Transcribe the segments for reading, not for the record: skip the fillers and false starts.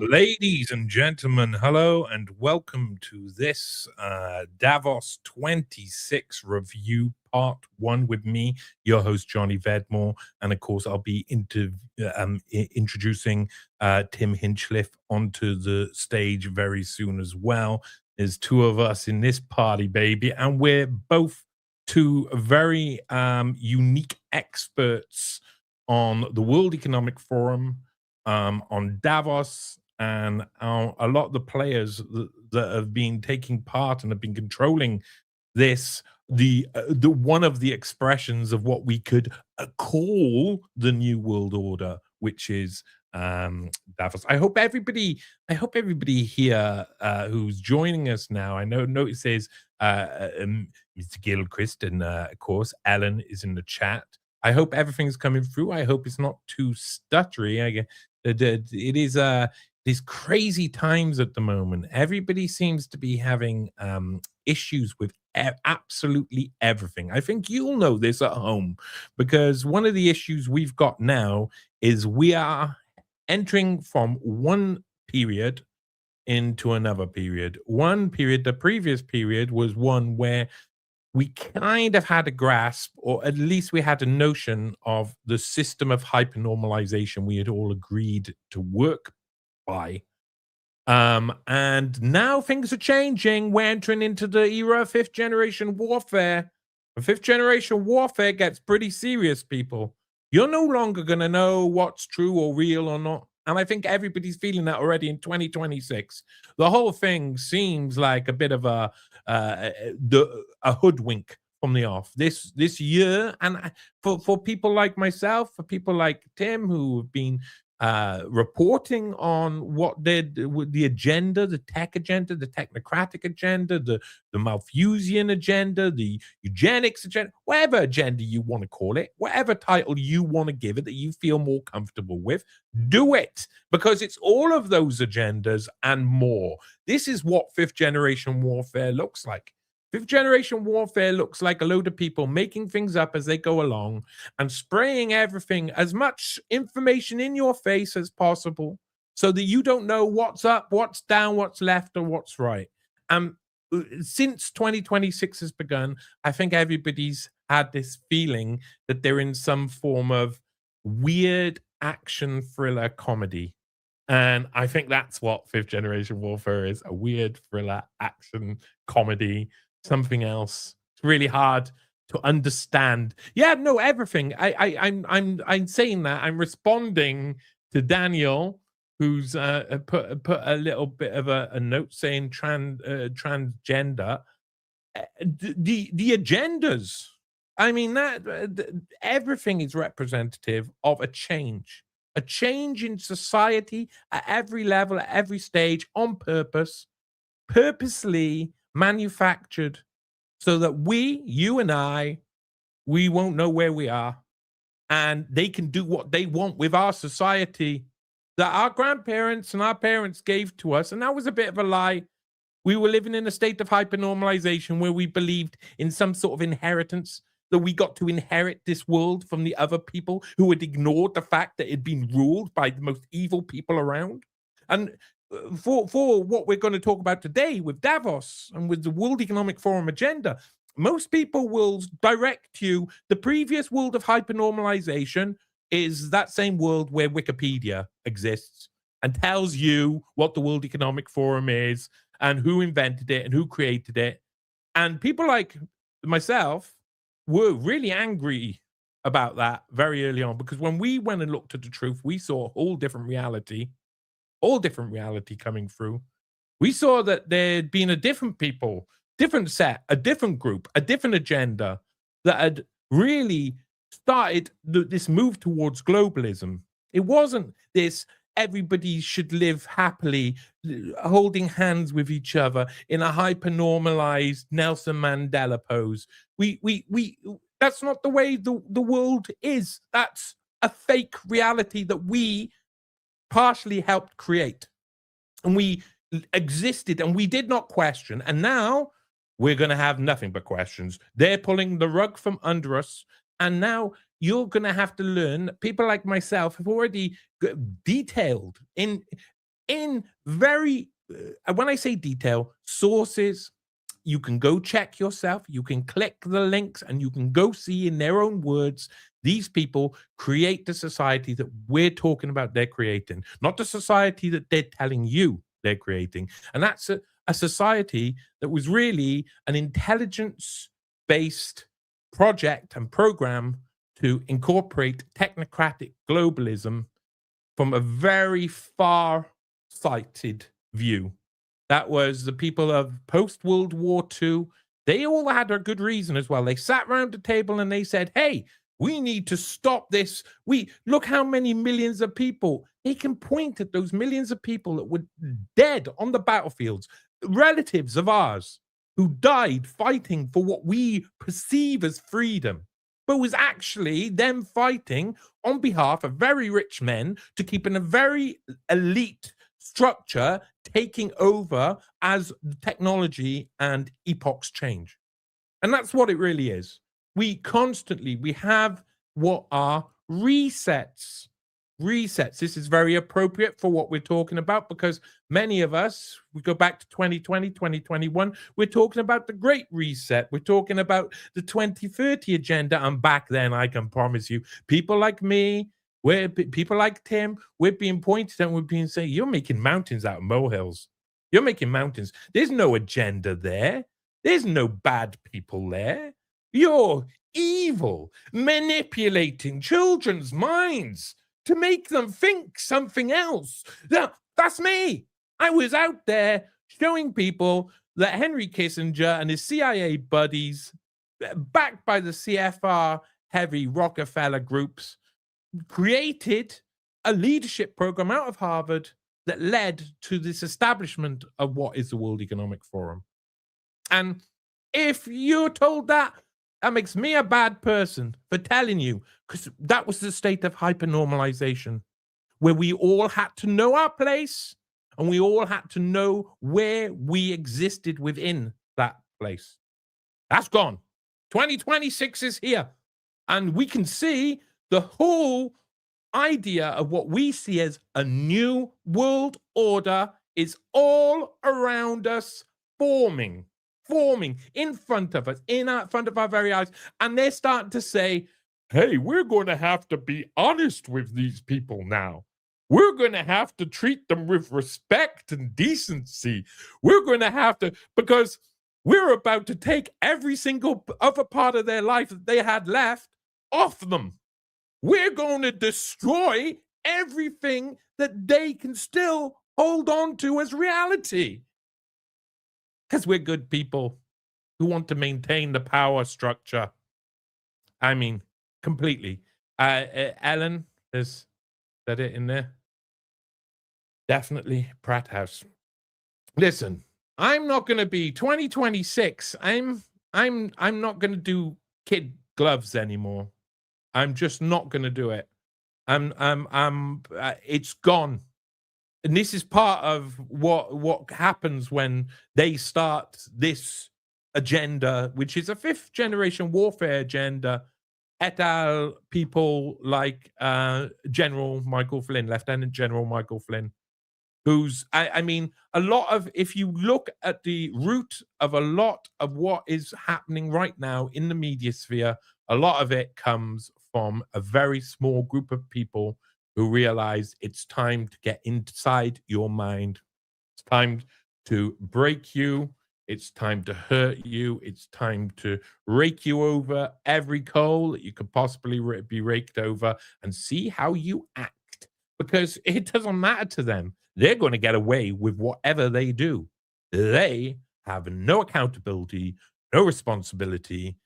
Ladies and gentlemen, hello and welcome to this Davos 26 review part one with me, your host, Johnny Vedmore. And of course, I'll be introducing Tim Hinchliffe onto the stage very soon as well. There's two of us in this party, baby, and we're both two very unique experts on the World Economic Forum, on Davos, and a lot of the players that have been taking part and have been controlling this, the one of the expressions of what we could call the new world order, which is Davos. I hope everybody here who's joining us now. I know notices Mr. Gilchrist and of course Ellen is in the chat. I hope everything's coming through. I hope it's not too stuttery. It is these crazy times at the moment. Everybody seems to be having issues with absolutely everything. I think you'll know this at home, because one of the issues we've got now is we are entering from one period into another period. One period, the previous period, was one where we kind of had a grasp, or at least we had a notion of the system of hypernormalization we had all agreed to work by. And now things are changing. We're entering into the era of fifth generation warfare. And fifth generation warfare gets pretty serious, people. You're no longer going to know what's true or real or not. And I think everybody's feeling that already in 2026. The whole thing seems like a bit of a hoodwink from the off this year. And for people like myself, for people like Tim, who have been reporting on what the agenda, the tech agenda, the technocratic agenda, the Malthusian agenda, the eugenics agenda, whatever agenda you want to call it, whatever title you want to give it that you feel more comfortable with, do it, because it's all of those agendas and more. This is what fifth generation warfare looks like. Fifth generation warfare looks like a load of people making things up as they go along and spraying everything, as much information in your face as possible, so that you don't know what's up, what's down, what's left, or what's right. Since 2026 has begun, I think everybody's had this feeling that they're in some form of weird action thriller comedy. And I think that's what fifth generation warfare is, a weird thriller action comedy. Something else. It's really hard to understand. Yeah, no, everything. I'm saying that. I'm responding to Daniel, who's put a little bit of a note saying transgender. The agendas. I mean, everything is representative of a change in society at every level, at every stage, on purpose, purposely manufactured, so that you and I, we won't know where we are, and they can do what they want with our society that our grandparents and our parents gave to us. And that was a bit of a lie. We were living in a state of hypernormalization where we believed in some sort of inheritance, that we got to inherit this world from the other people who had ignored the fact that it had been ruled by the most evil people around. And for what we're going to talk about today with Davos and with the World Economic Forum agenda, most people will direct you. The previous world of hypernormalization is that same world where Wikipedia exists and tells you what the World Economic Forum is and who invented it and who created it. And people like myself were really angry about that very early on, because when we went and looked at the truth, we saw a whole different reality coming through. We saw that there'd been a different people, different set, a different group, a different agenda that had really started this move towards globalism. It wasn't this everybody should live happily, holding hands with each other in a hyper-normalized Nelson Mandela pose. That's not the way the world is. That's a fake reality that we partially helped create, and we existed and we did not question. And now we're going to have nothing but questions. They're pulling the rug from under us, and now you're going to have to learn. People like myself have already detailed in in very, when I say detail, sources, you can go check yourself, you can click the links, and you can go see in their own words, these people create the society that we're talking about they're creating, not the society that they're telling you they're creating. And that's a society that was really an intelligence-based project and program to incorporate technocratic globalism from a very far-sighted view. That was the people of post-World War II. They all had a good reason as well. They sat around the table and they said, hey, we need to stop this. We look how many millions of people. They can point at those millions of people that were dead on the battlefields, relatives of ours who died fighting for what we perceive as freedom, but was actually them fighting on behalf of very rich men to keep in a very elite structure taking over as technology and epochs change. And that's what it really is. We have what are resets. Resets. This is very appropriate for what we're talking about because many of us, we go back to 2020, 2021, we're talking about the Great Reset. We're talking about the 2030 agenda. And back then, I can promise you, people like me, people like Tim, we're being pointed at and we're being saying, you're making mountains out of molehills. You're making mountains. There's no agenda there. There's no bad people there. You're evil, manipulating children's minds to make them think something else. Now, that's me. I was out there showing people that Henry Kissinger and his CIA buddies, backed by the CFR heavy Rockefeller groups, created a leadership program out of Harvard that led to this establishment of what is the World Economic Forum. And if you're told that, that makes me a bad person for telling you, because that was the state of hypernormalization, where we all had to know our place and we all had to know where we existed within that place. That's gone. 2026 is here. And we can see the whole idea of what we see as a new world order is all around us forming in front of us, front of our very eyes. And they're starting to say, hey, we're going to have to be honest with these people now. We're going to have to treat them with respect and decency. We're going to have to, because we're about to take every single other part of their life that they had left off them. We're going to destroy everything that they can still hold on to as reality. Because we're good people who want to maintain the power structure. I mean, completely. Ellen, is that it in there? Definitely Pratt House. Listen, I'm not going to be 2026. I'm not going to do kid gloves anymore. I'm just not going to do it. It's gone. And this is part of what happens when they start this agenda, which is a fifth generation warfare agenda, et al. People like General Michael Flynn, Lieutenant General Michael Flynn, who's, I mean, a lot of, if you look at the root of a lot of what is happening right now in the media sphere, a lot of it comes from a very small group of people who realize it's time to get inside your mind. It's time to break you. It's time to hurt you. It's time to rake you over every coal that you could possibly be raked over and see how you act. Because it doesn't matter to them. They're going to get away with whatever they do. They have no accountability, no responsibility.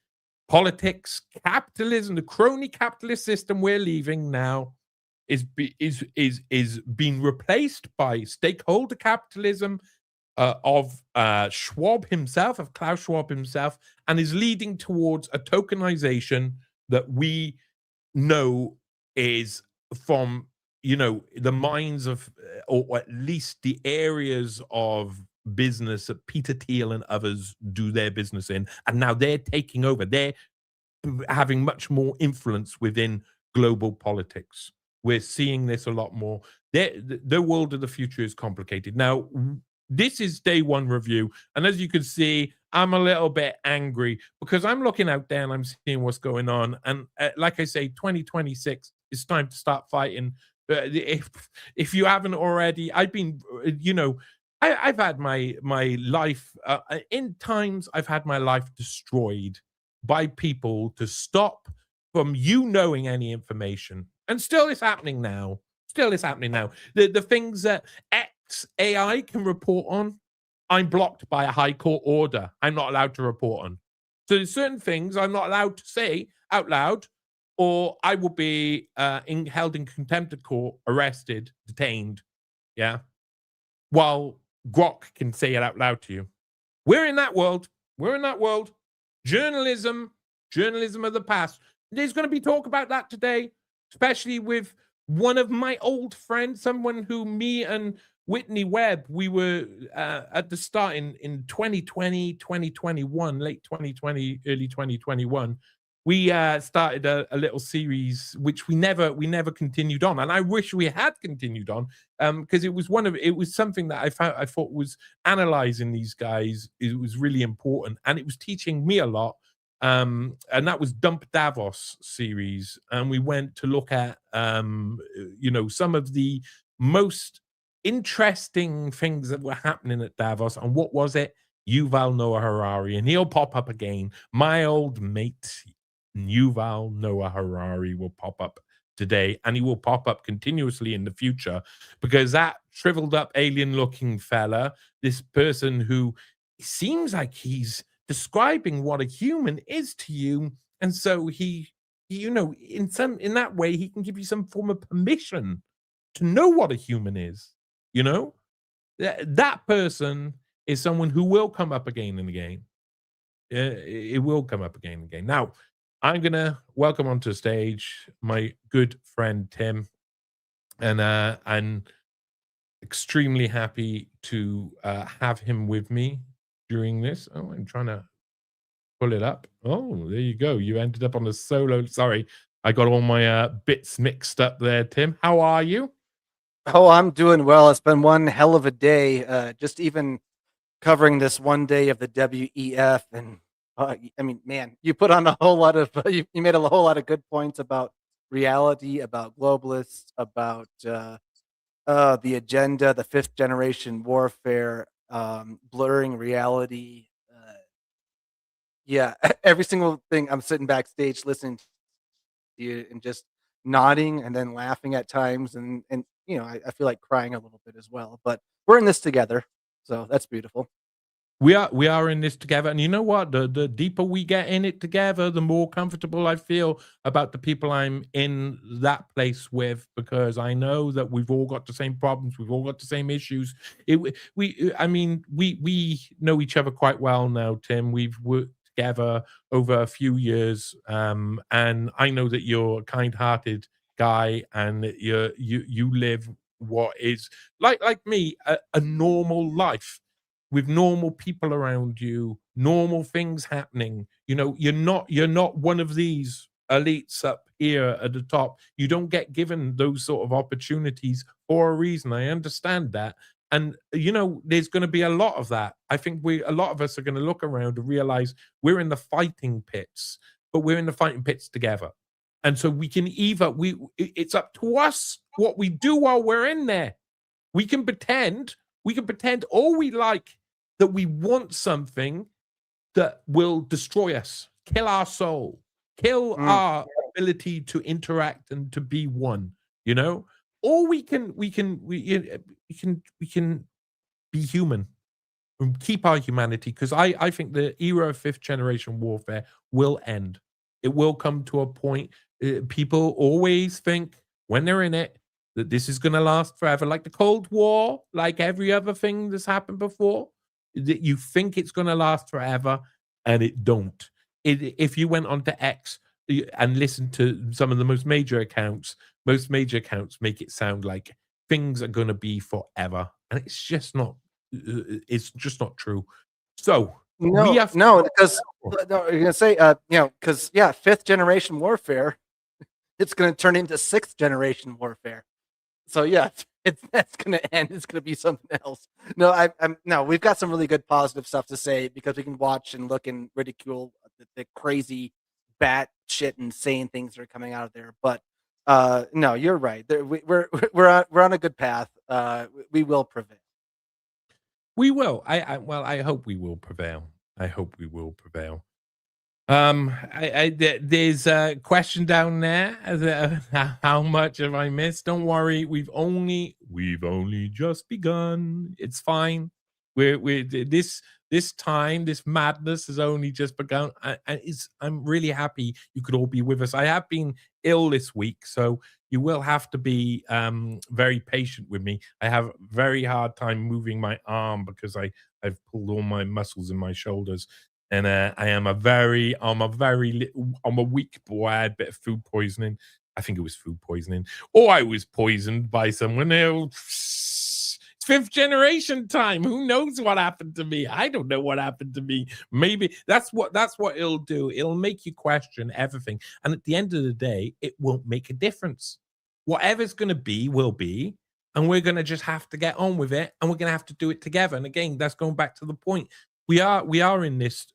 Politics, capitalism, the crony capitalist system we're leaving now is being replaced by stakeholder capitalism of Schwab himself, of Klaus Schwab himself, and is leading towards a tokenization that we know is from, you know, the minds of, or at least the areas of business that Peter Thiel and others do their business in, and now they're taking over. They're having much more influence within global politics. We're seeing this a lot more. The world of the future is complicated. Now, this is day one review. And as you can see, I'm a little bit angry because I'm looking out there and I'm seeing what's going on. And like I say, 2026, it's time to start fighting. If you haven't already, I've been, I've had my life, in times, I've had my life destroyed by people to stop from you knowing any information. And still it's happening now. The things that AI can report on, I'm blocked by a high court order. I'm not allowed to report on. So there's certain things I'm not allowed to say out loud, or I will be held in contempt of court, arrested, detained. Yeah. While Grok can say it out loud to you. We're in that world. Journalism of the past. There's going to be talk about that today, especially with one of my old friends, someone who me and Whitney Webb, we were at the start in 2020, 2021, late 2020, early 2021. We started a little series which we never continued on, and I wish we had continued on because it was something that I thought was analyzing these guys. It was really important, and it was teaching me a lot. And that was Dump Davos series, and we went to look at some of the most interesting things that were happening at Davos. And what was it? Yuval Noah Harari, and he'll pop up again. My old mate Yuval Noah Harari will pop up today, and he will pop up continuously in the future, because that shriveled up alien looking fella, this person who seems like he's describing what a human is to you, and so he in that way he can give you some form of permission to know what a human is. That person is someone who will come up again and again. It will come up again and again. Now, I'm gonna welcome onto the stage my good friend Tim, and I'm extremely happy to have him with me during this. Oh, I'm trying to pull it up. Oh, there you go. You ended up on the solo. Sorry, I got all my bits mixed up there, Tim. How are you? Oh, I'm doing well. It's been one hell of a day. Just even covering this one day of the WEF, and I mean, man, you put on a whole lot of you made a whole lot of good points about reality, about globalists, about the agenda, the fifth generation warfare, blurring reality. Yeah, every single thing. I'm sitting backstage listening to you and just nodding and then laughing at times, and I feel like crying a little bit as well. But we're in this together, so that's beautiful. We are in this together, and you know what? The deeper we get in it together, the more comfortable I feel about the people I'm in that place with, because I know that we've all got the same problems, we've all got the same issues. We know each other quite well now, Tim. We've worked together over a few years, and I know that you're a kind-hearted guy, and that you live what is like me, a normal life with normal people around you, normal things happening. You're not one of these elites up here at the top. You don't get given those sort of opportunities for a reason. I understand that. And there's going to be a lot of that. I think a lot of us are going to look around and realize we're in the fighting pits, but we're in the fighting pits together. And so we can it's up to us what we do while we're in there. We can pretend all we like, that we want something that will destroy us, kill our soul, kill our ability to interact and to be one, or we can be human and keep our humanity, because I think the era of fifth generation warfare will end. It will come to a point. People always think when they're in it that this is going to last forever, like the Cold War, like every other thing that's happened before. That you think it's going to last forever, and it don't. If you went on to X and listened to some of the most major accounts make it sound like things are going to be forever, and it's just not. It's just not true. So no, because you're gonna say, because fifth generation warfare it's going to turn into 6th generation warfare. So yeah, that's going to end. It's going to be something else. No, no. We've got some really good positive stuff to say because we can watch and look and ridicule the crazy, bat shit, insane things that are coming out of there. But no, you're right. We're on a good path. We will prevail. We will. Well, I hope we will prevail. I hope we will prevail. There's a question down there. How much have I missed? Don't worry. We've only just begun. It's fine. We're this time, this madness has only just begun. I'm really happy you could all be with us. I have been ill this week, so you will have to be very patient with me. I have a very hard time moving my arm because I've pulled all my muscles in my shoulders. And I'm a weak boy. I had a bit of food poisoning. I think it was food poisoning. Or I was poisoned by someone else. It's 5th generation time. Who knows what happened to me? I don't know what happened to me. Maybe that's what it'll do. It'll make you question everything. And at the end of the day, it won't make a difference. Whatever's going to be, will be. And we're going to just have to get on with it. And we're going to have to do it together. And again, that's going back to the point. We are in this.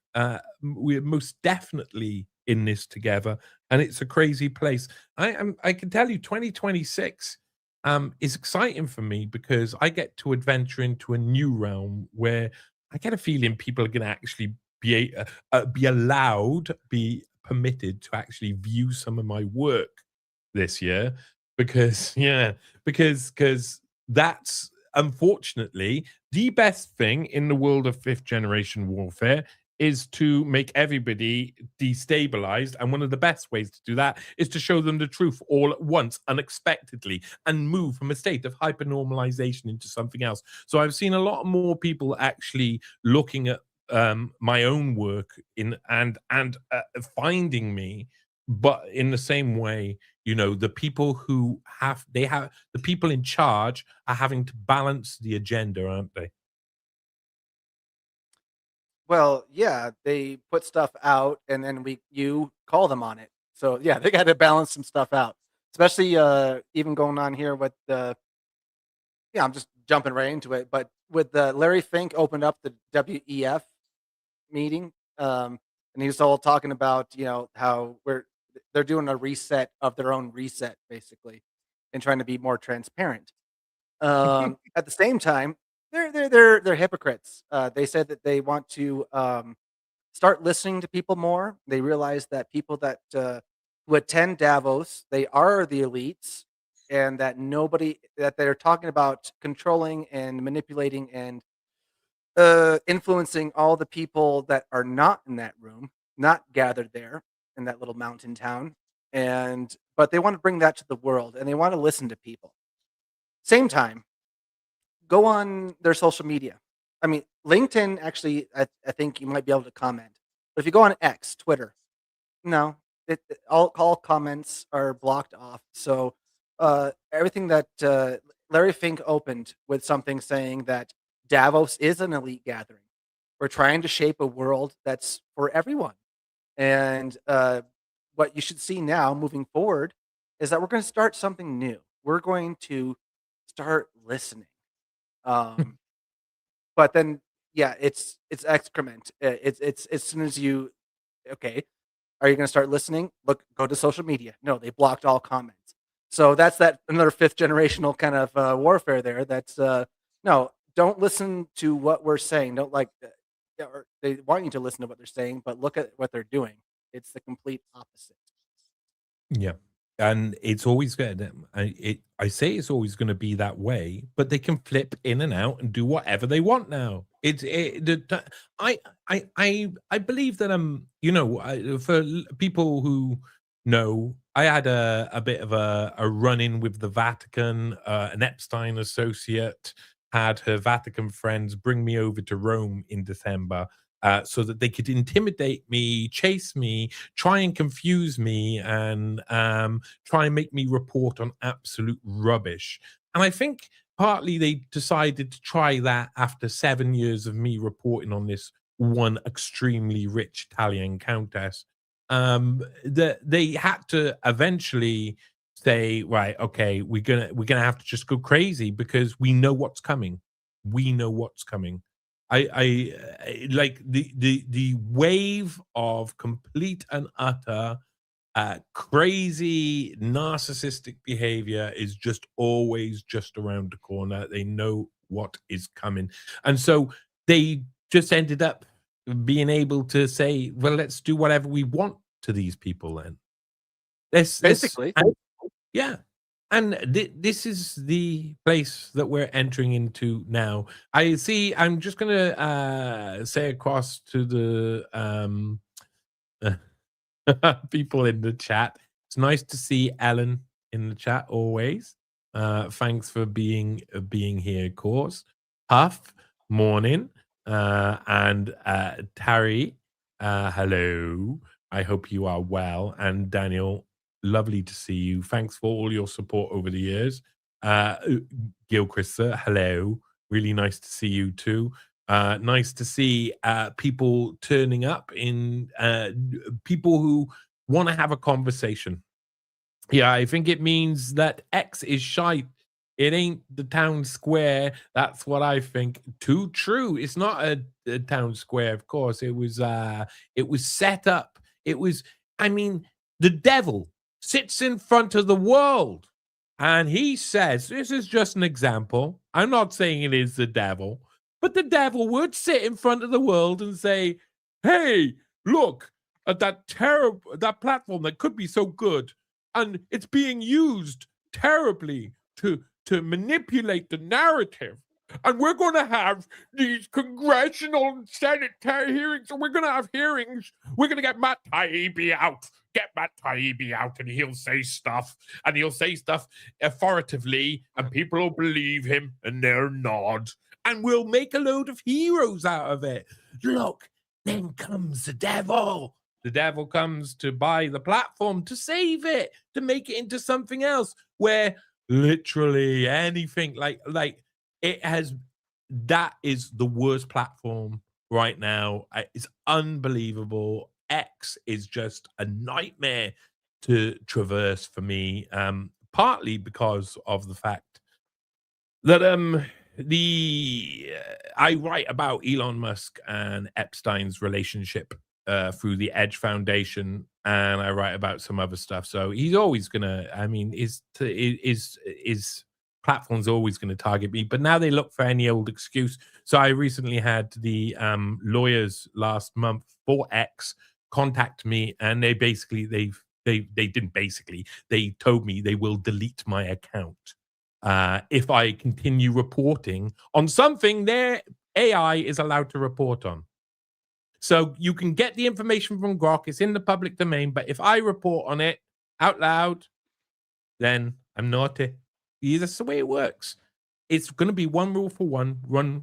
We're most definitely in this together, and it's a crazy place. I can tell you, 2026 is exciting for me because I get to adventure into a new realm where I get a feeling people are going to actually be allowed, be permitted to actually view some of my work this year, because that's unfortunately the best thing in the world of 5th generation warfare is to make everybody destabilized. And one of the best ways to do that is to show them the truth all at once, unexpectedly, and move from a state of hypernormalization into something else. So I've seen a lot more people actually looking at my own work and finding me, but in the same way, the people who the people in charge are having to balance the agenda, aren't they? Well, yeah, they put stuff out and then you call them on it. So yeah, they got to balance some stuff out. Especially even going on here with the yeah, I'm just jumping right into it, but with Larry Fink opened up the WEF meeting and he was all talking about, how they're doing a reset of their own reset basically and trying to be more transparent. At the same time, they're hypocrites. They said that they want to start listening to people more. They realize that people that who attend Davos, they are the elites, and that they're talking about controlling and manipulating and influencing all the people that are not in that room, not gathered there in that little mountain town. But they want to bring that to the world, and they want to listen to people. Same time, go on their social media. I mean, LinkedIn actually, I think you might be able to comment. But if you go on X, Twitter, no, all comments are blocked off. So everything that Larry Fink opened with something saying that Davos is an elite gathering. We're trying to shape a world that's for everyone. And what you should see now moving forward is that we're going to start something new. We're going to start listening. But then, yeah, it's excrement. It's as soon as you, okay, are you going to start listening? Look, go to social media. No, they blocked all comments. So that's that another 5th generational kind of warfare there. That's no, don't listen to what we're saying. Don't or they want you to listen to what they're saying, but look at what they're doing. It's the complete opposite. Yeah. And it's always good. I say it's always going to be that way, but they can flip in and out and do whatever they want now. I believe that for people who know, I had a bit of a run in with the Vatican. An Epstein associate had her Vatican friends bring me over to Rome in December. So that they could intimidate me, chase me, try and confuse me, and try and make me report on absolute rubbish. And I think partly they decided to try that after 7 years of me reporting on this one extremely rich Italian countess. that they had to eventually say, right, okay, we're gonna have to just go crazy because we know what's coming. We know what's coming. Like the wave of complete and utter crazy narcissistic behavior is just always just around the corner. They know what is coming. And so they just ended up being able to say, well, let's do whatever we want to these people then. Basically. Yeah. And this is the place that we're entering into now. I see. I'm just going to say across to the people in the chat. It's nice to see Ellen in the chat always. Thanks for being here, of course. Huff, morning. And Tari, hello. I hope you are well. And Daniel, lovely to see you. Thanks for all your support over the years. Gil Christa, hello. Really nice to see you too. Nice to see people turning up in people who want to have a conversation. Yeah, I think it means that X is shite. It ain't the town square. That's what I think. Too true. It's not a town square, of course. It was set up. It was, I mean, the devil sits in front of the world. And he says, this is just an example. I'm not saying it is the devil, but the devil would sit in front of the world and say, hey, look at that platform that could be so good. And it's being used terribly to manipulate the narrative. And we're going to have these congressional and Senate hearings. And we're going to have hearings. We're going to get Matt Taibbi out. Get Matt Taibbi out, and he'll say stuff. And he'll say stuff authoritatively, and people will believe him, and they'll nod. And we'll make a load of heroes out of it. Look, then comes the devil. The devil comes to buy the platform, to save it, to make it into something else, where literally anything like it has. That is the worst platform right now. It's unbelievable. X is just a nightmare to traverse for me, partly because of the fact that I write about Elon Musk and Epstein's relationship through the Edge Foundation, and I write about some other stuff. So he's always gonna, I mean, his platform's always going to target me. But now they look for any old excuse. So I recently had the lawyers last month for X contact me, and they basically they told me they will delete my account if I continue reporting on something their AI is allowed to report on. So you can get the information from Grok. It's in the public domain. But if I report on it out loud, then I'm naughty. That's the way it works. It's going to be one rule for one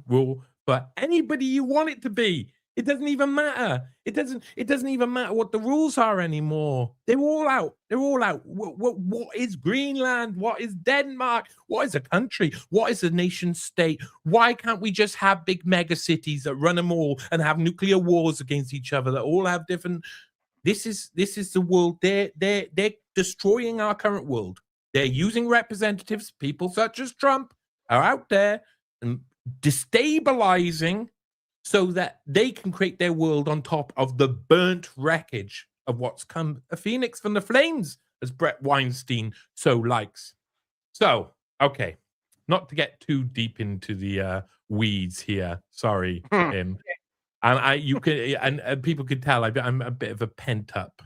rule for anybody you want it to be. It doesn't even matter. It doesn't even matter what the rules are anymore. They're all out. They're all out. What is Greenland? What is Denmark? What is a country? What is a nation state? Why can't we just have big mega cities that run them all and have nuclear wars against each other that all have different? This is the world. They're destroying our current world. They're using representatives, people such as Trump, are out there and destabilizing so that they can create their world on top of the burnt wreckage of what's come a phoenix from the flames, as Brett Weinstein so likes. So, okay, not to get too deep into the weeds here. Sorry, Tim. And you can, and people could tell I'm a bit of a pent up,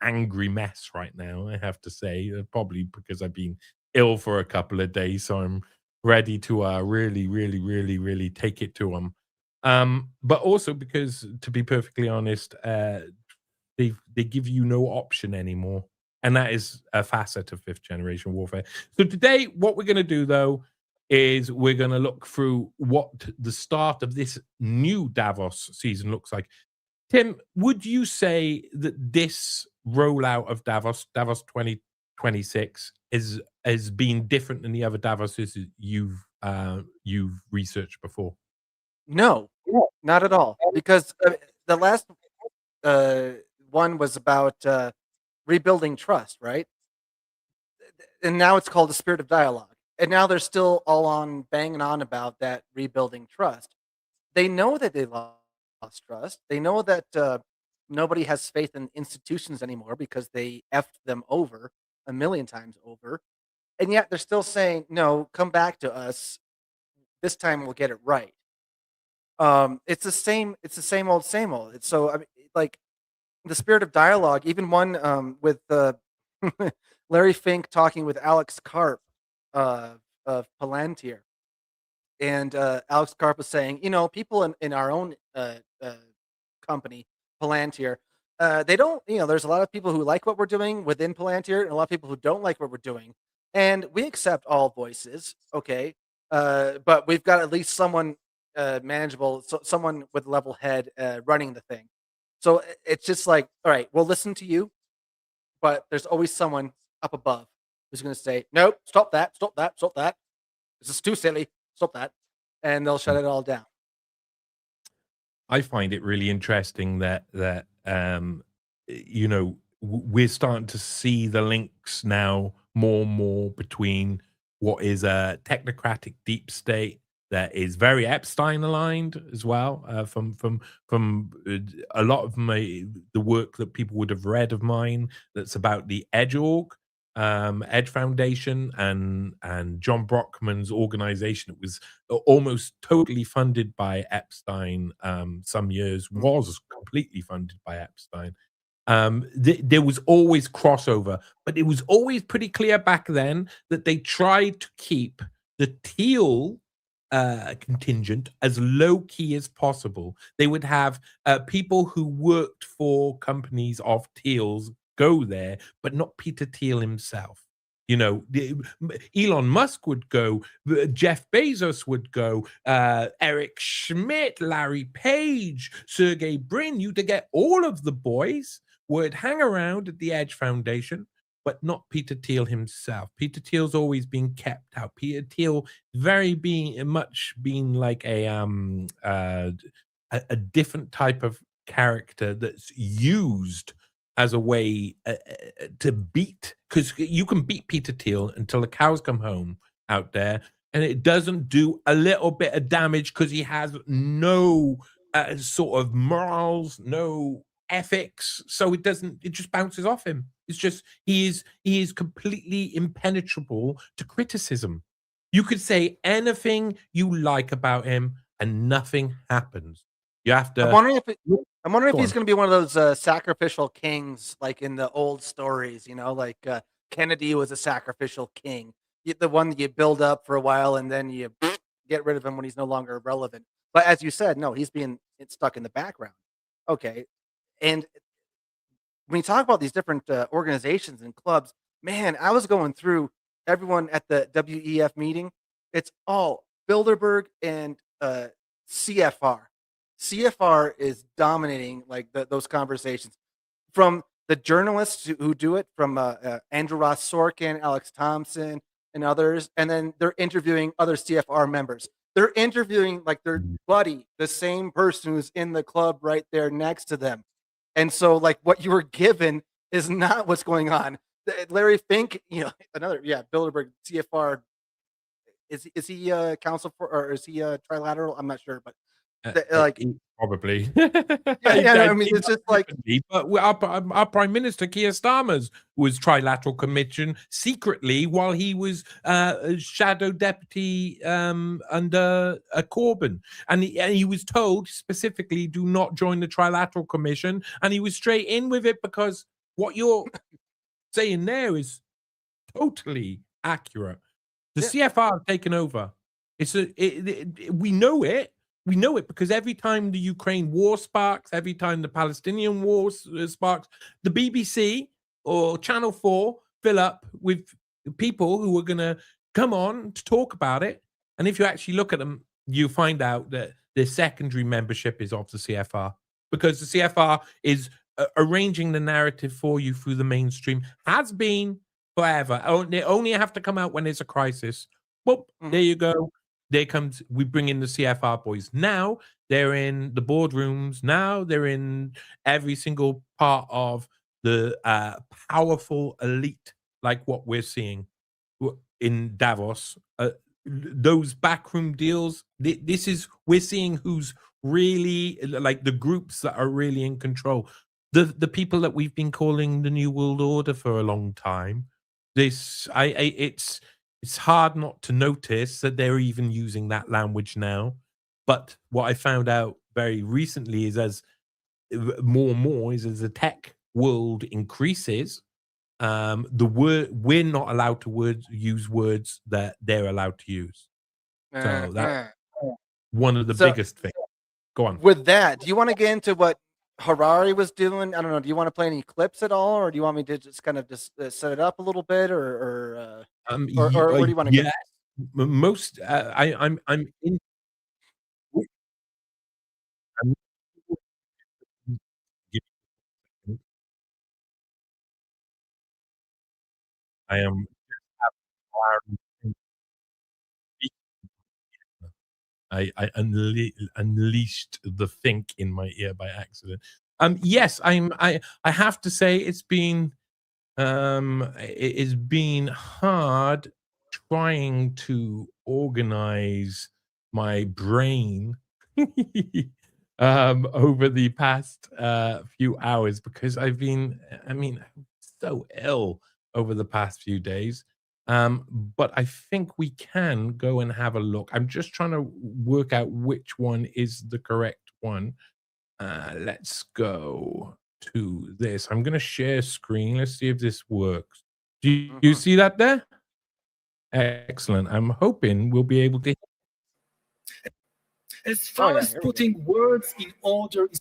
angry mess right now. I have to say, probably because I've been ill for a couple of days, so I'm ready to really take it to them. But also because, to be perfectly honest, they give you no option anymore, and that is a facet of fifth generation warfare. So today, what we're going to do though is we're going to look through what the start of this new Davos season looks like. Tim, would you say that this rollout of Davos 2026 has been different than the other Davoses you've researched before? No, not at all. Because the last one was about rebuilding trust, right? And now it's called the spirit of dialogue. And now they're still all on banging on about that rebuilding trust. They know that they lost trust. They know that nobody has faith in institutions anymore because they effed them over a million times over. And yet they're still saying, no, come back to us. This time we'll get it right. It's the same. It's the same old, same old. It's so I mean, like the spirit of dialogue. Even one with Larry Fink talking with Alex Karp of Palantir, and Alex Karp was saying, people in our own company, Palantir, they don't. There's a lot of people who like what we're doing within Palantir, and a lot of people who don't like what we're doing, and we accept all voices, okay, but we've got at least someone manageable, someone with level head running the thing. So it's just like, all right, we'll listen to you, but there's always someone up above who's going to say, nope, stop that, stop that, stop that. This is too silly. Stop that. And they'll shut it all down. I find it really interesting that we're starting to see the links now more and more between what is a technocratic deep state that is very Epstein aligned as well, from a lot of the work that people would have read of mine that's about the Edge Foundation and John Brockman's organization. It was almost totally funded by Epstein. Some years was completely funded by Epstein. There was always crossover, but it was always pretty clear back then that they tried to keep the Teal contingent as low key as possible. They would have people who worked for companies of Teal's go there, but not Peter Thiel himself. Elon Musk would go, Jeff Bezos would go, Eric Schmidt, Larry Page, Sergey Brin. You'd get all of the boys would hang around at the Edge Foundation, but not Peter Thiel himself. Peter Thiel's always been kept out. Peter Thiel much being like a different type of character that's used as a way to beat, because you can beat Peter Thiel until the cows come home out there, and it doesn't do a little bit of damage because he has no sort of morals, no ethics, so it just bounces off him. It's just he is completely impenetrable to criticism. You could say anything you like about him and nothing happens. You have to. I'm wondering if he's going to be one of those sacrificial kings, like in the old stories. Like Kennedy was a sacrificial king, the one that you build up for a while and then you get rid of him when he's no longer relevant. But as you said, no, he's being stuck in the background. Okay, and when you talk about these different organizations and clubs, man, I was going through everyone at the WEF meeting. It's all Bilderberg and CFR. CFR is dominating like those conversations, from the journalists who do it, from Andrew Ross Sorkin, Alex Thompson, and others, and then they're interviewing other CFR members. They're interviewing like their buddy, the same person who's in the club right there next to them. And so, like, what you were given is not what's going on. Larry Fink, Bilderberg, CFR. Is he counsel for, or is he trilateral? I'm not sure, but probably. I mean, it's just like. But our Prime Minister Keir Starmer's was trilateral commission secretly while he was shadow deputy under Corbyn, and he was told specifically, do not join the trilateral commission, and he was straight in with it, because what you're saying there is totally accurate. The CFR have taken over. We know it. We know it because every time the Ukraine war sparks, every time the Palestinian war sparks, the BBC or Channel 4 fill up with people who are going to come on to talk about it. And if you actually look at them, you find out that their secondary membership is of the CFR, because the CFR is arranging the narrative for you through the mainstream, has been forever. They only have to come out when there's a crisis. Well, there you go. we bring in the CFR boys. Now they're in the boardrooms. Now they're in every single part of the powerful elite, like what we're seeing in Davos. Those backroom deals. We're seeing who's really like the groups that are really in control. The people that we've been calling the New World Order for a long time. It's hard not to notice that they're even using that language now. But what I found out very recently is as more and more is as the tech world increases, we're not allowed to use words that they're allowed to use. So that's one of the So biggest things. Go on. with that, do you want to get into what Harari was doing? I don't know. Do you want to play any clips at all, or do you want me to just kind of just set it up a little bit, or where do you want to go? Most I'm in. I'm, I am. I unleashed the think in my ear by accident. Yes, I have to say it's been it has been hard trying to organize my brain over the past few hours because I've been so ill over the past few days. But I think we can go and have a look. I'm just trying to work out which one is the correct one. Let's go to this. I'm going to share screen. Let's see if this works. Do you see that there? Excellent. I'm hoping we'll be able to. As far as putting words in order is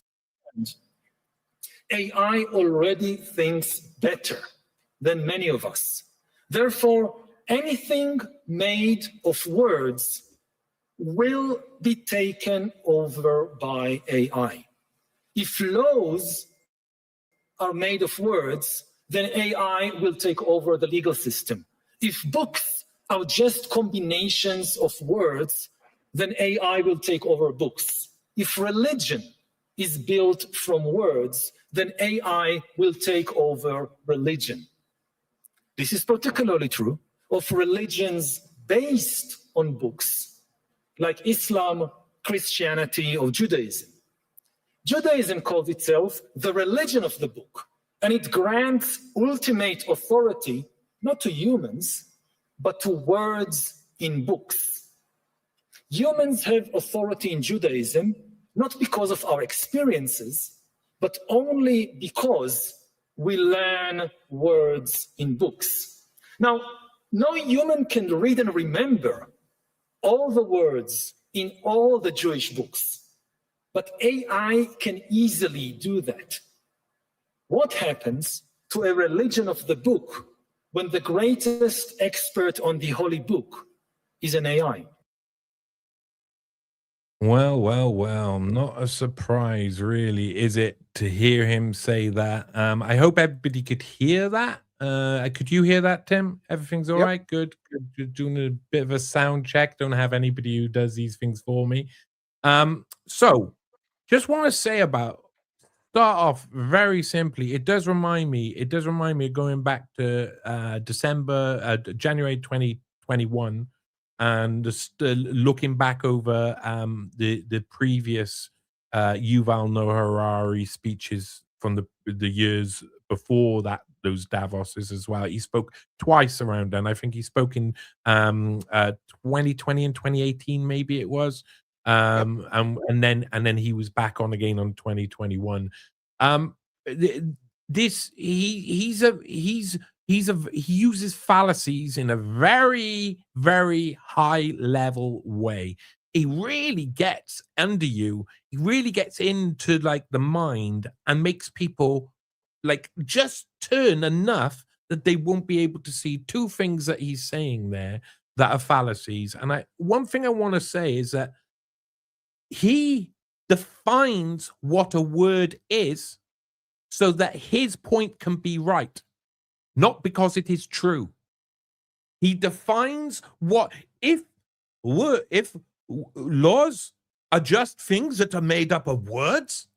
concerned, AI already thinks better than many of us. Therefore, anything made of words will be taken over by AI. If laws are made of words, then AI will take over the legal system. If books are just combinations of words, then AI will take over books. If religion is built from words, then AI will take over religion. This is particularly true of religions based on books, like Islam, Christianity, or Judaism. Judaism calls itself the religion of the book, and it grants ultimate authority not to humans, but to words in books. Humans have authority in Judaism not because of our experiences, but only because we learn words in books. Now, no human can read and remember all the words in all the Jewish books, but AI can easily do that. What happens to a religion of the book when the greatest expert on the holy book is an AI? Well, not a surprise, really, is it, to hear him say that? I hope everybody could hear that. Could you hear that, Tim? Everything's all right? Good. Good. Doing a bit of a sound check. Don't have anybody who does these things for me. So just want to say start off very simply. It does remind me of going back to January 2021. And looking back over the previous Yuval Noah Harari speeches from the years before that, those Davoses as well. He spoke twice around, and I think he spoke in 2020 and 2018, maybe it was, and then he was back on again on 2021. He uses fallacies in a very, very high level way. He really gets under you. He really gets into like the mind and makes people like just turn enough that they won't be able to see two things that he's saying there that are fallacies. And one thing I want to say is that he defines what a word is so that his point can be right, not because it is true. He defines if laws are just things that are made up of words,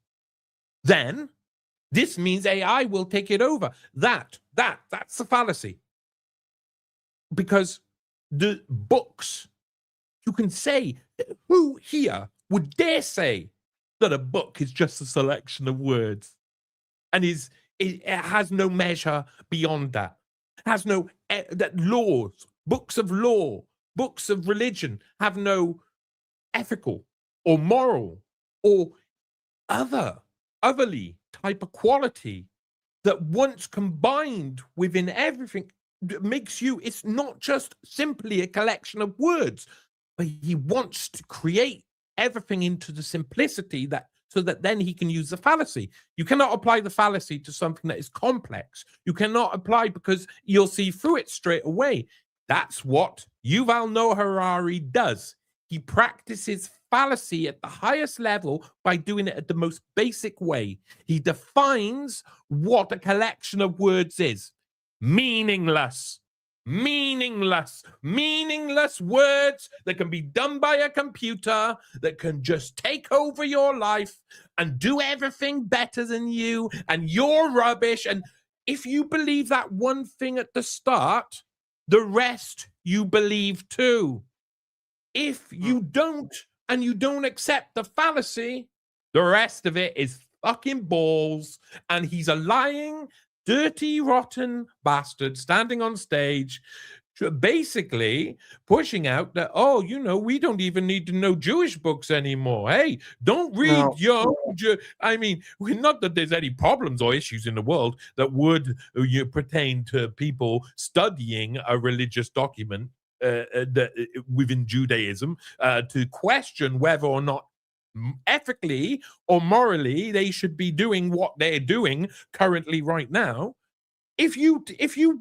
then this means AI will take it over. That's the fallacy. Because the books, you can say, who here would dare say that a book is just a selection of words and it has no measure beyond that? It has no that laws, books of law, books of religion have no ethical or moral or otherly type of quality that once combined within everything makes you, it's not just simply a collection of words, but he wants to create everything into the simplicity that so that then he can use the fallacy. You cannot apply the fallacy to something that is complex. You cannot apply because you'll see through it straight away. That's what Yuval Noah Harari does. He practices fallacy at the highest level by doing it at the most basic way. He defines what a collection of words is. Meaningless words that can be done by a computer, that can just take over your life and do everything better than you, and you're rubbish. And if you believe that one thing at the start, the rest you believe too. If you don't, and you don't accept the fallacy, the rest of it is fucking balls. And he's a lying, dirty, rotten bastard standing on stage, basically pushing out that, oh, we don't even need to know Jewish books anymore. Hey, don't read I mean, not that there's any problems or issues in the world that would pertain to people studying a religious document within Judaism to question whether or not ethically or morally they should be doing what they're doing currently right now. If you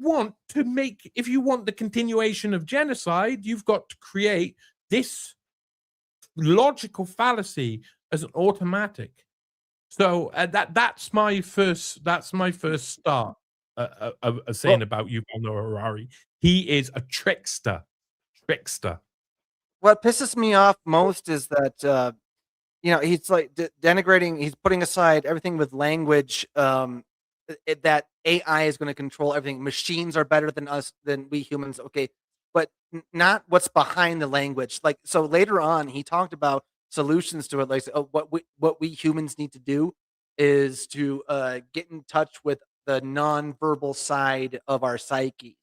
want the continuation of genocide, you've got to create this logical fallacy as an automatic. So that's my first start of saying about Yuval Noah Harari. He is a trickster. What pisses me off most is that he's like denigrating. He's putting aside everything with language. That AI is going to control everything. Machines are better than we humans. Okay, but not what's behind the language. Like, so later on, he talked about solutions to it. Like, what we humans need to do is to get in touch with the nonverbal side of our psyches.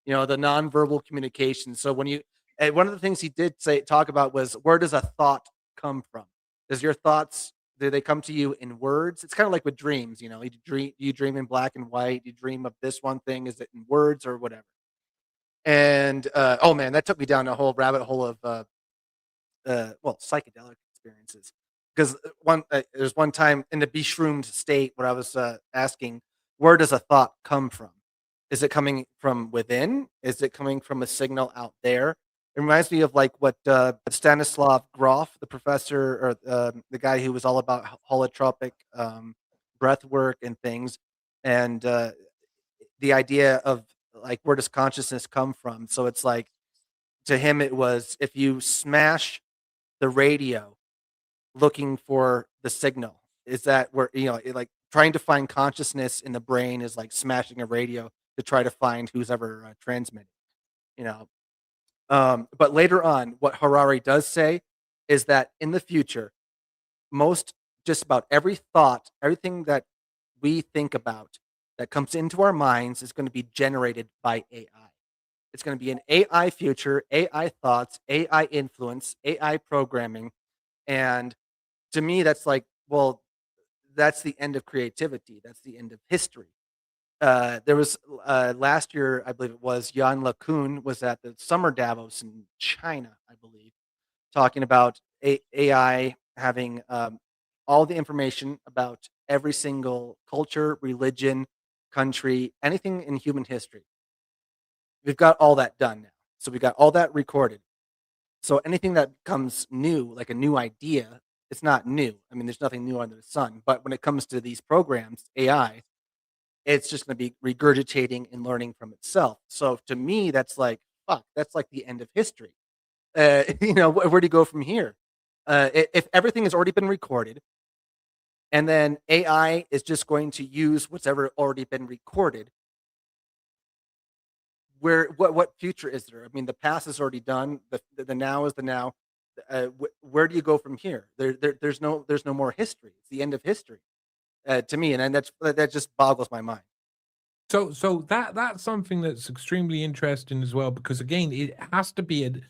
The nonverbal communication. So one of the things he did talk about was, where does a thought come from? Does your thoughts, do they come to you in words? It's kind of like with dreams, you dream in black and white, you dream of this one thing, is it in words or whatever? And oh man, that took me down a whole rabbit hole of psychedelic experiences. Because there's one time in the beshroomed state where I was asking, where does a thought come from? Is it coming from within? Is it coming from a signal out there? It reminds me of like what Stanislav Grof, the professor, or the guy who was all about holotropic breath work and things, and the idea of like, where does consciousness come from? So it's like, to him, it was, if you smash the radio looking for the signal, is that where, like trying to find consciousness in the brain is like smashing a radio to try to find who's ever transmitting, But later on, what Harari does say is that in the future, just about every thought, everything that we think about that comes into our minds is going to be generated by AI. It's going to be an AI future, AI thoughts, AI influence, AI programming. And to me, that's like, well, that's the end of creativity. That's the end of history. There was last year, I believe it was, Jan LeCun was at the summer Davos in China, I believe, talking about AI having all the information about every single culture, religion, country, anything in human history. We've got all that done now. So we got all that recorded. So anything that becomes new, like a new idea, it's not new. I mean, there's nothing new under the sun. But when it comes to these programs, AI, it's just going to be regurgitating and learning from itself. So to me, that's like, fuck, that's like the end of history. where do you go from here? If everything has already been recorded, and then AI is just going to use whatever already been recorded, what future is there? I mean, the past is already done. The now is the now. Where do you go from here? There's no more history. It's the end of history to me, and that just boggles my mind. So that's something that's extremely interesting as well, because again, it has to be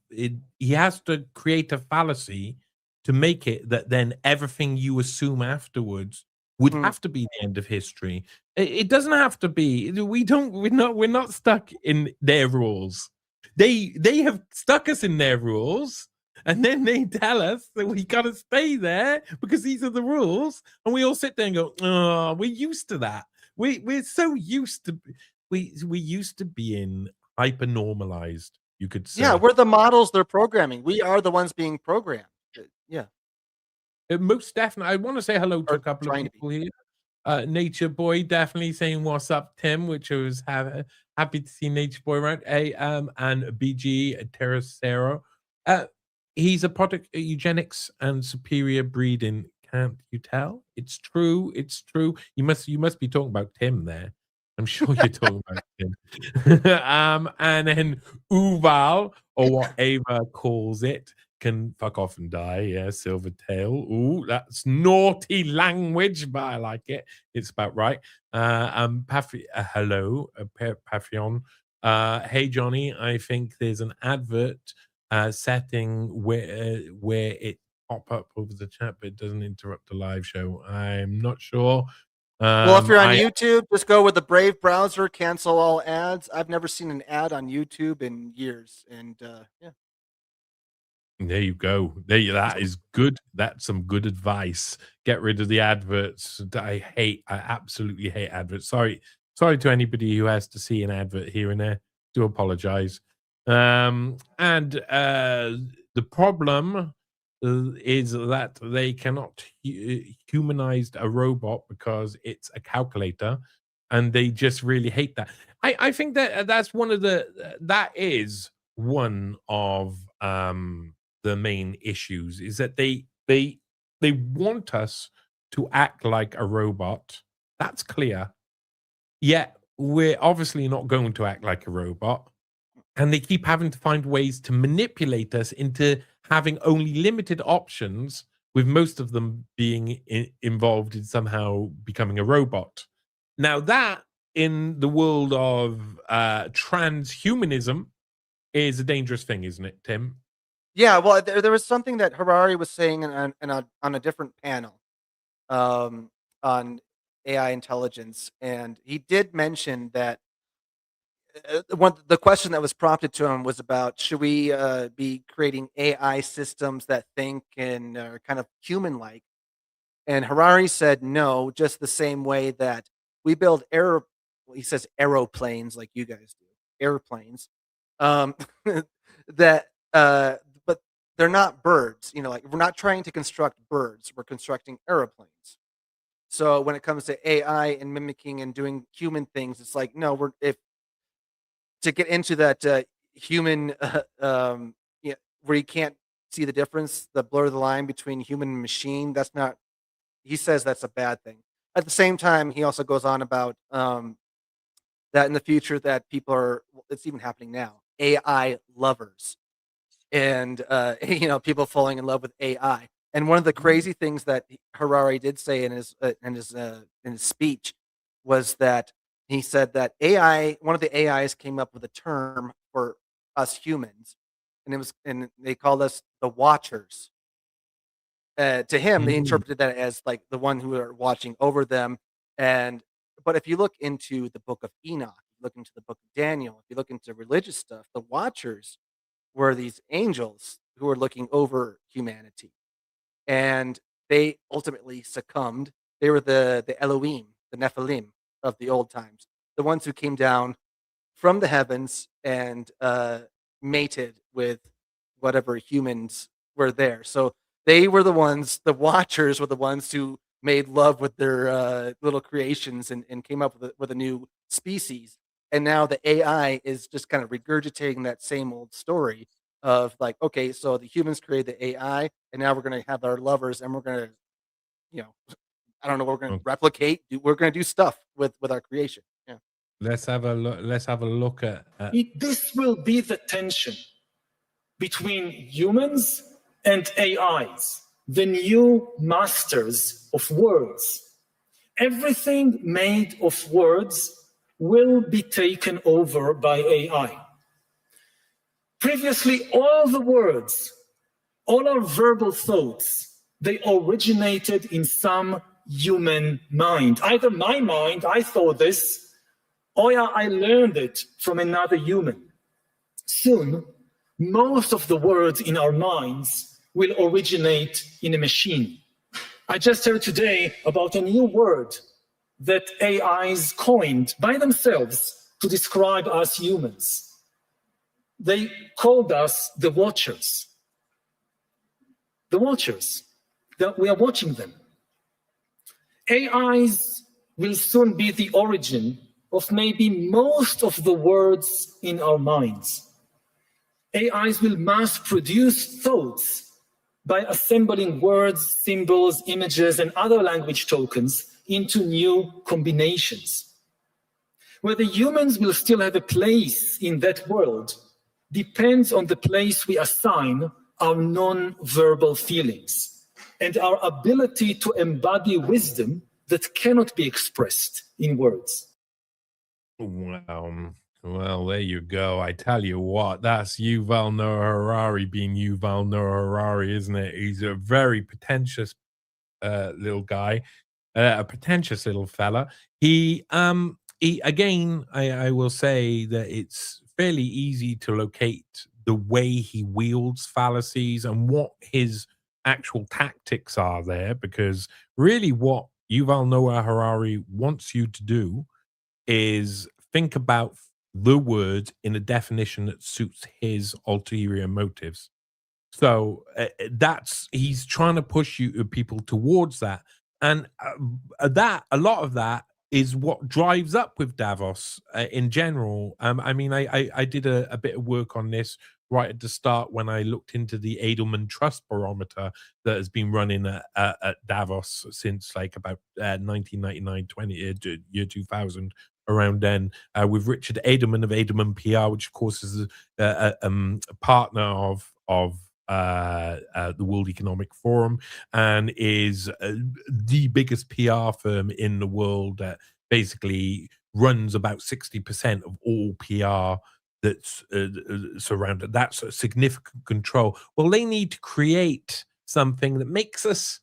he has to create a fallacy to make it that then everything you assume afterwards would have to be the end of history. It doesn't have to be. We're not stuck in their rules. They have stuck us in their rules, and then they tell us that we gotta stay there because these are the rules, and we all sit there and go, "Oh, we're used to that. We're so used to we used to being hyper normalized." You could say. Yeah, we're the models they're programming. We are the ones being programmed. Yeah. Most definitely. I want to say hello to a couple of people here. Nature Boy definitely saying what's up, Tim, which I was happy to see Nature Boy around. And BG Terracero. He's a product of eugenics and superior breeding. Can't you tell? It's true. It's true. You must be talking about Tim there. I'm sure you're talking about Tim. And then Uval, or what Ava calls it, can fuck off and die. Yeah, Silvertail. Ooh, that's naughty language, but I like it. It's about right. Hello, Papillon. Hey, Johnny, I think there's an advert setting where it pop up over the chat, but it doesn't interrupt the live show. I'm not sure. Well, if you're on YouTube, just go with the Brave browser, cancel all ads. I've never seen an ad on YouTube in years, and yeah. There you go. That is good. That's some good advice. Get rid of the adverts. I absolutely hate adverts. Sorry to anybody who has to see an advert here and there. Do apologize. And the problem is that they cannot humanize a robot because it's a calculator, and they just really hate that. I think that is one of the main issues, is that they want us to act like a robot. That's clear. Yet we're obviously not going to act like a robot, and they keep having to find ways to manipulate us into having only limited options, with most of them being involved in somehow becoming a robot. Now, that in the world of transhumanism is a dangerous thing, isn't it, Tim? Yeah, well, there was something that Harari was saying on a different panel on AI intelligence, and he did mention that the question that was prompted to him was about, should we be creating AI systems that think and are kind of human-like? And Harari said no, just the same way that we build he says aeroplanes like you guys do, airplanes, that but they're not birds. Like, we're not trying to construct birds, we're constructing aeroplanes. So when it comes to AI and mimicking and doing human things, it's like, no, to get into that human, where you can't see the difference, blur the line between human and machine. That's not. He says that's a bad thing. At the same time, he also goes on about that in the future that people are. It's even happening now. AI lovers, and people falling in love with AI. And one of the crazy things that Harari did say in his speech was that he said that one of the AIs came up with a term for us humans, and they called us the Watchers. To him, they interpreted that as like the one who are watching over them. But if you look into the book of Enoch, look into the book of Daniel, if you look into religious stuff, the Watchers were these angels who were looking over humanity, and they ultimately succumbed. They were the Elohim, the Nephilim of the old times, the ones who came down from the heavens and mated with whatever humans were there. So they were the Watchers were the ones who made love with their little creations and came up with a new species. and now the AI is just kind of regurgitating that same old story of like, okay, so the humans created the AI, and now we're going to have our lovers, and we're going to, you know, I don't know, we're going to Okay. replicate. We're going to do stuff with our creation. Yeah. Let's have a look. Let's have a look at. This will be the tension between humans and AIs, the new masters of words. Everything made of words will be taken over by AI. Previously, all the words, all our verbal thoughts, they originated in some human mind. Either my mind, I thought this, or I learned it from another human. Soon, most of the words in our minds will originate in a machine. I just heard today about a new word that AIs coined by themselves to describe us humans. They called us the watchers. The watchers. We are watching them. AIs will soon be the origin of maybe most of the words in our minds. AIs will mass produce thoughts by assembling words, symbols, images, and other language tokens into new combinations. Whether humans will still have a place in that world depends on the place we assign our non-verbal feelings and our ability to embody wisdom that cannot be expressed in words. Wow. Well, there you go. I tell you what, that's Yuval Noah Harari being Yuval Noah Harari, isn't it? He's a very pretentious little guy, a pretentious little fella. He again, I will say that it's fairly easy to locate the way he wields fallacies and what his actual tactics are there, because really what Yuval Noah Harari wants you to do is think about the words in a definition that suits his ulterior motives. So that's he's trying to push you people towards that, and that a lot of that is what drives up with Davos in general. I mean, I did a bit of work on this right at the start when I looked into the Edelman Trust Barometer that has been running at Davos since like about 1999, year 2000, around then, with Richard Edelman of Edelman PR, which of course is a partner of the World Economic Forum and is the biggest PR firm in the world that basically runs about 60% of all PR that's surrounded. That's a significant control. Well, they need to create something that makes us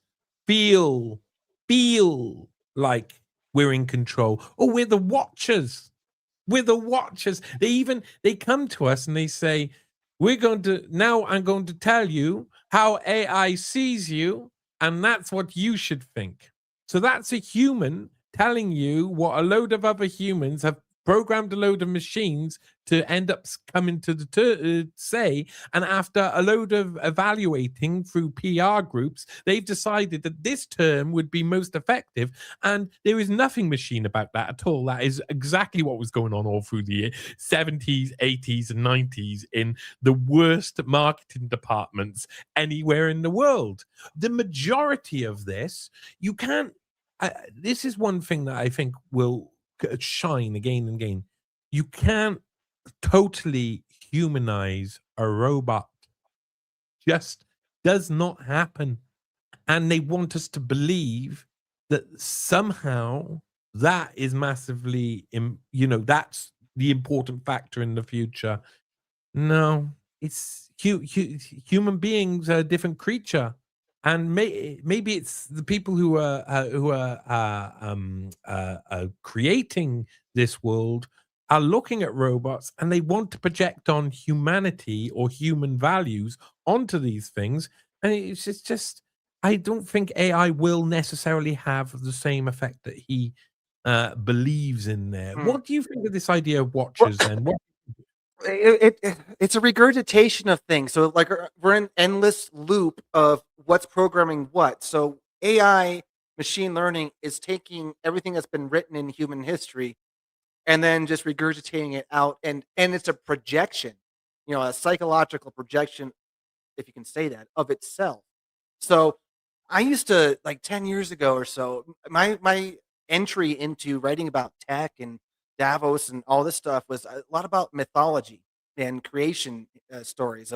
feel like we're in control. Oh, we're the watchers. We're the watchers. They come to us and they say, I'm going to tell you how AI sees you, and that's what you should think. So that's a human telling you what a load of other humans have programmed a load of machines to end up coming to say, and after a load of evaluating through PR groups, they've decided that this term would be most effective, and there is nothing machine about that at all. That is exactly what was going on all through the 70s, 80s, and 90s in the worst marketing departments anywhere in the world. The majority of this, you can't, this is one thing that I think will shine again and again. You can't totally humanize a robot. Just does not happen. And they want us to believe that somehow that is massively, that's the important factor in the future. No, it's human beings are a different creature. And maybe it's the people who are creating this world are looking at robots and they want to project on humanity or human values onto these things. And it's just I don't think AI will necessarily have the same effect that he believes in there. What do you think of this idea of watchers then? It's a regurgitation of things. So like we're in endless loop of what's programming what. So AI machine learning is taking everything that's been written in human history and then just regurgitating it out, and it's a projection, a psychological projection, if you can say that, of itself. So I used to, like 10 years ago or so, my entry into writing about tech and Davos and all this stuff was a lot about mythology and creation stories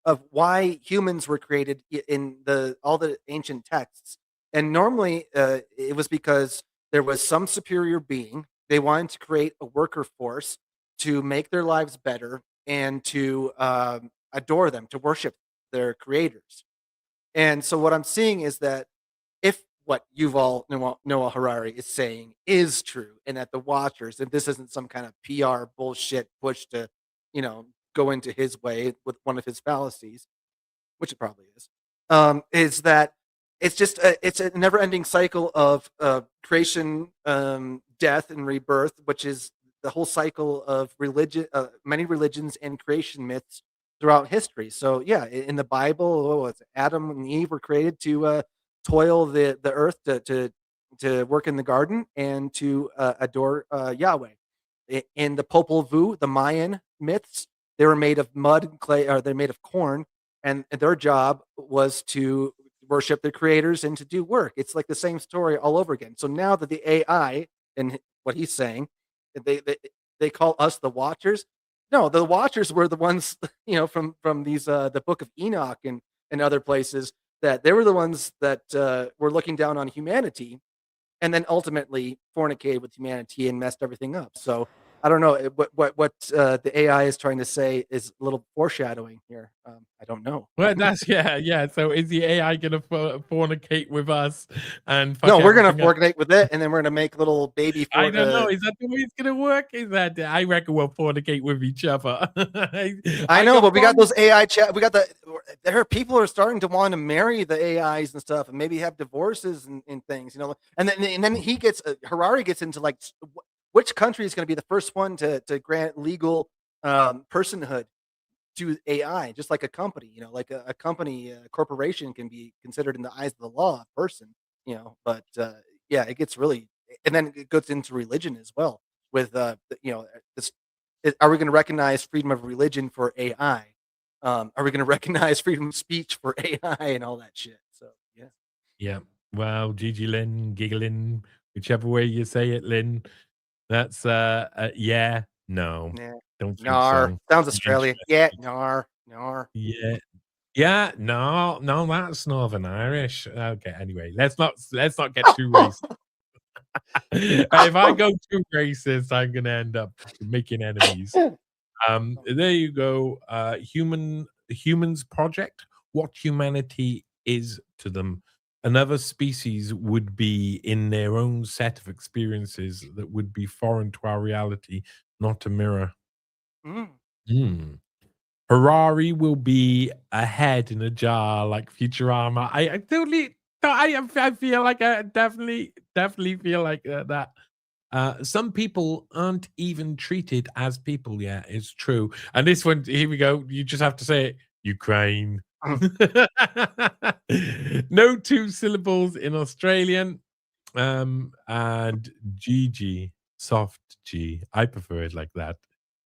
of why humans were created in all the ancient texts. And normally it was because there was some superior being. They wanted to create a worker force to make their lives better and to adore them, to worship their creators. And so what I'm seeing is that if what Yuval Noah Harari is saying is true, and that the Watchers, and this isn't some kind of PR bullshit push to, go into his way with one of his fallacies, which it probably is that it's a never-ending cycle of creation, death, and rebirth, which is the whole cycle of religion, many religions and creation myths throughout history. So yeah, in the Bible, Adam and Eve were created to toil the earth, to work in the garden and to adore Yahweh. In the Popol Vuh, the Mayan myths, they were made of mud and clay, or they're made of corn, and their job was to worship their creators and to do work. It's like the same story all over again. So now that the AI and what he's saying, they they call us the Watchers. No, the Watchers were the ones, from these the Book of Enoch and other places, that they were the ones that were looking down on humanity, and then ultimately fornicated with humanity and messed everything up. So I don't know what the AI is trying to say is a little foreshadowing here. I don't know. Well, that's yeah. So is the AI gonna fornicate with us and fuck No, we're gonna everything up? fornicate with it, and then we're gonna make little baby. I don't know. Is that the way it's gonna work? Is that I reckon we'll fornicate with each other. I know, but we got those AI chat. We got people are starting to want to marry the AIs and stuff, and maybe have divorces and things, And then he gets Harari gets into like which country is going to be the first one to grant legal personhood to AI, just like a company, like a company, a corporation can be considered in the eyes of the law a person, but yeah, it gets really, and then it goes into religion as well with, this, are we going to recognize freedom of religion for AI? Are we going to recognize freedom of speech for AI and all that shit? So, yeah. Yeah. Wow, Gigi Lynn, giggling, whichever way you say it, Lynn. That's yeah, no, Yeah. don't think Nar. so. Sounds Australian. Yeah. Interesting. Nar. Nar. Yeah. Yeah, no, that's Northern Irish. Okay, anyway, let's not get too racist. If I go too racist, I'm gonna end up making enemies. There you go. Humans project, what humanity is to them. Another species would be in their own set of experiences that would be foreign to our reality, not a mirror. Mm. Hmm. Harari will be a head in a jar like Futurama. I totally, I feel like I definitely feel like that. Some people aren't even treated as people yet. It's true. And this one, here we go. You just have to say it. Ukraine. No two syllables in Australian. And GG, soft G. I prefer it like that.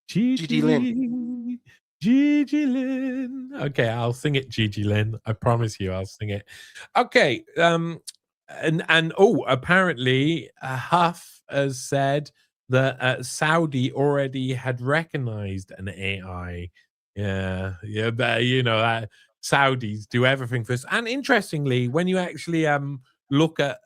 Gigi Lynn. Gigi Lynn. Okay, I'll sing it, Gigi Lynn. I promise you, I'll sing it. Okay. And apparently, Huff has said that Saudi already had recognized an AI. Yeah, but Saudis do everything first. And interestingly, when you actually look at,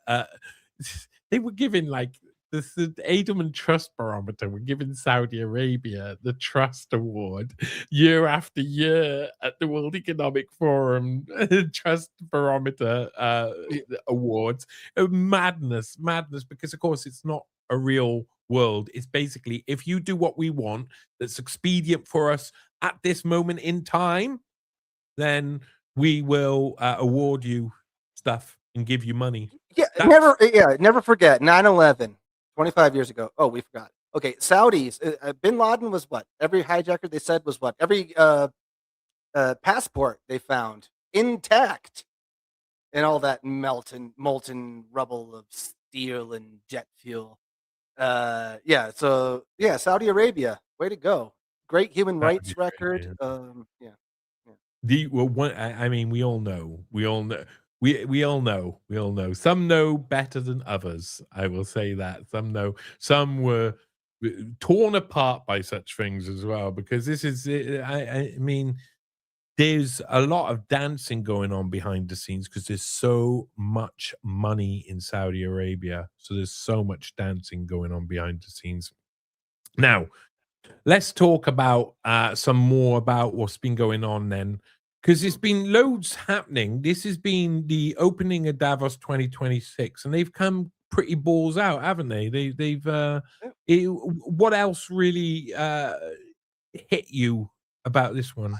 they were given like this, the Edelman Trust Barometer were giving Saudi Arabia the Trust Award year after year at the World Economic Forum Trust Barometer Awards. Madness, because of course it's not a real world. It's basically, if you do what we want that's expedient for us at this moment in time, then we will award you stuff and give you money. Yeah, never forget 9/11, 25 years ago. Oh, we forgot. Okay, Saudis. Bin Laden was what? Every hijacker they said was what? Every passport they found intact, and all that molten rubble of steel and jet fuel. Yeah. So yeah, Saudi Arabia, way to go! Great human rights Saudi record. Arabia. Yeah. Yeah. I mean, we all know. We all know. We all know. We all know. Some know better than others. I will say that. Some know. Some were torn apart by such things as well. Because this is. I mean, there's a lot of dancing going on behind the scenes because there's so much money in Saudi Arabia. So there's so much dancing going on behind the scenes. Now, let's talk about some more about what's been going on then, because there's been loads happening. This has been the opening of Davos 2026, and they've come pretty balls out, haven't they? What else really hit you about this one?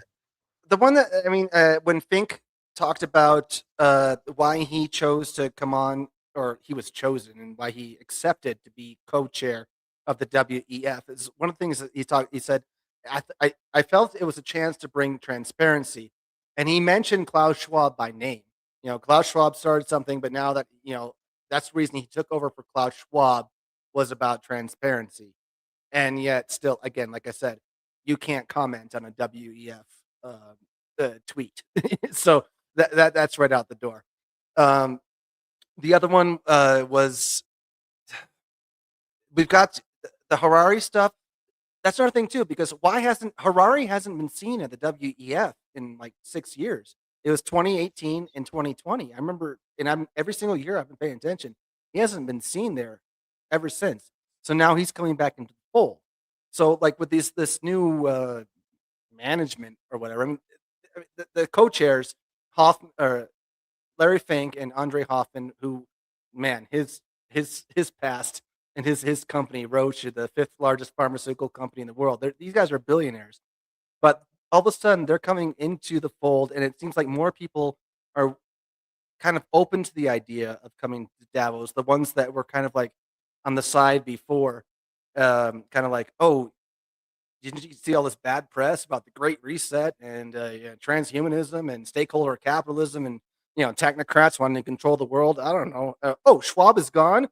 The one that I mean, when Fink talked about why he chose to come on, or he was chosen, and why he accepted to be co-chair of the WEF, is one of the things that he talked. He said, I felt it was a chance to bring transparency," and he mentioned Klaus Schwab by name. Klaus Schwab started something, but now that that's the reason he took over for Klaus Schwab, was about transparency. And yet, still, again, like I said, you can't comment on a WEF tweet, so that's right out the door. The other one was, we've got the Harari stuff. That's another thing too, because why hasn't Harari been seen at the WEF in like 6 years? It was 2018 and 2020. I remember, and every single year I've been paying attention. He hasn't been seen there ever since. So now he's coming back into the fold. So like with this new management or whatever, I mean, the co-chairs, Larry Fink and Andre Hoffman, who, man, his past and his company, Roche, the 5th largest pharmaceutical company in the world. These guys are billionaires, but all of a sudden they're coming into the fold, and it seems like more people are kind of open to the idea of coming to Davos. The ones that were kind of like on the side before, kind of like, oh, didn't you see all this bad press about the Great Reset and transhumanism and stakeholder capitalism and technocrats wanting to control the world? I don't know. Oh, Schwab is gone.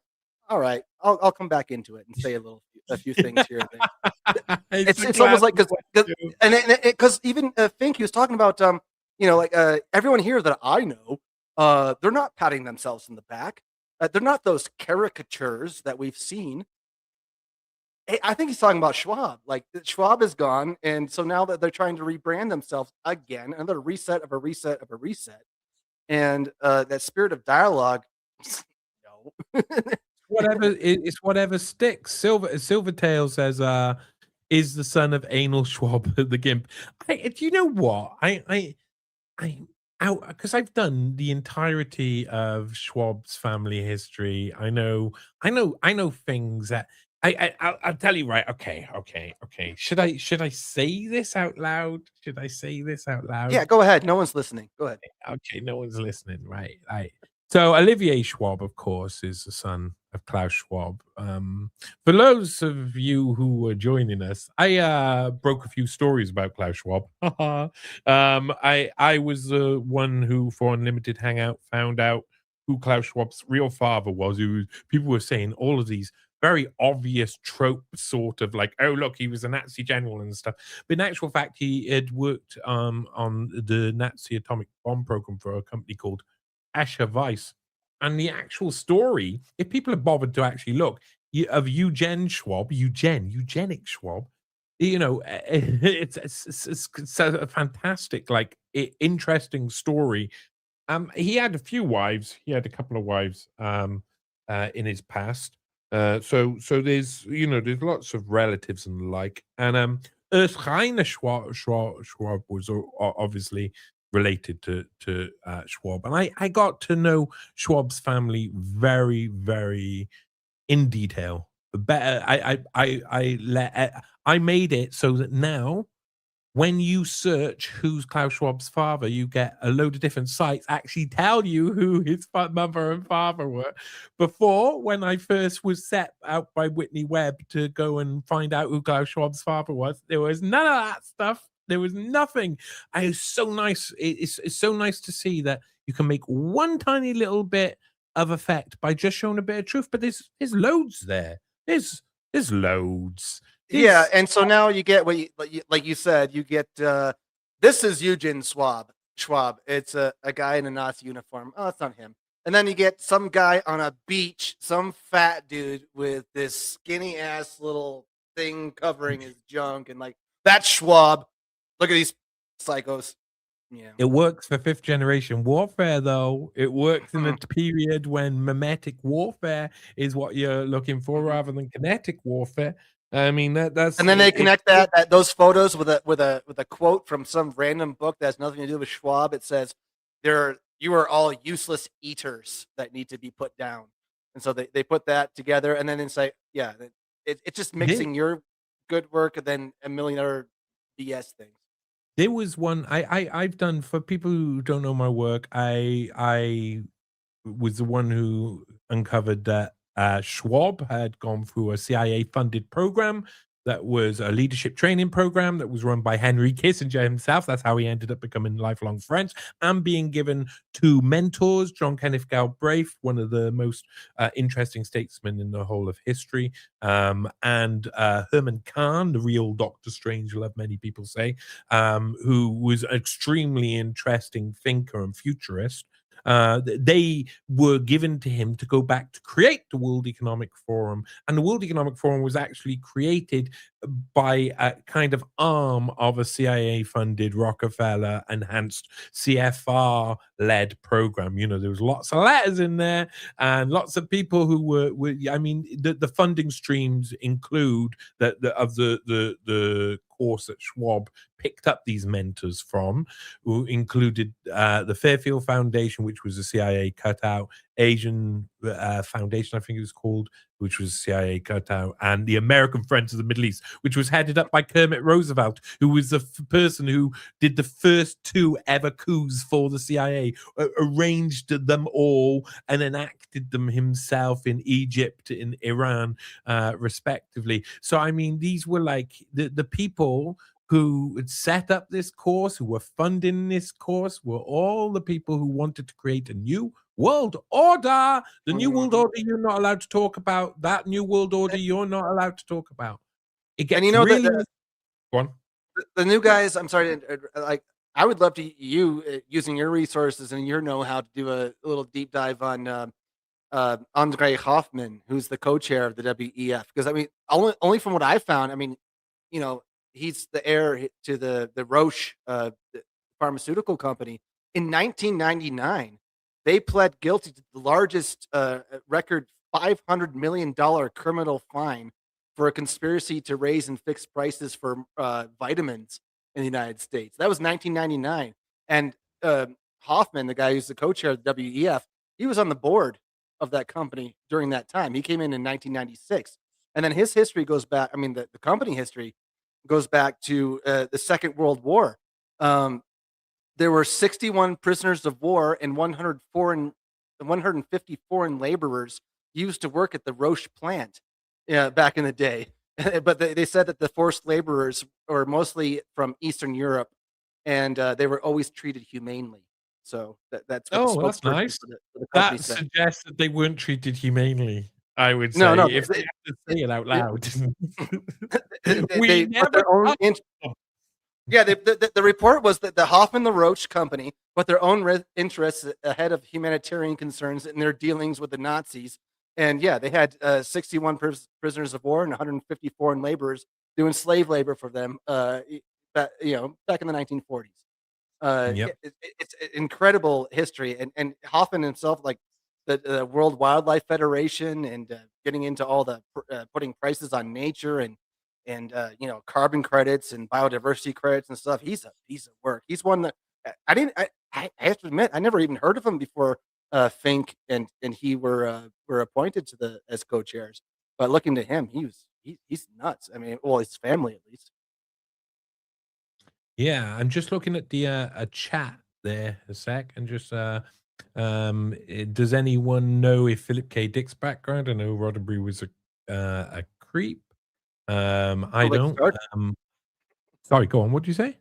All right, I'll come back into it and say a few things here and there. It's almost like because even Fink, he was talking about everyone here that I know, they're not patting themselves in the back. They're not those caricatures that we've seen. I think he's talking about Schwab. Like, Schwab is gone, and so now that they're trying to rebrand themselves again, another reset of a reset of a reset, and that spirit of dialogue, no. It's whatever sticks. Silvertail says, is the son of Anal Schwab the Gimp. Do you know what? Because I've done the entirety of Schwab's family history. I know things that I'll tell you, right. Okay. Should I say this out loud? Should I say this out loud? Yeah, go ahead. No one's listening. Go ahead. Okay, no one's listening. Right. So Olivier Schwab, of course, is the son of Klaus Schwab. For those of you who are joining us, I broke a few stories about Klaus Schwab. I was the one who, for Unlimited Hangout, found out who Klaus Schwab's real father was. People were saying all of these very obvious trope, sort of like, oh, look, he was a Nazi general and stuff. But in actual fact, he had worked on the Nazi atomic bomb program for a company called Asher Weiss. And the actual story, if people have bothered to actually look, of eugenic Schwab, it's a fantastic, like, interesting story. He had a few wives. He had a couple of wives in his past. So there's there's lots of relatives and the like. And Rainer Schwab was obviously related to Schwab, and I got to know Schwab's family very, very in detail. Better, I made it so that now, when you search who's Klaus Schwab's father, you get a load of different sites actually tell you who his mother and father were. Before, when I first was set out by Whitney Webb to go and find out who Klaus Schwab's father was, there was none of that stuff. There was nothing. It's so nice. It's so nice to see that you can make one tiny little bit of effect by just showing a bit of truth. But there's loads there. There's loads. Yeah, There's and so now you get what like you said, you get this is Eugene Schwab. It's a guy in a Nazi uniform. Oh, it's not him. And then you get some guy on a beach, some fat dude with this skinny ass little thing covering his junk, and like that's Schwab. Look at these psychos. Yeah. It works for 5th generation warfare, though. It works in a period when mimetic warfare is what you're looking for rather than kinetic warfare. I mean, that's And then they connect those photos with a quote from some random book that has nothing to do with Schwab. It says, "You are all useless eaters that need to be put down." And so they put that together, and then it's like, yeah, it's just mixing your good work and then a million other BS things. There was one I've done for people who don't know my work. I was the one who uncovered that Schwab had gone through a CIA-funded program that was a leadership training program that was run by Henry Kissinger himself. That's how he ended up becoming lifelong friends and being given 2 mentors, John Kenneth Galbraith, one of the most interesting statesmen in the whole of history, and Herman Kahn, the real Dr. Strangelove, many people say, who was an extremely interesting thinker and futurist. They were given to him to go back to create the World Economic Forum. And the World Economic Forum was actually created by a kind of arm of a CIA-funded, Rockefeller-enhanced, CFR-led program. You know, there was lots of letters in there and lots of people who were I mean, the funding streams include the course that Schwab picked up these mentors from, who included the Fairfield Foundation, which was a CIA cutout, Asian Foundation, I think it was called, which was CIA cutout, and the American Friends of the Middle East, which was headed up by Kermit Roosevelt, who was the person who did the first 2 ever coups for the CIA, arranged them all and enacted them himself in Egypt, in Iran, respectively. So, I mean, these were like the people who had set up this course, who were funding this course, were all the people who wanted to create a new world order. The new world order you're not allowed to talk about. That new world order you're not allowed to talk about. It gets really... Go on. The new guys, I'm sorry, like, I would love to using your resources and your know-how to do a little deep dive on Andre Hoffman, who's the co-chair of the WEF. Because I mean, only from what I found, I mean, you know, he's the heir to the Roche the pharmaceutical company. In 1999, they pled guilty to the largest record $500 million criminal fine for a conspiracy to raise and fix prices for vitamins in the United States. That was 1999. And Hoffman, the guy who's the co-chair of the WEF, he was on the board of that company during that time. He came in 1996. And then his history goes back, I mean, the company history goes back to the Second World War. There were 61 prisoners of war and 150 foreign laborers used to work at the Roche plant back in the day. But they said that the forced laborers were mostly from Eastern Europe, and they were always treated humanely. So that's what that's nice. For the That said. suggests that they weren't treated humanely, I would say, No, if they have to say it out loud. They put their own the report was that the Hoffman the Roche company put their own interests ahead of humanitarian concerns in their dealings with the Nazis. And yeah, they had 61 prisoners of war and 150 foreign laborers doing slave labor for them. Back in the 1940s. It's incredible history, and Hoffman himself, like the World Wildlife Federation, and getting into all the putting prices on nature and carbon credits and biodiversity credits and stuff. He's a piece of work. He's one that I have to admit, I never even heard of him before Fink and he were appointed to as co-chairs. But looking to him, he's nuts. I mean, well, his family at least. Yeah, I'm just looking at the a chat there a sec, and just does anyone know if Philip K. Dick's background? I know Roddenberry was a creep. I don't. Sorry, go on. What did you say?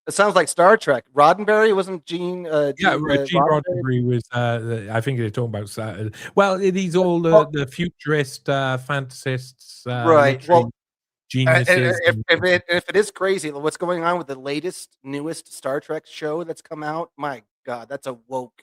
It sounds like Star Trek. Roddenberry wasn't Gene. Yeah, Gene Roddenberry was. I think they're talking about. Well, these all the futurist fantasists, Right. literary Well, geniuses. if it is crazy, what's going on with the newest Star Trek show that's come out? My God, that's a woke.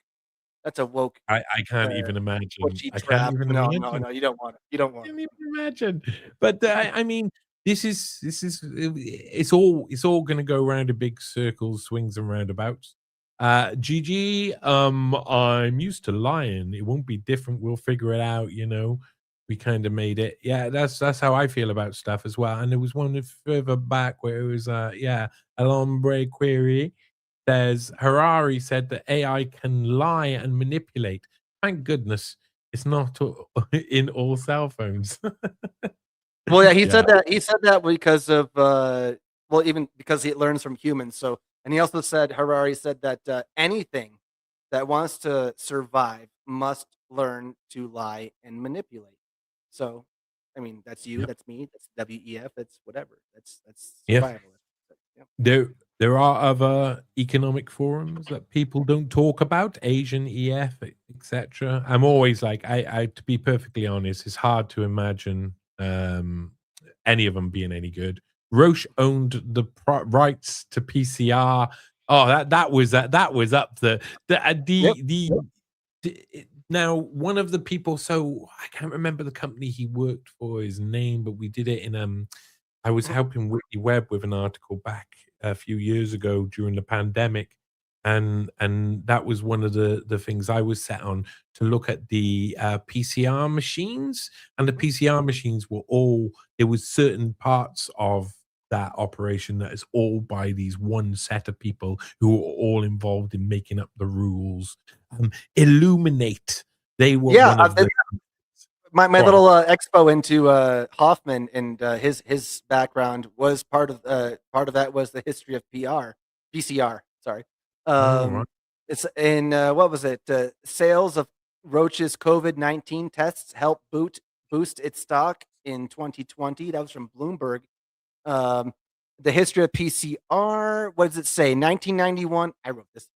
I can't even imagine. Butchie I can't trap. even No, imagine. you don't want it. You don't I want can't it. even imagine. But I mean, this is it's all going to go around in big circles, swings and roundabouts. GG, I'm used to lying. It won't be different. We'll figure it out. We kind of made it. Yeah, that's how I feel about stuff as well. And there was one further back where it was Alombre query says Harari said that AI can lie and manipulate. Thank goodness it's not in all cell phones. Well, yeah, he said that. He said that because of even because he learns from humans. So, and he also said Harari said that anything that wants to survive must learn to lie and manipulate. So, I mean, that's you, Yep. that's me, that's WEF, that's whatever. That's Yep. survival. There are other economic forums that people don't talk about, Asian EF, etc. I'm always like, I to be perfectly honest, it's hard to imagine any of them being any good. Roche owned the rights to PCR. Oh, that was up now one of the people. So I can't remember the company he worked for, his name, but we did it in I was helping Whitney Webb with an article back a few years ago during the pandemic, and that was one of the things I was set on to look at the PCR machines, and the PCR machines were all. There was certain parts of that operation that is all by these one set of people who are all involved in making up the rules. Illuminate. They were one of the. My little expo into Hoffman and his background was part of that was the history of PCR. Sorry, Right. it's in what was it? Sales of Roche's COVID-19 tests helped boost its stock in 2020. That was from Bloomberg. The history of PCR. What does it say? 1991. I wrote this.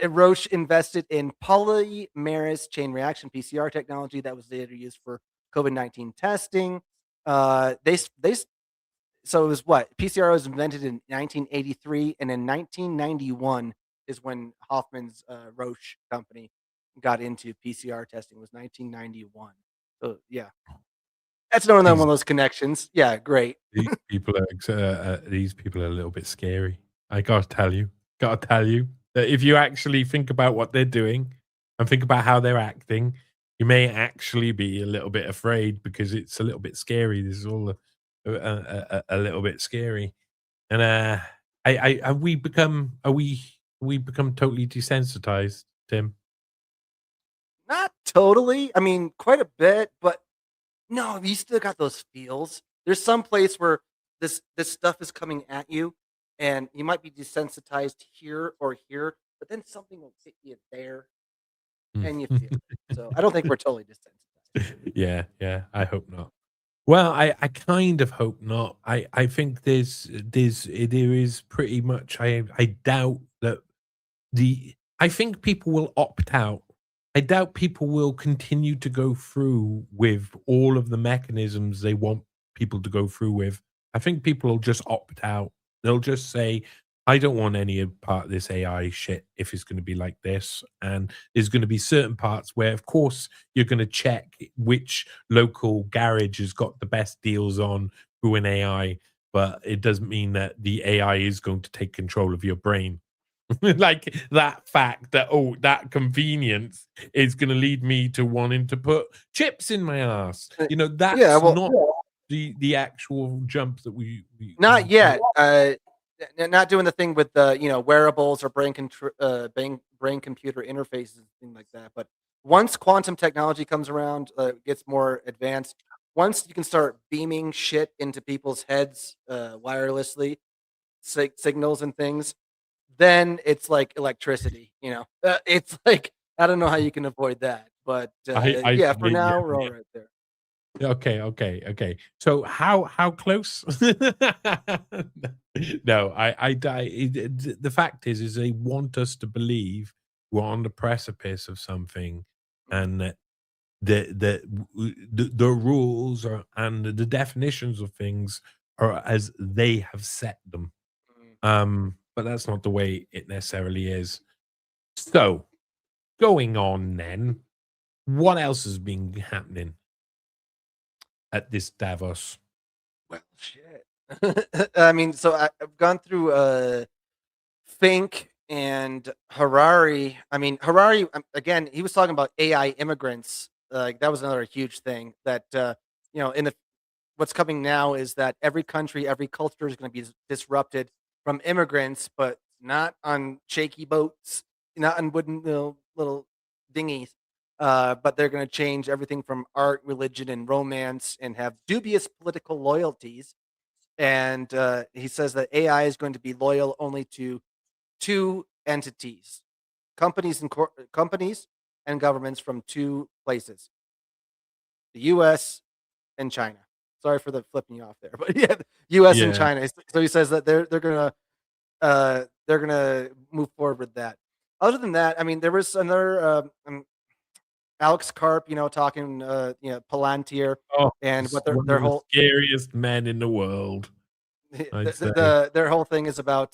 Roche invested in polymerase chain reaction PCR technology that was later used for COVID-19 testing. So it was what? PCR was invented in 1983, and in 1991 is when Hoffman's Roche company got into PCR testing. It was 1991. So yeah, that's one of those connections. Yeah, great. These people are a little bit scary. I gotta tell you that if you actually think about what they're doing and think about how they're acting, you may actually be a little bit afraid because it's a little bit scary. This is all a little bit scary, and we become totally desensitized, Tim? Not totally. I mean, quite a bit, but no, you still got those feels. There's some place where this stuff is coming at you, and you might be desensitized here or here, but then something will hit you there, and you feel it. So I don't think we're totally desensitized. Yeah. I hope not. Well, I kind of hope not. I think there is pretty much. I doubt that I think people will opt out. I doubt people will continue to go through with all of the mechanisms they want people to go through with. I think people will just opt out. They'll just say, I don't want any part of this AI shit if it's going to be like this. And there's going to be certain parts where, of course, you're going to check which local garage has got the best deals on through an AI, but it doesn't mean that the AI is going to take control of your brain. Like that fact that that convenience is going to lead me to wanting to put chips in my ass. That's not the actual jump that we not yet. Not doing the thing with the wearables or brain computer interfaces and things like that. But once quantum technology comes around, gets more advanced. Once you can start beaming shit into people's heads wirelessly, signals and things. Then it's like electricity, it's like, I don't know how you can avoid that, but for now we're all right there. Okay. So how close? No, the fact is they want us to believe we're on the precipice of something, and that the rules are and the definitions of things are as they have set them. But that's not the way it necessarily is. So going on then, what else has been happening at this Davos? Well, shit. I mean, so I've gone through Fink and Harari. I mean, Harari again. He was talking about AI immigrants. Like that was another huge thing that in the what's coming now is that every country, every culture is going to be disrupted from immigrants, but not on shaky boats, not on wooden little dinghies. But they're going to change everything from art, religion, and romance, and have dubious political loyalties. And he says that AI is going to be loyal only to two entities, companies and governments from two places: the U.S. and China. Sorry for the flipping you off there, but yeah, the U.S. and Yeah. China. So he says that they're gonna move forward with that. Other than that, I mean, there was another Alex Karp, talking, Palantir, Oh, and he's what one their of the whole scariest men in the world, I'd say. their whole thing is about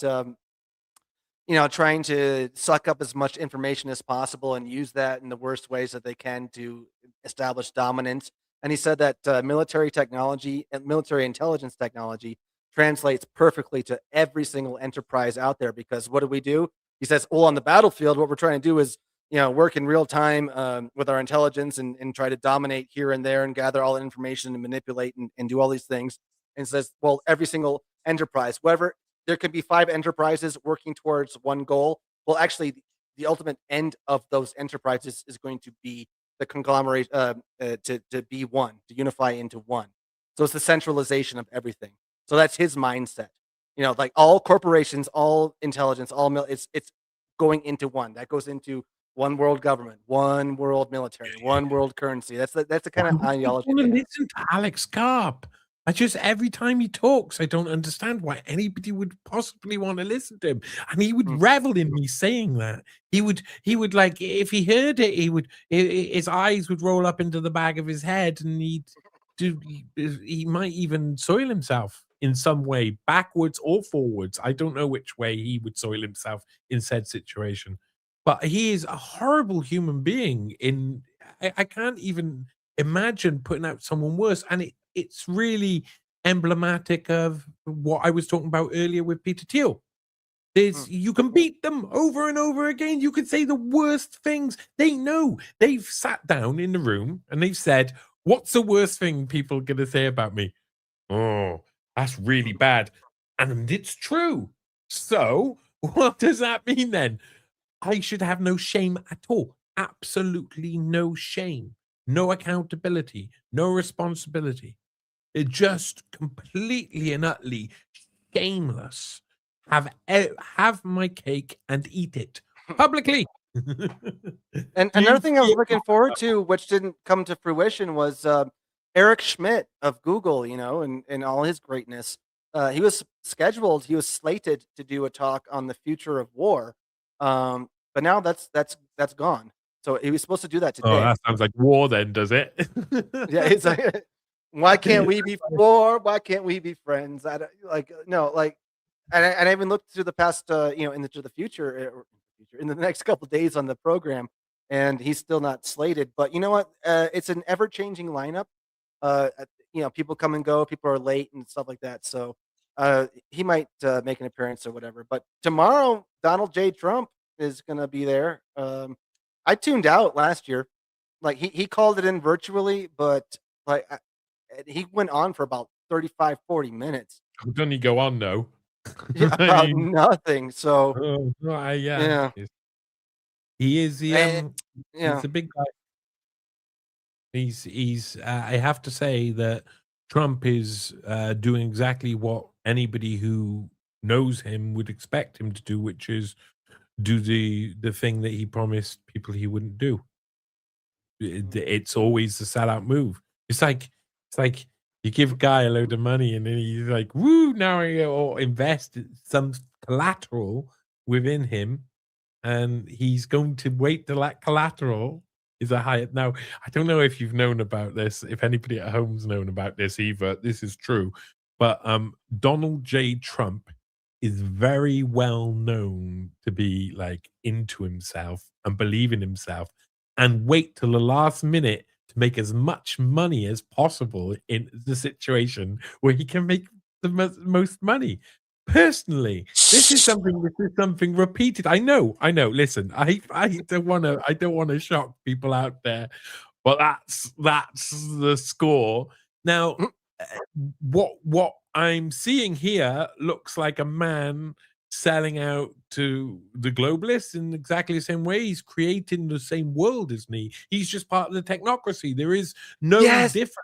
trying to suck up as much information as possible and use that in the worst ways that they can to establish dominance. And he said that military technology and military intelligence technology translates perfectly to every single enterprise out there. Because what do we do? He says, well, on the battlefield, what we're trying to do is, work in real time with our intelligence and try to dominate here and there and gather all the information and manipulate and do all these things. And says, well, every single enterprise, whatever there could be 5 enterprises working towards one goal. Well, actually, the ultimate end of those enterprises is going to be the conglomerate to be one, to unify into one. So it's the centralization of everything. So that's his mindset. Like all corporations, all intelligence, it's going into one. That goes into one world government, one world military, one world currency. That's the kind Why of would people ideology wanna they have. listen to Alex Karp? I just every time he talks, I don't understand why anybody would possibly wanna listen to him, and he would Mm. revel in me saying that. He would like if he heard it, his eyes would roll up into the back of his head, and he might even soil himself in some way, backwards or forwards. I don't know which way he would soil himself in said situation, but he is a horrible human being I can't even imagine putting out someone worse. And it's really emblematic of what I was talking about earlier with Peter Thiel. Mm. You can beat them over and over again. You can say the worst things. They know. They've sat down in the room and they've said, "What's the worst thing people are going to say about me?" Oh, that's really bad. And it's true. So, what does that mean then? I should have no shame at all. Absolutely no shame, no accountability, no responsibility. It just completely and utterly shameless. Have my cake and eat it publicly. And Do you another thing I was feel looking forward to, which didn't come to fruition, was Eric Schmidt of Google, and all his greatness. He was slated to do a talk on the future of war, but now that's gone. So he was supposed to do that Oh, today. that sounds like war then, does it? Yeah, it's like, why can't we be war? Why can't we be friends? I don't, like no like, and I even looked to the past, into the future, or in the next couple of days on the program, and he's still not slated. But you know what? It's an ever changing lineup. People come and go, people are late and stuff like that. So he might make an appearance or whatever. But tomorrow, Donald J. Trump is going to be there. I tuned out last year. Like he called it in virtually, but like he went on for about 35, 40 minutes. Doesn't he go on though? Yeah, I about mean, nothing. So yeah. yeah, He is eh, he's yeah. a big guy. I have to say that Trump is doing exactly what anybody who knows him would expect him to do, which is do the thing that he promised people he wouldn't do. It's always the sellout move. It's like It's like you give a guy a load of money and then he's like, woo, now I or invest some collateral within him, and he's going to wait till that collateral is a higher. Now, I don't know if you've known about this, if anybody at home's known about this either. This is true. But Donald J. Trump is very well known to be like into himself and believe in himself and wait till the last minute to make as much money as possible in the situation where he can make the most money. Personally, this is something repeated. I know. Listen, I don't want to shock people out there, but that's the score. Now, what I'm seeing here looks like a man selling out to the globalists in exactly the same way. He's creating the same world as me. He's just part of the technocracy. There is no difference.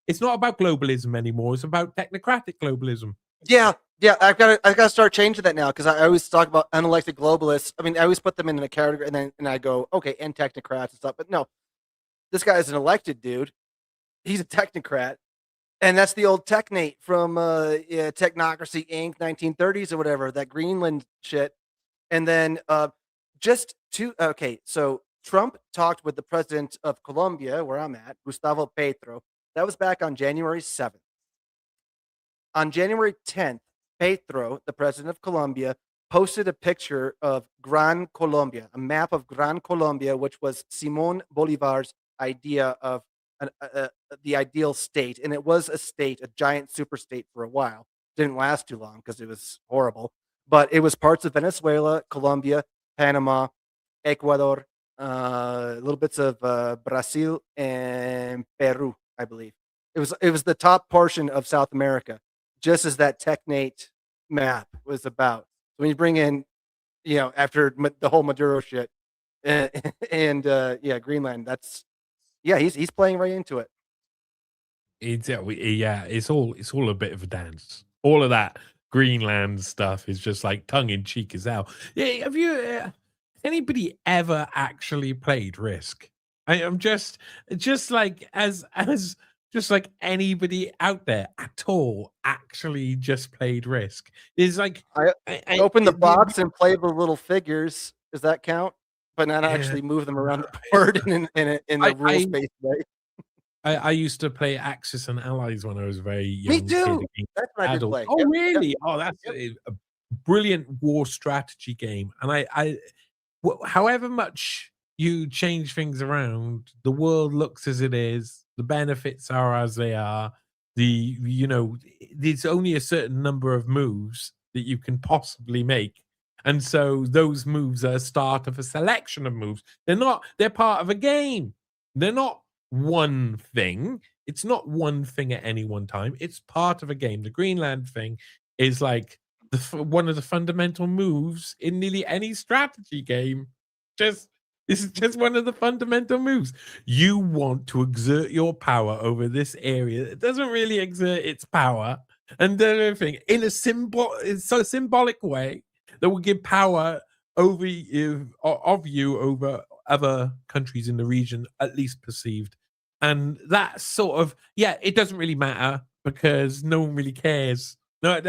It's not about globalism anymore. It's about technocratic globalism. Yeah, I've got to start changing that now, because I always talk about unelected globalists. I mean, I always put them in a category, and I go, okay, and technocrats and stuff. But no, this guy is an elected dude. He's a technocrat, and that's the old technate from Technocracy Inc. 1930s or whatever, that Greenland shit. And then so Trump talked with the president of Colombia, where I'm at, Gustavo Petro. That was back on January 7th. On January 10th, Petro, the president of Colombia, posted a picture of Gran Colombia, a map of Gran Colombia, which was Simón Bolívar's idea of the ideal state. And it was a state, a giant super state for a while. Didn't last too long because it was horrible. But it was parts of Venezuela, Colombia, Panama, Ecuador, little bits of Brazil and Peru, I believe. It was the top portion of South America, just as that technate map was about. So when you bring in, after the whole Maduro shit and Greenland, he's playing right into it. It's all a bit of a dance. All of that Greenland stuff is just like tongue in cheek as hell. Yeah, have you anybody ever actually played Risk? I'm just like just like anybody out there at all actually just played Risk. Is like I opened the box and played the little figures. Does that count? But not actually move them around the board in a rules-based way. I used to play Axis and Allies when I was very young. Me too. That's what I did play. Oh, really? Yep. Oh, that's a brilliant war strategy game. And however much you change things around, the world looks as it is. The benefits are as they are. There's only a certain number of moves that you can possibly make. And so those moves are a start of a selection of moves. They're part of a game. They're not one thing. It's not one thing at any one time. It's part of a game. The Greenland thing is like one of the fundamental moves in nearly any strategy game. This is just one of the fundamental moves. You want to exert your power over this area. It doesn't really exert its power, and everything in a symbolic way that will give power over you over other countries in the region, at least perceived. And that sort of, it doesn't really matter because no one really cares. No,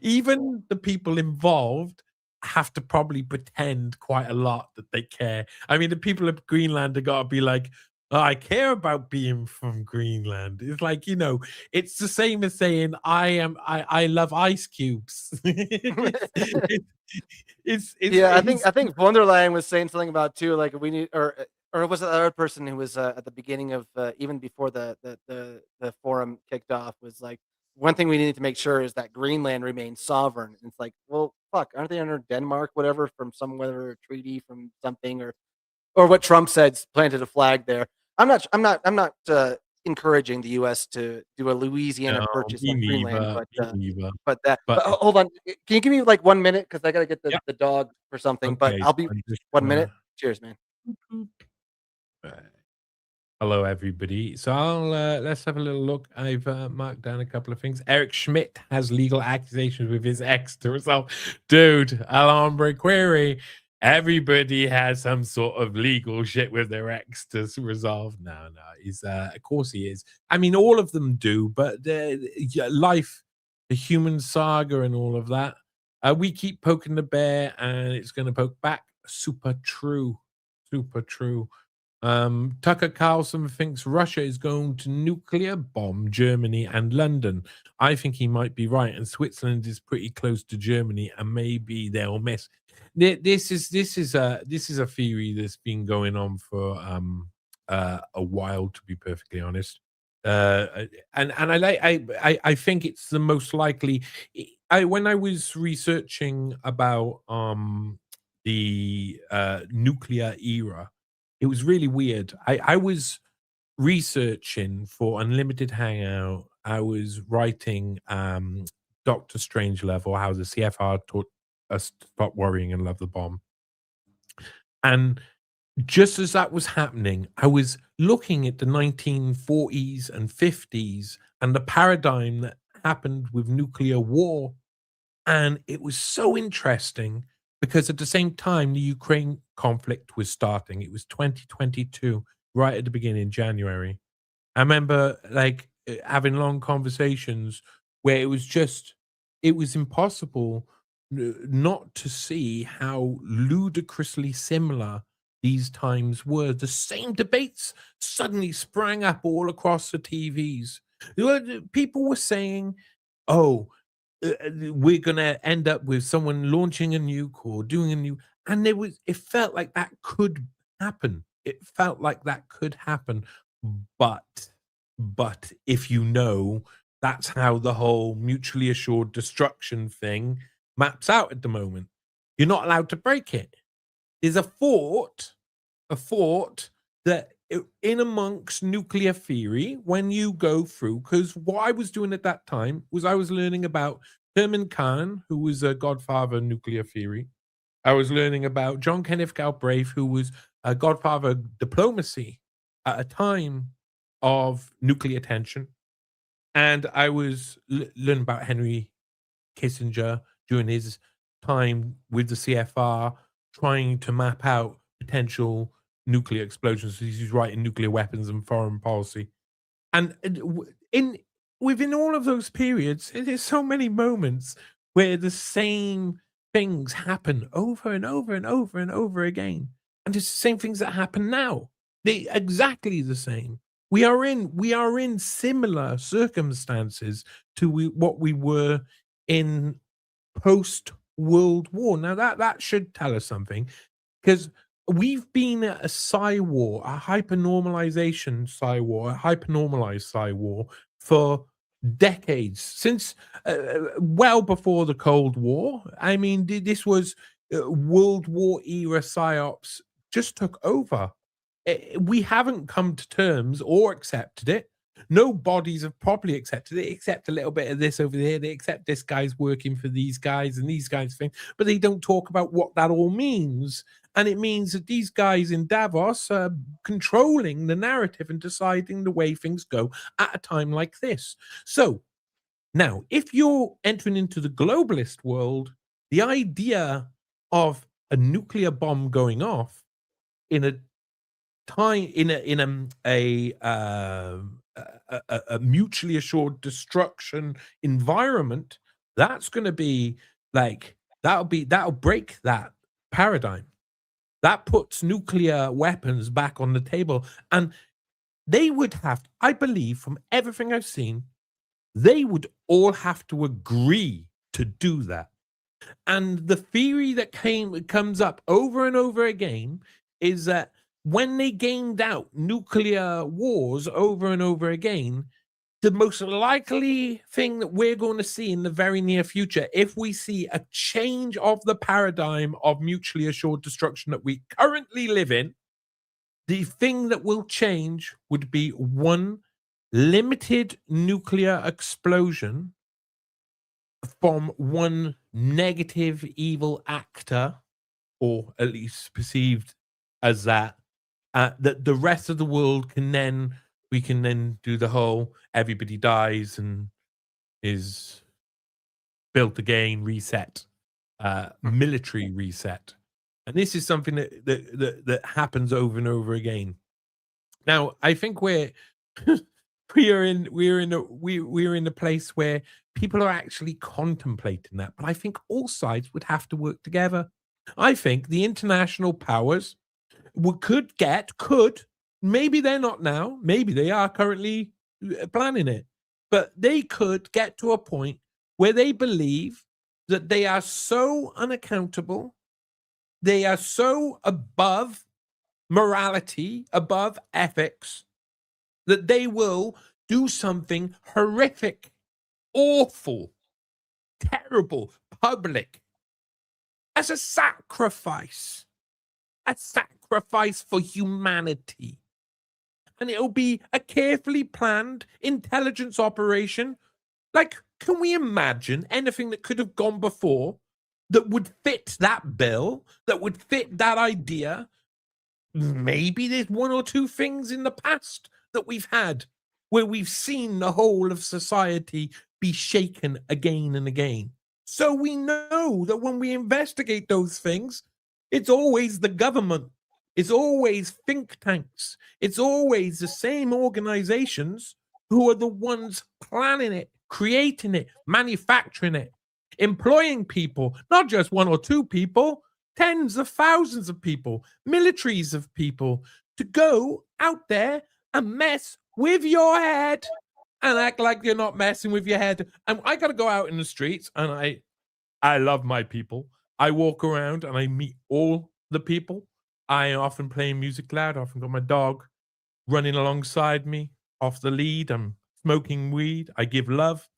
even the people involved have to probably pretend quite a lot that they care. I mean, the people of Greenland have got to be like, oh, I care about being from Greenland. It's like, it's the same as saying I love ice cubes. I think Wonderland was saying something about too, like we need, or was it the other person who was at the beginning of even before the forum kicked off, was like, one thing we need to make sure is that Greenland remains sovereign. And it's like, well, fuck, aren't they under Denmark, whatever, from some whatever treaty from something, or what Trump said, planted a flag there. I'm not encouraging the U.S. to do a Louisiana purchase of Greenland, but hold on, can you give me like 1 minute, because I gotta get the dog for something. Okay, but I'll be 1 minute. Cheers, man. Hello, everybody. So let's have a little look. I've marked down a couple of things. Eric Schmidt has legal accusations with his ex to resolve. Dude, alarm break query. everybody has some sort of legal shit with their ex to resolve. No, he's of course he is. I mean, all of them do, but life, the human saga, and all of that. We keep poking the bear, and it's going to poke back. Super true, super true. Tucker Carlson thinks Russia is going to nuclear bomb Germany and London. I think he might be right, and Switzerland is pretty close to Germany, and maybe they'll miss. This is a theory that's been going on for a while, to be perfectly honest. And I think it's the most likely. When I was researching about the nuclear era, it was really weird. I was researching for Unlimited Hangout. I was writing Doctor Strangelove, or how the CFR taught us to stop worrying and love the bomb. And just as that was happening, I was looking at the 1940s and 50s and the paradigm that happened with nuclear war. And it was so interesting because at the same time, the Ukraine conflict was starting. It was 2022, right at the beginning, January. I remember having long conversations where it was impossible not to see how ludicrously similar these times were. The same debates suddenly sprang up all across the TVs. People were saying, oh, we're going to end up with someone launching a nuke or doing a nuke. And it felt like that could happen. It felt like that could happen. But if you know, that's how the whole mutually assured destruction thing maps out at the moment. You're not allowed to break it. There's a thought that in amongst nuclear theory, when you go through, because what I was doing at that time was I was learning about Herman Kahn, who was a godfather of nuclear theory. I was learning about John Kenneth Galbraith, who was a godfather of diplomacy at a time of nuclear tension. And I was learning about Henry Kissinger during his time with the CFR, trying to map out potential nuclear explosions. He's writing nuclear weapons and foreign policy. And within all of those periods, there's so many moments where the same things happen over and over and over and over again. And it's the same things that happen now. They exactly the same. We are in similar circumstances to what we were in post-World War. Now that should tell us something, because we've been at a psi war, a hypernormalization psi war, a hypernormalized psi war for decades, since well before the Cold War. I mean, this was World War era psyops just took over. We haven't come to terms or accepted it. No bodies have properly accepted it, except a little bit of this over there. They accept this guy's working for these guys and these guys thing, but they don't talk about what that all means. And it means that these guys in Davos are controlling the narrative and deciding the way things go at a time like this. So now, if you're entering into the globalist world, the idea of a nuclear bomb going off in a time in a mutually assured destruction environment, that's going to be that'll break that paradigm. That puts nuclear weapons back on the table, and they would have, I believe, from everything I've seen, they would all have to agree to do that. And the theory that comes up over and over again is that when they gained out nuclear wars over and over again, the most likely thing that we're going to see in the very near future, if we see a change of the paradigm of mutually assured destruction that we currently live in, the thing that will change would be one limited nuclear explosion from one negative evil actor, or at least perceived as that, that the rest of the world we can then do the whole everybody dies and is built again, reset, military reset. And this is something that happens over and over again. Now, I think we're we're in a place where people are actually contemplating that, but I think all sides would have to work together. I think the international powers could, maybe they're not now, maybe they are currently planning it, but they could get to a point where they believe that they are so unaccountable, they are so above morality, above ethics, that they will do something horrific, awful, terrible, public, as a sacrifice for humanity. And it'll be a carefully planned intelligence operation. Like, can we imagine anything that could have gone before that would fit that bill, that would fit that idea? Maybe there's one or two things in the past that we've had where we've seen the whole of society be shaken again and again. So we know that when we investigate those things, it's always the government, it's always think tanks, it's always the same organizations who are the ones planning it, creating it, manufacturing it, employing people, not just one or two people, tens of thousands of people, militaries of people, to go out there and mess with your head and act like you're not messing with your head. And I got to go out in the streets, and I love my people. I walk around and I meet all the people. I often playing music loud. I often got my dog running alongside me off the lead. I'm smoking weed. I give love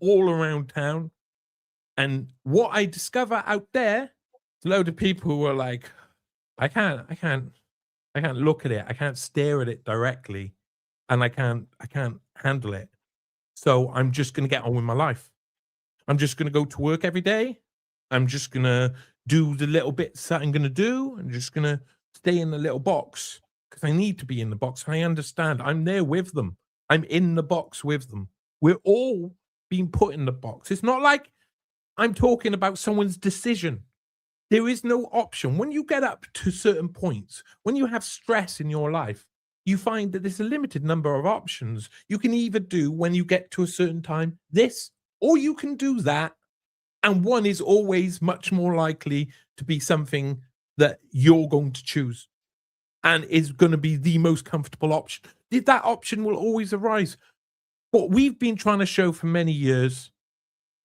all around town. And what I discover out there, a load of people who are like, I can't look at it. I can't stare at it directly, and I can't handle it. So I'm just going to get on with my life. I'm just going to go to work every day. I'm just going to do the little bits that I'm going to do. I'm just going to stay in the little box because I need to be in the box. I understand. I'm there with them. I'm in the box with them. We're all being put in the box. It's not like I'm talking about someone's decision. There is no option. When you get up to certain points, when you have stress in your life, you find that there's a limited number of options. You can either do, when you get to a certain time, this, or you can do that. And one is always much more likely to be something that you're going to choose and is going to be the most comfortable option. That option will always arise. What we've been trying to show for many years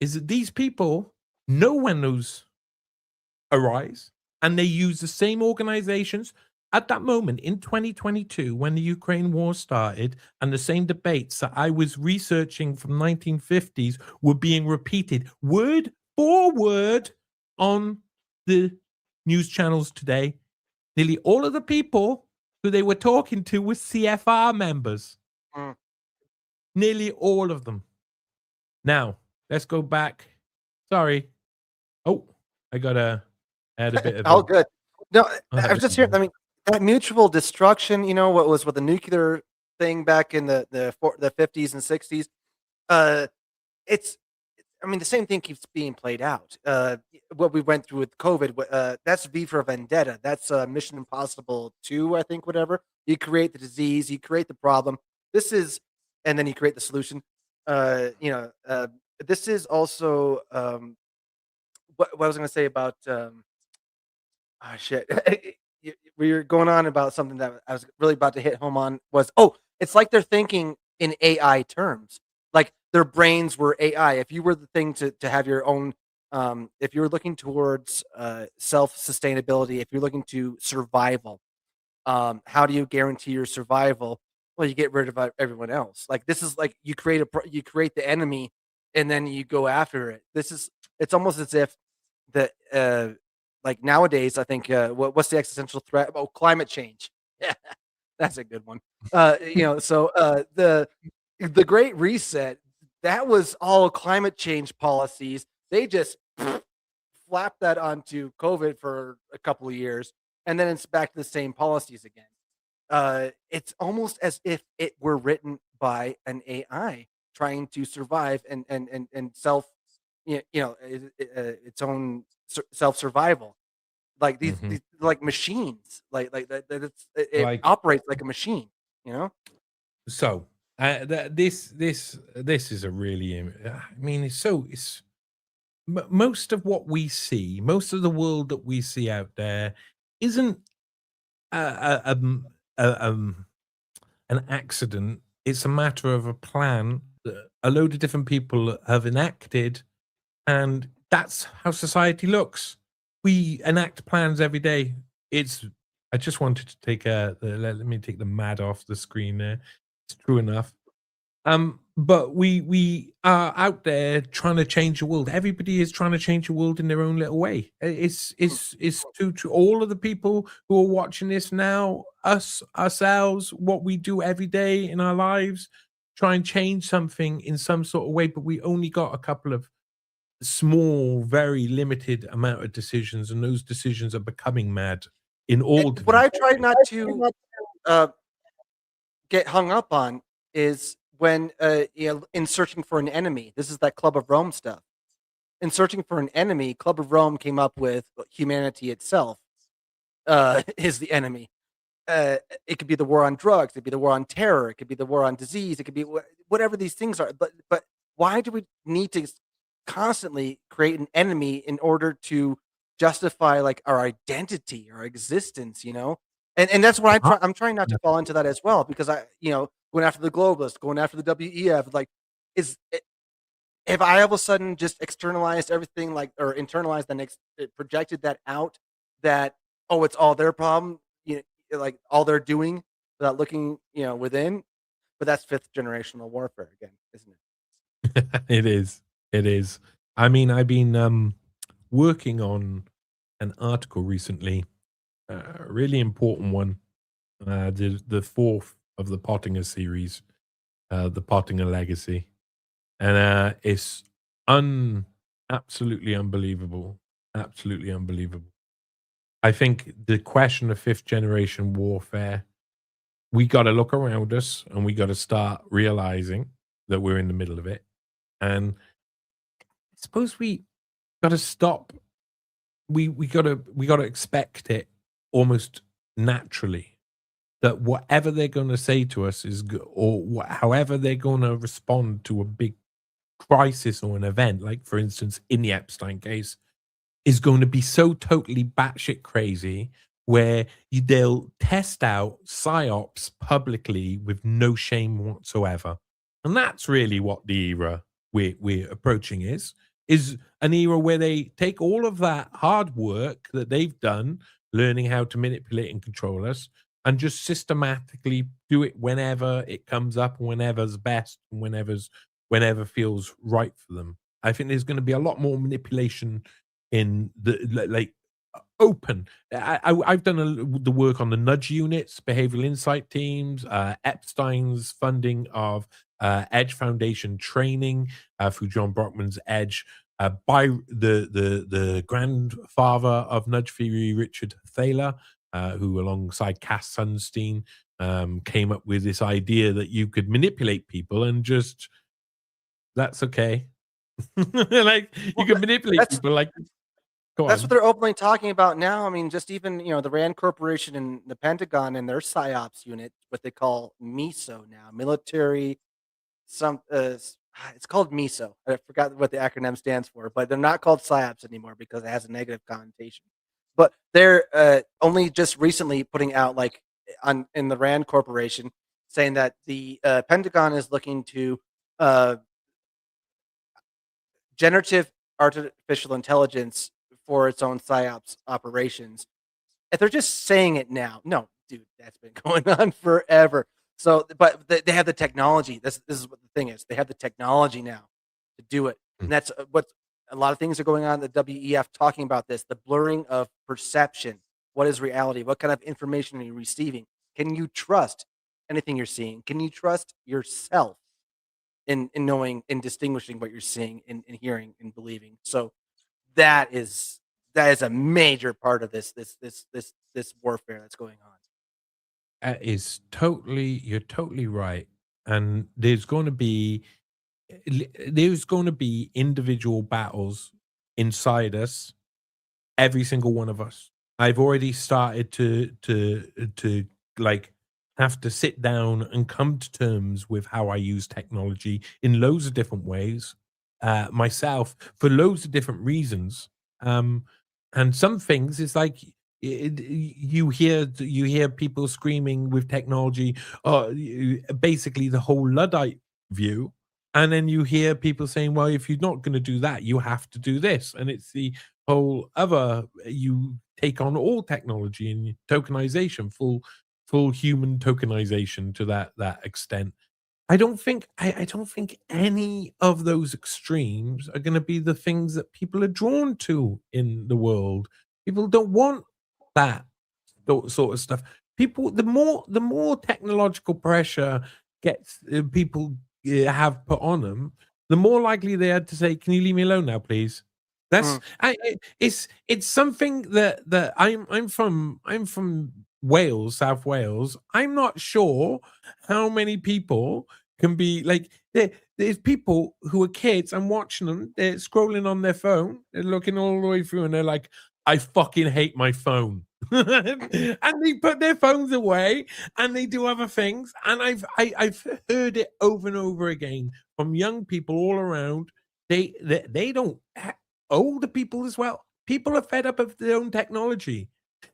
is that these people know when those arise, and they use the same organizations at that moment in 2022 when the Ukraine war started, and the same debates that I was researching from 1950s were being repeated word for word on the news channels today. Nearly all of the people who they were talking to were CFR members. Nearly all of them. Now, let's go back. Sorry. Oh, I gotta add a bit of All good. No, I was this just hearing. I mean, that mutual destruction. You know what was with the nuclear thing back in the 50s and 60s. It's. I mean, the same thing keeps being played out. What we went through with COVID. That's V for Vendetta. That's Mission Impossible 2, I think. Whatever. You create the disease. You create the problem. This is, and then you create the solution. This is also. What I was going to say about. Shit. We were going on about something that I was really about to hit home on was, it's like they're thinking in AI terms. Like their brains were AI. If you were the thing to have your own, if you're looking towards self-sustainability, if you're looking to survival, how do you guarantee your survival? Well, you get rid of everyone else. Like this is like you create the enemy and then you go after it. It's almost as if the like nowadays, I think what's the existential threat? Oh, climate change. Yeah, that's a good one. The Great Reset, that was all climate change policies. They just flapped that onto COVID for a couple of years, and then it's back to the same policies again. It's almost as if it were written by an AI trying to survive and self, its own self survival. like Mhm. these like machines, it Like operates like a machine, you know? so, this is a really. I mean, most of what we see, most of the world that we see out there, isn't a, a, um, a, an accident. It's a matter of a plan that a load of different people have enacted, and that's how society looks. We enact plans every day. It's. I just wanted to take let me take the mad off the screen there. It's true enough. But we are out there trying to change the world. Everybody is trying to change the world in their own little way. It's to all of the people who are watching this now, ourselves, what we do every day in our lives, try and change something in some sort of way, but we only got a couple of small, very limited amount of decisions, and those decisions are becoming mad in all What I try different not to uh, get hung up on is when in searching for an enemy. This is that Club of Rome stuff. In searching for an enemy, Club of Rome came up with humanity itself is the enemy. It could be the war on drugs, it could be the war on terror, it could be the war on disease, it could be whatever these things are. But why do we need to constantly create an enemy in order to justify like our identity, our existence? You know, and that's what I'm trying not to fall into that as well, because going after the globalists, going after the WEF, like is. If I all of a sudden just externalized everything, like, or internalized and projected that out, that it's all their problem, like all they're doing without looking, within. But that's fifth generational warfare again, isn't it? It is. It is. I mean, I've been working on an article recently, a really important one, the fourth of the Pottinger series, the Pottinger Legacy, and it's absolutely unbelievable, absolutely unbelievable. I think the question of fifth generation warfare, we got to look around us and we got to start realizing that we're in the middle of it, and I suppose we got to stop. We got to expect it almost naturally that whatever they're going to say to us is however they're going to respond to a big crisis or an event, like for instance in the Epstein case, is going to be so totally batshit crazy where they'll test out psyops publicly with no shame whatsoever, and that's really what the era we're approaching is an era where they take all of that hard work that they've done, learning how to manipulate and control us, and just systematically do it whenever it comes up, whenever's best, and whenever feels right for them. I think there's going to be a lot more manipulation in the like open. I've done the work on the nudge units, behavioral insight teams, Epstein's funding of Edge Foundation training through John Brockman's Edge, by the grandfather of nudge theory, Richard Thaler, who alongside Cass Sunstein came up with this idea that you could manipulate people and just that's okay. Like you Well, can manipulate that's people. Like go that's what on. they're openly talking about now. I mean, just even the Rand Corporation and the Pentagon and their psyops unit, what they call MISO now, military it's called MISO. I forgot what the acronym stands for, but they're not called psyops anymore because it has a negative connotation. But they're only just recently putting out like in the Rand Corporation saying that the Pentagon is looking to uh, generative artificial intelligence for its own psyops operations. If they're just saying it now, no, dude, that's been going on forever. So, but they have the technology. This is what the thing is. They have the technology now to do it, and that's what a lot of things are going on. The WEF talking about this, the blurring of perception. What is reality? What kind of information are you receiving? Can you trust anything you're seeing? Can you trust yourself in knowing and distinguishing what you're seeing and hearing and believing? So that is a major part of this warfare that's going on. You're totally right. And there's going to be individual battles inside us, every single one of us. I've already started to like have to sit down and come to terms with how I use technology in loads of different ways, myself for loads of different reasons. And some things it's like you hear people screaming with technology, basically the whole Luddite view. And then you hear people saying, well, if you're not going to do that, you have to do this. And it's the whole other, you take on all technology and tokenization, full human tokenization to that extent. I don't think any of those extremes are going to be the things that people are drawn to in the world. People don't want that sort of stuff. People, the more technological pressure gets people have put on them, the more likely they are to say, "Can you leave me alone now, please?" That's it's something that I'm from Wales, South Wales. I'm not sure how many people can be like there's people who are kids. I'm watching them. They're scrolling on their phone. They're looking all the way through, and they're like, "I fucking hate my phone." And they put their phones away and they do other things. And I've heard it over and over again from young people all around. They don't older people as well. People are fed up of their own technology.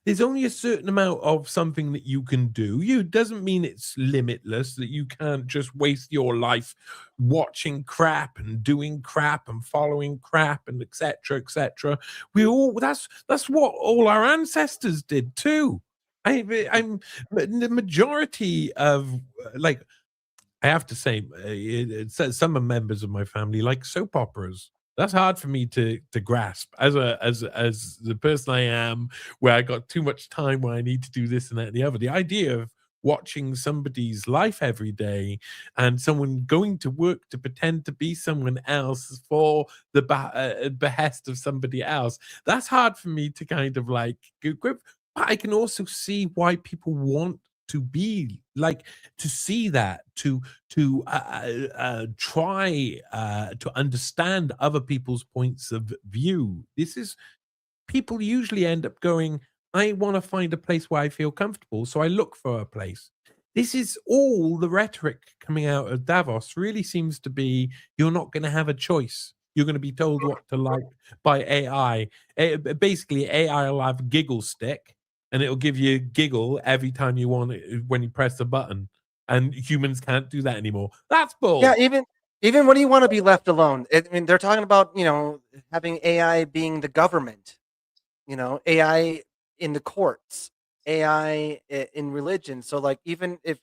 There's only a certain amount of something that you can do. You doesn't mean it's limitless, that you can't just waste your life watching crap and doing crap and following crap and etc. etc. We all that's what all our ancestors did too. I'm the majority of like I have to say, some members of my family like soap operas. That's hard for me to grasp as as the person I am, where I got too much time where I need to do this and that and the other. The idea of watching somebody's life every day and someone going to work to pretend to be someone else for the behest of somebody else, that's hard for me to kind of like grip. But I can also see why people want to be like to see that try to understand other people's points of view. This is people usually end up going, I want to find a place where I feel comfortable, so I look for a place. This is all the rhetoric coming out of Davos really seems to be you're not going to have a choice. You're going to be told what to like by AI. Basically, AI will have a giggle stick and it'll give you a giggle every time you want it when you press the button. And humans can't do that anymore. That's bull. Yeah, even when you want to be left alone. I mean, they're talking about having AI being the government, AI in the courts, AI in religion. So like even if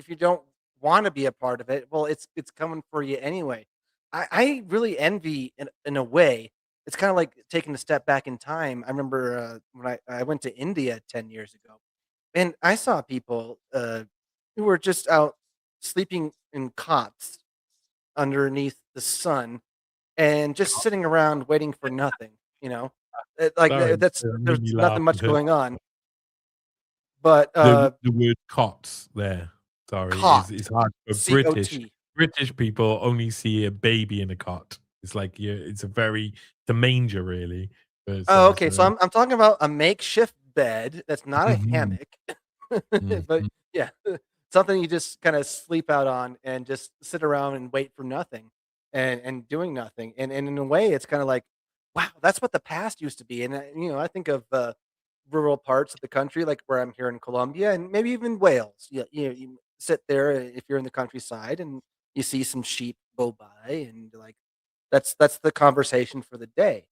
you don't want to be a part of it, well, it's coming for you anyway. I really envy in a way. It's kind of like taking a step back in time. I remember when I went to India 10 years ago, and I saw people who were just out sleeping in cots underneath the sun and just sitting around waiting for nothing. Sorry, That's made there's me nothing laugh. much going on. But The word cots there, sorry, cot, is hard for British. COT. British people only see a baby in a cot. It's like it's the manger really. Oh, Versus okay. So I'm talking about a makeshift bed that's not a mhm, hammock, but mhm. yeah, something you just kind of sleep out on and just sit around and wait for nothing and doing nothing. And in a way, it's kind of like, wow, that's what the past used to be. And I think of rural parts of the country, like where I'm here in Colombia, and maybe even Wales. You sit there if you're in the countryside and you see some sheep go by, and like that's the conversation for the day.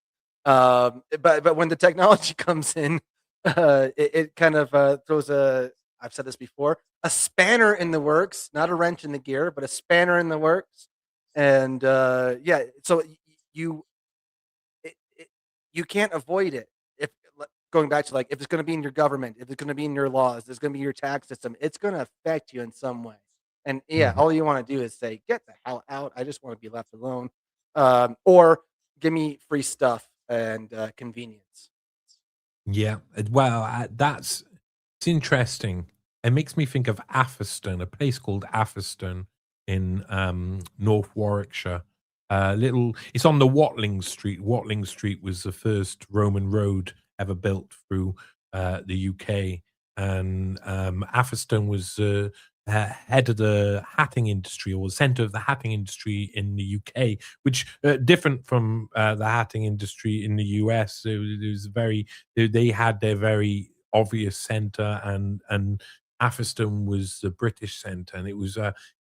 But when the technology comes in, it kind of throws a. I've said this before, a spanner in the works, not a wrench in the gear, but a spanner in the works. And yeah, so you it, you can't avoid it. If going back to like if it's going to be in your government, if it's going to be in your laws, it's going to be your tax system, it's going to affect you in some way. And yeah, Mhm. all you want to do is say, "Get the hell out! I just want to be left alone," or give me free stuff and convenience. Yeah, well, that's it's interesting. It makes me think of Atherstone, a place called Atherstone in North Warwickshire. It's on the Watling Street. Watling Street was the first Roman road ever built through the UK, and Atherstone was head of the hatting industry, or the center of the hatting industry in the UK, which different from the hatting industry in the US. It was very, they had their very obvious center, and Atherstone was the British center, and it was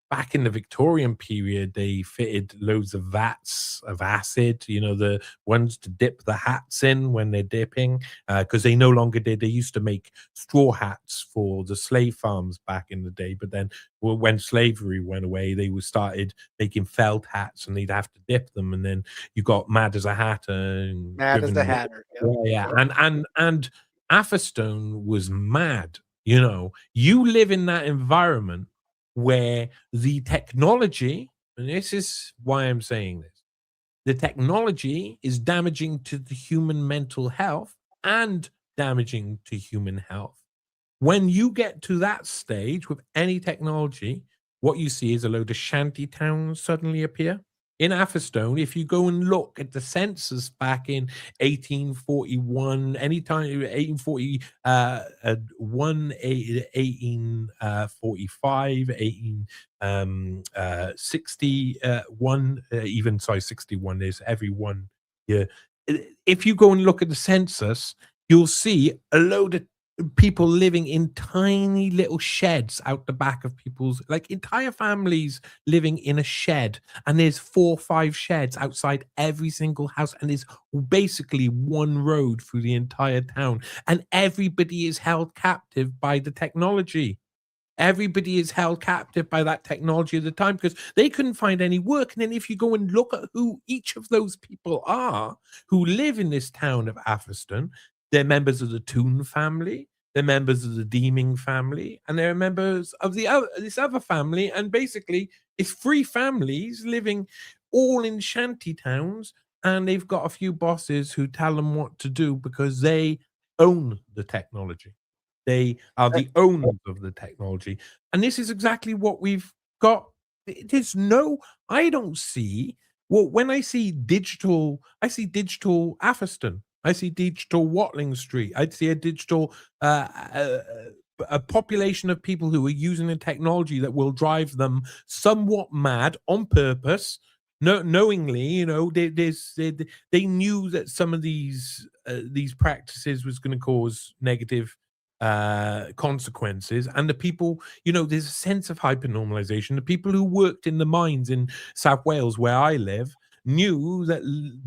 back in the Victorian period. They fitted loads of vats of acid, you know, the ones to dip the hats in when they're dipping, because they no longer did. They used to make straw hats for the slave farms back in the day, but then when slavery went away, they started making felt hats, and they'd have to dip them, and then you got Mad as a Hatter and Mad as the driven. Hatter. Yeah, and Atherstone was mad. You know, you live in that environment where the technology, and this is why I'm saying this, the technology is damaging to the human mental health and damaging to human health. When you get to that stage with any technology, what you see is a load of shanty towns suddenly appear. In Atherstone, if you go and look at the census back in 1841, anytime 1840, 1845, 1861, even sorry, 61 is every one year. If you go and look at the census, you'll see a load of people living in tiny little sheds out the back of people's, like entire families living in a shed, and there's 4 or 5 sheds outside every single house, and there's basically one road through the entire town, and everybody is held captive by the technology. Everybody is held captive by that technology at the time because they couldn't find any work. And then if you go and look at who each of those people are who live in this town of Atherstone, they're members of the Toon family, they're members of the Deeming family, and they're members of this other family. And basically, it's 3 families living all in shanty towns, and they've got a few bosses who tell them what to do because they own the technology. They are the owners of the technology. And this is exactly what we've got. There's no, I don't see, well, when I see digital Atherstone. I see digital Watling Street. I'd see a digital a population of people who are using a technology that will drive them somewhat mad on purpose, knowingly. You know, they knew that some of these practices was going to cause negative consequences, and the people, you know, there's a sense of hypernormalization. The people who worked in the mines in South Wales, where I live, knew that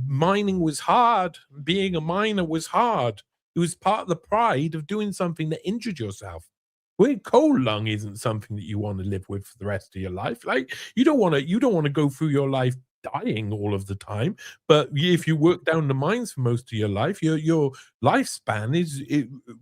mining was hard. Being a miner was hard. It was part of the pride of doing something that injured yourself. Well, coal lung isn't something that you want to live with for the rest of your life. Like, you don't want to go through your life dying all of the time. But if you work down the mines for most of your life, your lifespan is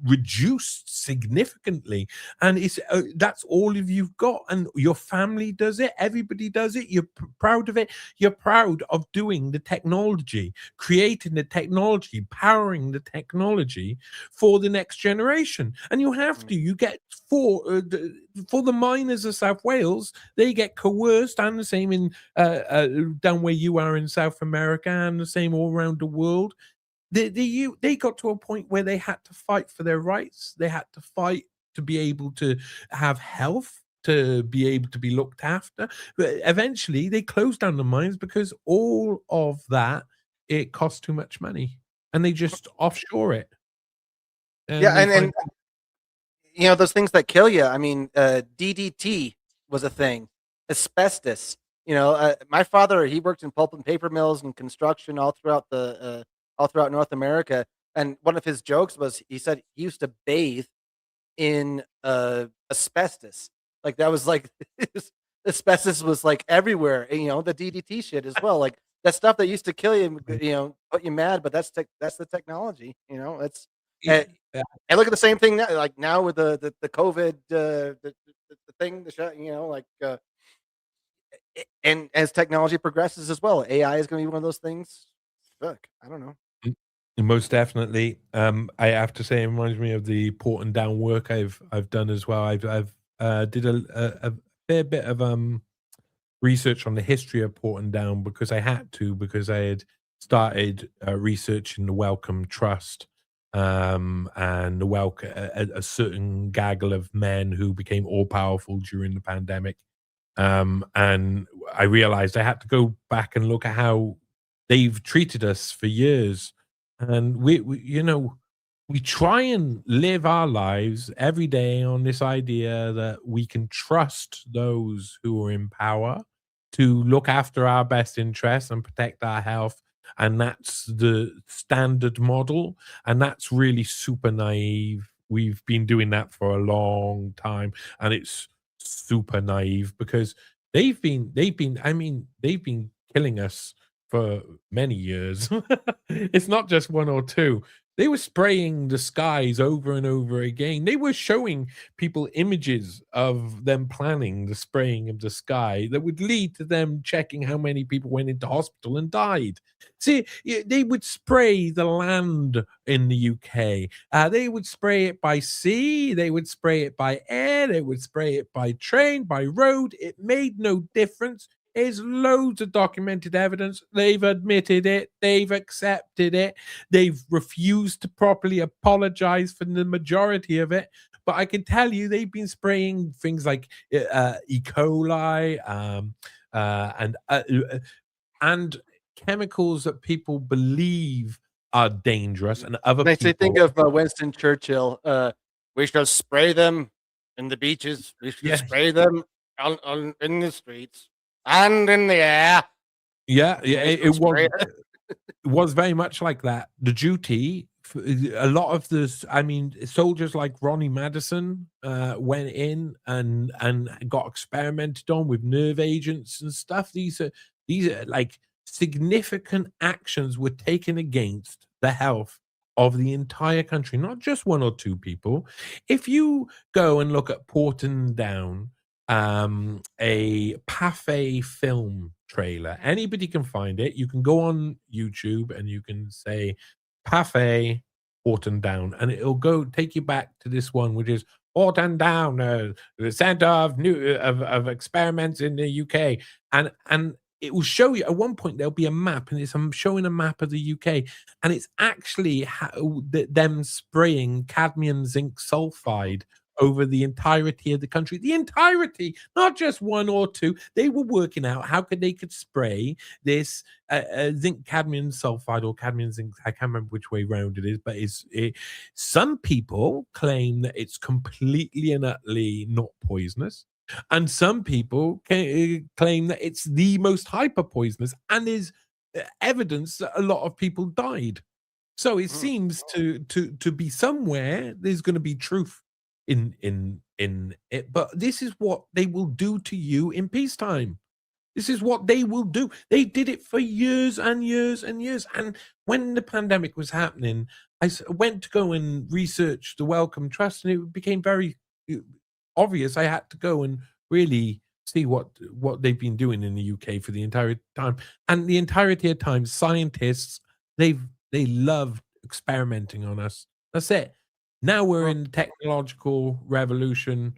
reduced significantly, and it's that's all of you've got. And your family does it, everybody does it. You're proud of it. You're proud of doing the technology, creating the technology, powering the technology for the next generation. And you have to. You get for the miners of South Wales, they get coerced, and the same in down where you are in South America, and the same all around the world. They got to a point where they had to fight for their rights. They had to fight to be able to have health, to be able to be looked after. But eventually, they closed down the mines because all of that, it costs too much money, and they just offshore it. Yeah, and you know, those things that kill you. I mean, DDT was a thing. Asbestos. You know, my father, he worked in pulp and paper mills and construction all throughout North America. And one of his jokes was, he said he used to bathe in asbestos. Like, that was like asbestos was like everywhere. And, you know, the DDT shit as well. Like, that stuff that used to kill you, you know, put you mad. But that's the technology. You know, it's. And look at the same thing now, like now with the COVID, the thing, the shot, you know, like, and as technology progresses as well, AI is going to be one of those things. Look, I don't know. Most definitely. I have to say, it reminds me of the Porton Down work I've done as well. I've did a fair bit of research on the history of Porton Down because I had to, because I had started researching the Wellcome Trust and a certain gaggle of men who became all powerful during the pandemic. And I realized I had to go back and look at how they've treated us for years. And we try and live our lives every day on this idea that we can trust those who are in power to look after our best interests and protect our health. And that's the standard model. And that's really super naive. We've been doing that for a long time. And it's super naive because they've been killing us for many years. It's not just one or two. They were spraying the skies over and over again. They were showing people images of them planning the spraying of the sky that would lead to them checking how many people went into hospital and died. See, they would spray the land in the UK. They would spray it by sea. They would spray it by air. They would spray it by train, by road. It made no difference. There's loads of documented evidence. They've admitted it. They've accepted it. They've refused to properly apologize for the majority of it. But I can tell you, they've been spraying things like E. coli and chemicals that people believe are dangerous, and other Makes me people. think of Winston Churchill. We shall spray them in the beaches. We shall spray them in the streets and in the air. Yeah, it was very much like that. The duty, a lot of this, soldiers like Ronnie Madison went in and got experimented on with nerve agents and stuff. These are like significant actions were taken against the health of the entire country, not just one or two people. If you go and look at Porton Down, a Pathé film trailer, anybody can find it. You can go on YouTube and you can say Pathé Porton Down, and it'll go take you back to this one, which is Porton Down, the center of experiments in the UK, and it will show you. At one point there'll be a map, and I'm showing a map of the UK, and it's actually them spraying cadmium zinc sulfide over the entirety of the country. The entirety, not just one or two. They were working out how they could spray this zinc cadmium sulfide or cadmium zinc. I can't remember which way round it is, but some people claim that it's completely and utterly not poisonous. And some people claim that it's the most hyper poisonous, and there's evidence that a lot of people died. So it seems to be somewhere there's going to be truth in it. But this is what they will do to you in peacetime. This is what they will do. They did it for years and years and years. And when the pandemic was happening, I went to go and research the Wellcome Trust, and it became very obvious. I had to go and really see what they've been doing in the UK for the entire time. And the entirety of time, scientists, they love experimenting on us. That's it. Now we're in the technological revolution.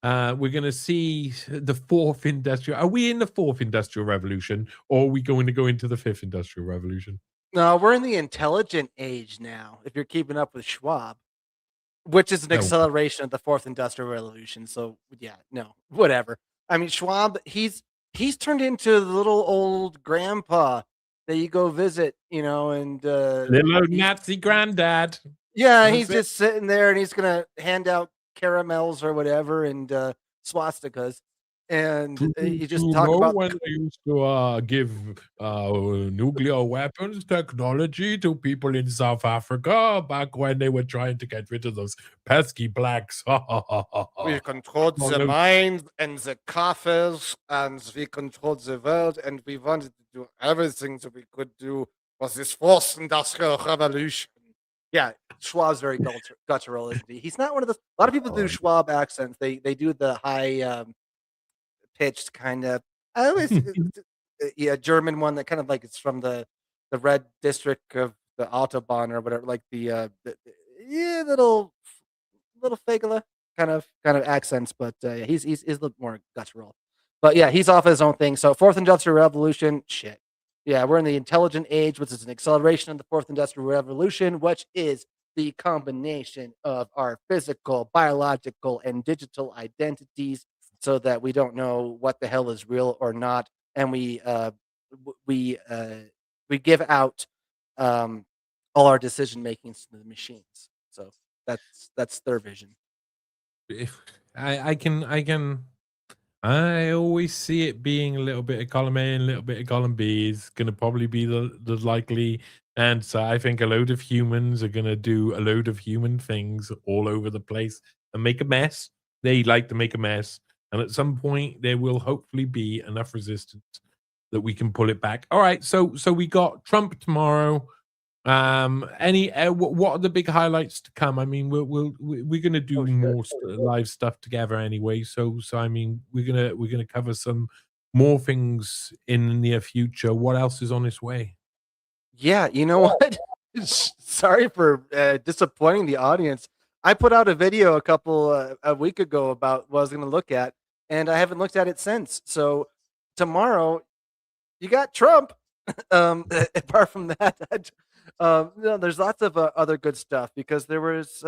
We're going to see the fourth industrial. Are we in the fourth industrial revolution, or are we going to go into the fifth industrial revolution? No, we're in the intelligent age now, if you're keeping up with Schwab, which is an acceleration of the fourth industrial revolution. So yeah, no, whatever. I mean, Schwab, he's turned into the little old grandpa that you go visit, and little old Nazi granddad. Yeah, he's just sitting there, and he's gonna hand out caramels or whatever and swastikas, and he just talk about when they used to give nuclear weapons technology to people in South Africa back when they were trying to get rid of those pesky blacks. We controlled the minds and the coffers, and we controlled the world, and we wanted to do everything that we could do for this fourth industrial revolution. Yeah, Schwab's very guttural, isn't he? He's not one of those. A lot of people do Schwab accents. They do the high pitched kind of. I always German one that kind of like it's from the red district of the Autobahn or whatever, like the little fagula kind of accents. But he's a little more guttural. But yeah, he's off his own thing. So fourth industrial revolution, shit. Yeah, we're in the intelligent age, which is an acceleration of the fourth industrial revolution, which is the combination of our physical, biological, and digital identities so that we don't know what the hell is real or not, and we give out all our decision makings to the machines. So that's their vision. If I always see it being a little bit of column A and a little bit of column B is going to probably be the likely answer. I think a load of humans are going to do a load of human things all over the place and make a mess. They like to make a mess. And at some point, there will hopefully be enough resistance that we can pull it back. All right. So we got Trump tomorrow. What are the big highlights to come? I mean, we're gonna do more live stuff together anyway. So I mean, we're gonna cover some more things in the near future. What else is on its way? Yeah, you know what? Sorry for disappointing the audience. I put out a video a week ago about what I was going to look at, and I haven't looked at it since. So tomorrow, you got Trump. Apart from that, no, there's lots of other good stuff because there was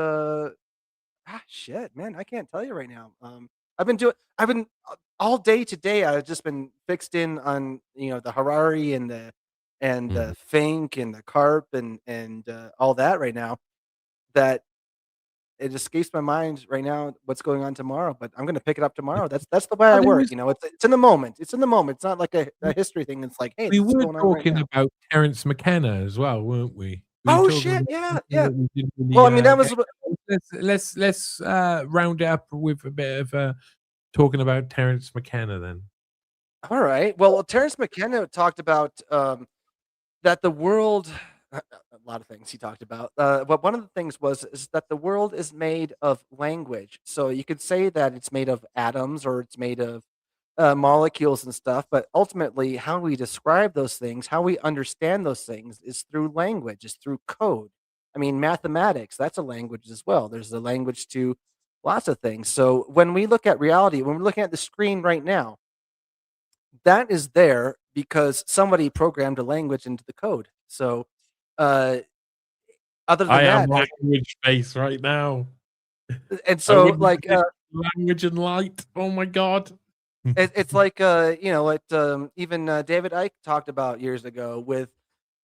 shit, man, I can't tell you right now. I've been all day today. I've just been fixed in on the Harari and the Fink and the Carp and all that right now. That it escapes my mind right now what's going on tomorrow, but I'm gonna pick it up tomorrow. That's the way I work. It's in the moment. It's in the moment. It's not like a history thing. It's like, hey, We this is were going on right talking now. about Terence McKenna as well, weren't we? We were Oh talking shit! about Yeah, something yeah. that we didn't really, Well, I mean, that was let's round it up with a bit of talking about Terence McKenna then. all right. Well, Terence McKenna talked about that the world, a lot of things he talked about, but one of the things is that the world is made of language. So you could say that it's made of atoms or it's made of molecules and stuff, but ultimately, how we describe those things, how we understand those things, is through language, is through code. I mean, mathematics, that's a language as well. There's a language to lots of things. So when we look at reality, when we're looking at the screen right now, that is there because somebody programmed a language into the code. So, uh, other than I am that, language space right now. and I so wouldn't like predict language and light. Oh my god. it's like what even David Icke talked about years ago with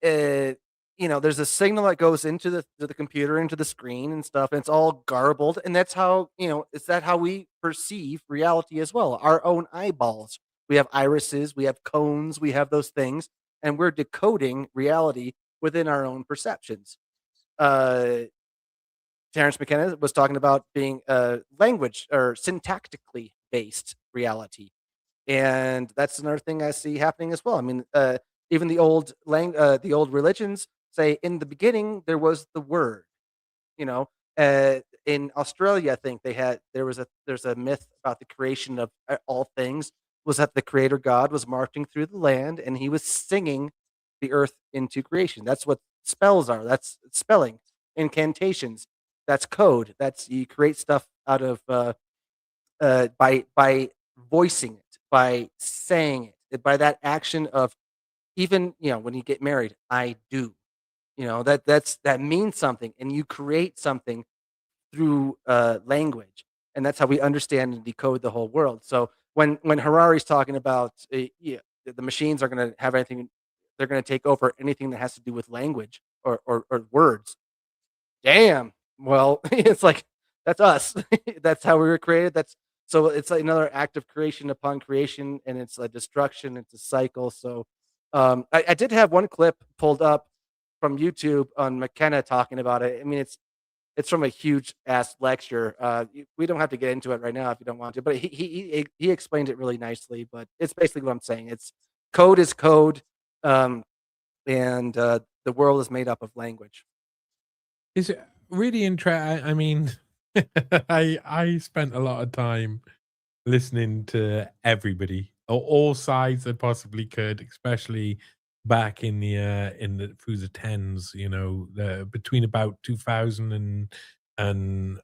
there's a signal that goes into the computer, into the screen and stuff, and it's all garbled, and that's how is that how we perceive reality as well? Our own eyeballs. We have irises, we have cones, we have those things, and we're decoding reality within our own perceptions. Uh, Terence McKenna was talking about being language or syntactically based reality, and that's another thing I see happening as well. I mean, even the old religions say in the beginning there was the word. You know, in Australia, I think there's a myth about the creation of all things. Was that the Creator God was marching through the land and he was singing the earth into creation. That's what spells are. That's spelling, incantations. That's code. That's you create stuff out of by voicing it, by saying it, by that action of even when you get married, I do. That means something, and you create something through language, and that's how we understand and decode the whole world. So when Harari's talking about the machines are going to have anything, they're going to take over anything that has to do with language or words. Damn. Well, it's like that's us. That's how we were created. So it's like another act of creation upon creation, and it's a destruction. It's a cycle. So I did have one clip pulled up from YouTube on McKenna talking about it. I mean, it's from a huge ass lecture. We don't have to get into it right now if you don't want to, but he explained it really nicely. But it's basically what I'm saying. It's code is code, and the world is made up of language. It's really interesting. I mean, I spent a lot of time listening to everybody, all sides I possibly could, especially back in the through the tens. Between about 2000 and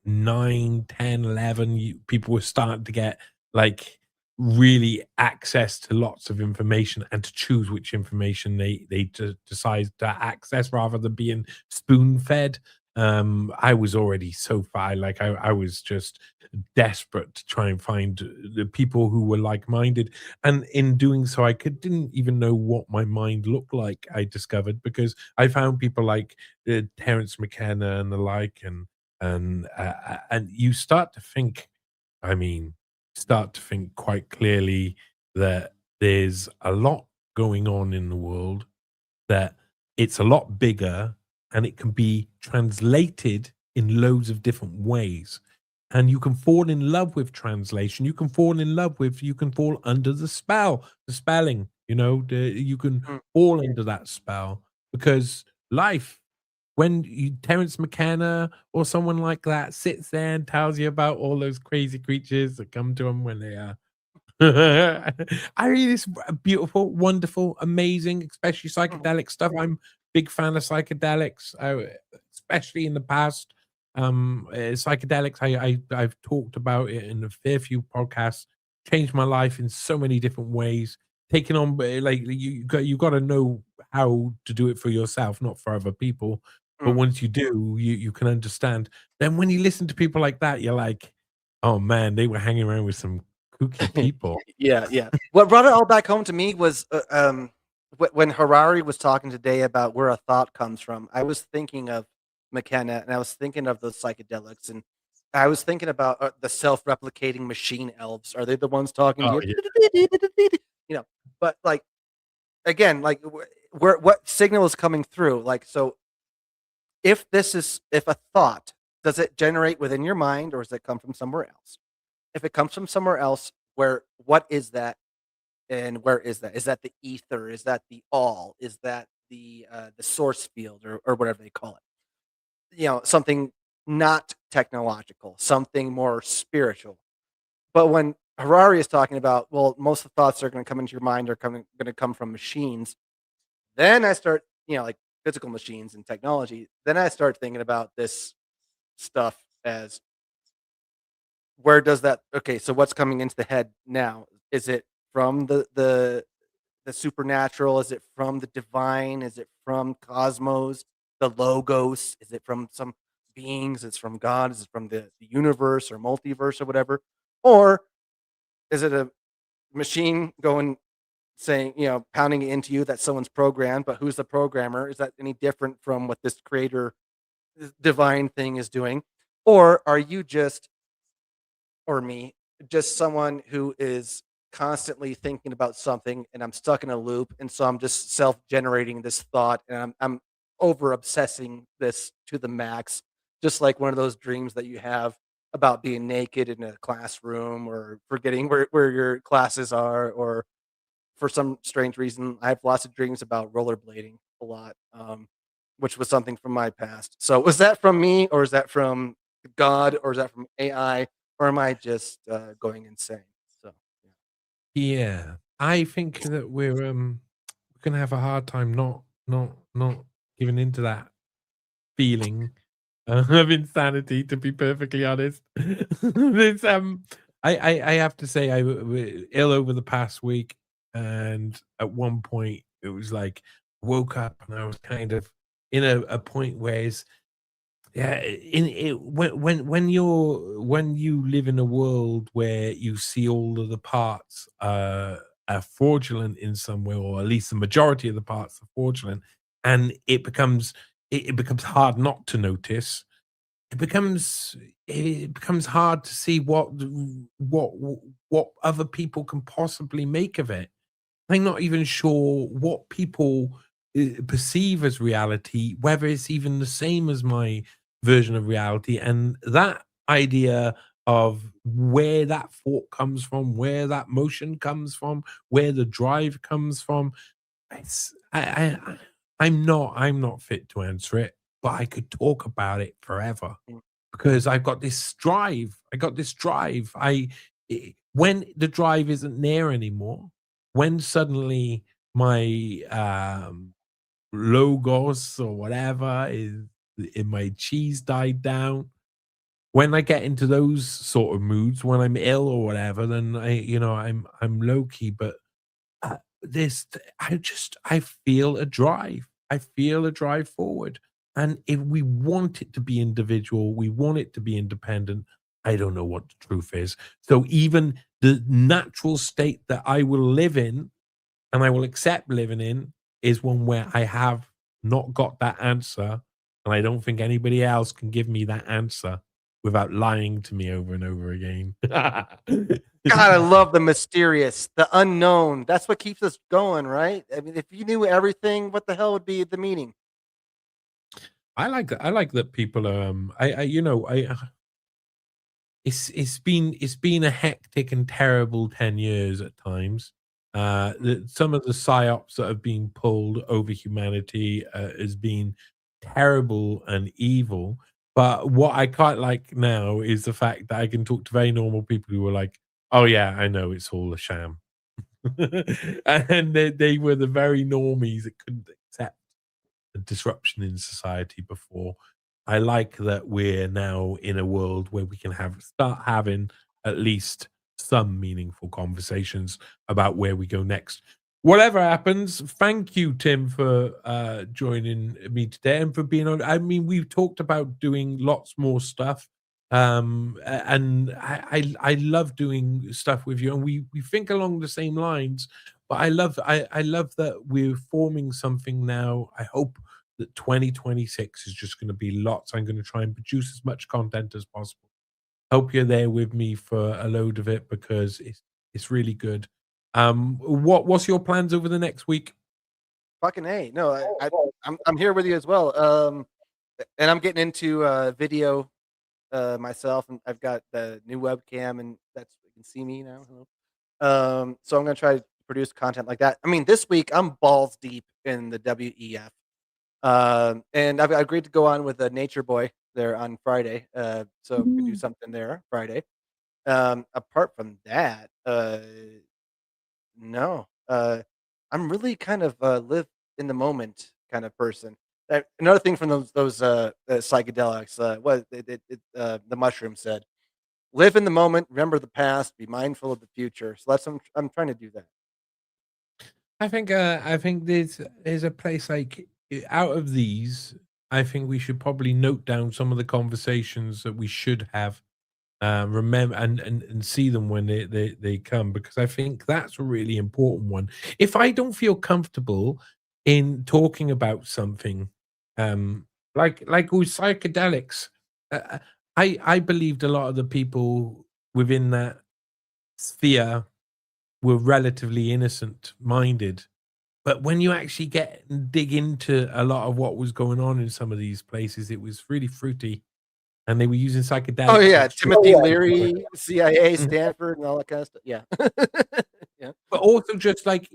9, 10, 11, people were starting to get like really access to lots of information and to choose which information they decide to access rather than being spoon fed. I was already so far, like I was just desperate to try and find the people who were like-minded, and in doing so didn't even know what my mind looked like, I discovered, because I found people like Terence McKenna and the like, and you start to think, I mean, start to think quite clearly that there's a lot going on in the world, that it's a lot bigger, and it can be translated in loads of different ways. And you can fall in love with translation. You can fall under the spell, the spelling, you can Mm. fall into that spell, because life, when Terence McKenna or someone like that sits there and tells you about all those crazy creatures that come to them when they are I mean, it's beautiful, wonderful, amazing, especially Mhm. psychedelic stuff. I'm big fan of psychedelics, especially in the past. Psychedelics, I've talked about it in a fair few podcasts. Changed my life in so many different ways. Taking on, like, you got to know how to do it for yourself, not for other people. But Mm. once you do, you can understand. Then when you listen to people like that, you're like, oh man, they were hanging around with some kooky people. Yeah. What brought it all back home to me was when Harari was talking today about where a thought comes from. I was thinking of McKenna, and I was thinking of those psychedelics, and I was thinking about the self-replicating machine elves. Are they the ones talking to Oh, you? yeah. You know, but like again, like where what signal is coming through? Like, so if a thought, does it generate within your mind, or does it come from somewhere else? If it comes from somewhere else, what is that, and where is that? Is that the ether? Is that the all? Is that the source field, or whatever they call it? Something not technological, something more spiritual. But when Harari is talking about, well, most of the thoughts that are going to come into your mind are going to come from machines, then I start, like physical machines and technology. Then I start thinking about this stuff as, where does that, okay, so what's coming into the head now? Is it from the supernatural? Is it from the divine? Is it from cosmos, the logos? Is it from some beings? Is it from God? Is it from the universe or multiverse or whatever? Or is it a machine going, saying, pounding it into you that someone's programmed, but who's the programmer? Is that any different from what this creator, this divine thing is doing? Or are you just, or me, just someone who is constantly thinking about something, and I'm stuck in a loop, and so I'm just self-generating this thought, and I'm over obsessing this to the max, just like one of those dreams that you have about being naked in a classroom, or forgetting where your classes are, or for some strange reason I have lots of dreams about rollerblading a lot, which was something from my past. So was that from me, or is that from God, or is that from AI, or am I just going insane? So yeah. Yeah, I think that we're gonna have a hard time not giving into that feeling of insanity. To be perfectly honest, it's I have to say I ill over the past week, and at one point it was like woke up and I was kind of in a point where it's, yeah, in it when you live in a world where you see all of the parts are fraudulent in some way, or at least the majority of the parts are fraudulent, and it becomes hard not to notice. It becomes hard to see what what other people can possibly make of it. I'm not even sure what people perceive as reality, whether it's even the same as my version of reality. And that idea of where that thought comes from, where that motion comes from, where the drive comes from, it's, I'm not fit to answer it, but I could talk about it forever, Mm. because I've got this drive. I got this drive. When the drive isn't there anymore, when suddenly my logos or whatever is in my cheese died down, when I get into those sort of moods, when I'm ill or whatever, then I'm low key. But this, I feel a drive. I feel a drive forward. And if we want it to be individual, we want it to be independent. I don't know what the truth is. So even the natural state that I will live in and I will accept living in is one where I have not got that answer. And I don't think anybody else can give me that answer without lying to me over and over again. God, I love the mysterious, the unknown. That's what keeps us going, right? I mean, if you knew everything, what the hell would be the meaning? I like that. I like that people are. It's been a hectic and terrible 10 years at times. Some of the psyops that have been pulled over humanity has been terrible and evil. But what I quite like now is the fact that I can talk to very normal people who are like, "Oh yeah, I know it's all a sham," and they were the very normies that couldn't accept a disruption in society before. I like that we're now in a world where we can start having at least some meaningful conversations about where we go next. Whatever happens, thank you, Tim, for joining me today and for being on. I mean, we've talked about doing lots more stuff. And I love doing stuff with you, and we think along the same lines. But I love that we're forming something now. I hope that 2026 is just going to be lots. I'm going to try and produce as much content as possible. Hope you're there with me for a load of it because it's really good. What's your plans over the next week? Fucking A. No, I'm here with you as well. And I'm getting into video myself, and I've got the new webcam, and that's you can see me now. Hello. So I'm gonna try to produce content like that. I mean, this week I'm balls deep in the WEF. And I've agreed to go on with Nature Boy there on Friday. So we could do something there Friday. Apart from that, no. I'm really kind of live in the moment kind of person. Another thing from those psychedelics, the mushroom said, "Live in the moment, remember the past, be mindful of the future." So that's I'm trying to do that. I think there's a place like out of these. I think we should probably note down some of the conversations that we should have, remember and see them when they come, because I think that's a really important one. If I don't feel comfortable in talking about something, like with psychedelics, uh, I believed a lot of the people within that sphere were relatively innocent minded. But when you actually get and dig into a lot of what was going on in some of these places, it was really fruity, and they were using Oh psychedelics. yeah, Which Timothy Leary, CIA, Mhm. Stanford, and all that kind of stuff. Yeah, yeah. But also just like,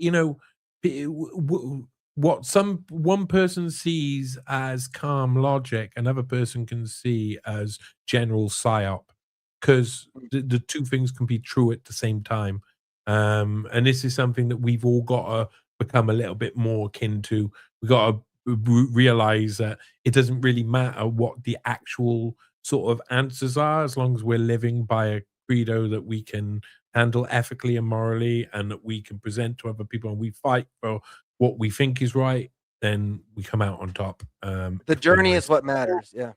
what one person sees as calm logic, another person can see as general psyop, because the two things can be true at the same time. And this is something that we've all got to become a little bit more akin to. We got to realize that it doesn't really matter what the actual sort of answers are, as long as we're living by a credo that we can handle ethically and morally, and that we can present to other people, and we fight for what we think is right, then we come out on top. The If we're journey nice. is what matters. Yeah.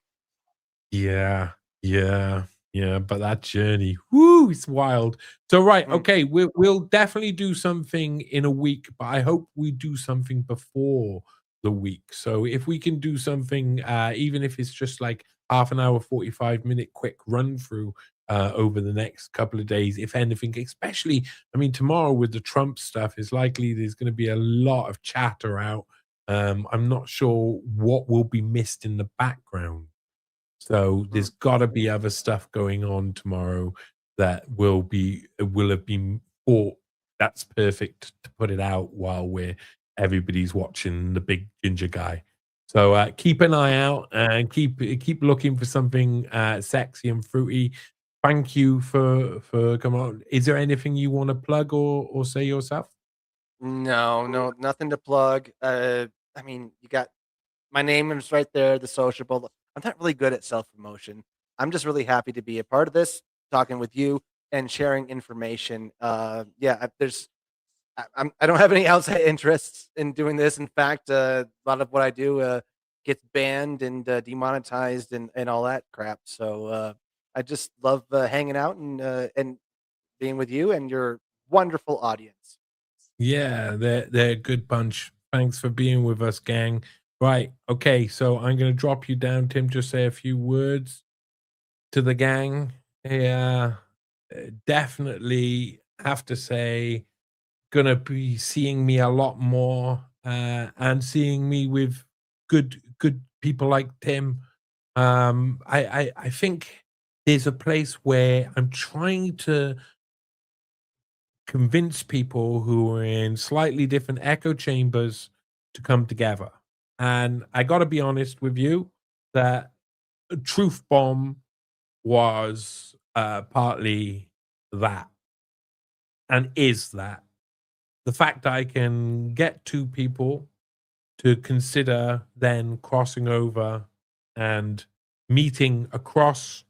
Yeah, yeah, yeah. But that journey, whoo, it's wild. So right, Mm. okay, we'll definitely do something in a week, but I hope we do something before the week. So if we can do something, even if it's just like half an hour, 45-minute quick run through over the next couple of days, if anything, especially, I mean, tomorrow with the Trump stuff, is likely there's going to be a lot of chatter out. I'm not sure what will be missed in the background. So there's Mm. got to be other stuff going on tomorrow that will have been thought. That's perfect to put it out while everybody's watching the big ginger guy. So keep an eye out and keep looking for something sexy and fruity. Thank you for coming on. Is there anything you want to plug or say yourself? No, nothing to plug. I mean, you got my name is right there, the sociable. I'm not really good at self promotion. I'm just really happy to be a part of this, talking with you and sharing information. I don't have any outside interests in doing this. In fact, a lot of what I do gets banned and demonetized and all that crap. So I just love hanging out and being with you and your wonderful audience. Yeah, they're a good bunch. Thanks for being with us, gang. Right. Okay. So I'm going to drop you down, Tim. Just say a few words to the gang. Yeah, definitely have to say, gonna be seeing me a lot more, and seeing me with good people like Tim. I think there's a place where I'm trying to convince people who are in slightly different echo chambers to come together. And I got to be honest with you that Truth Bomb was partly that and is that. The fact that I can get two people to consider then crossing over and meeting across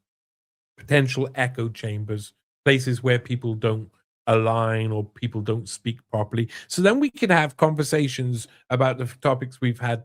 potential echo chambers, places where people don't align or people don't speak properly. So then we could have conversations about the topics we've had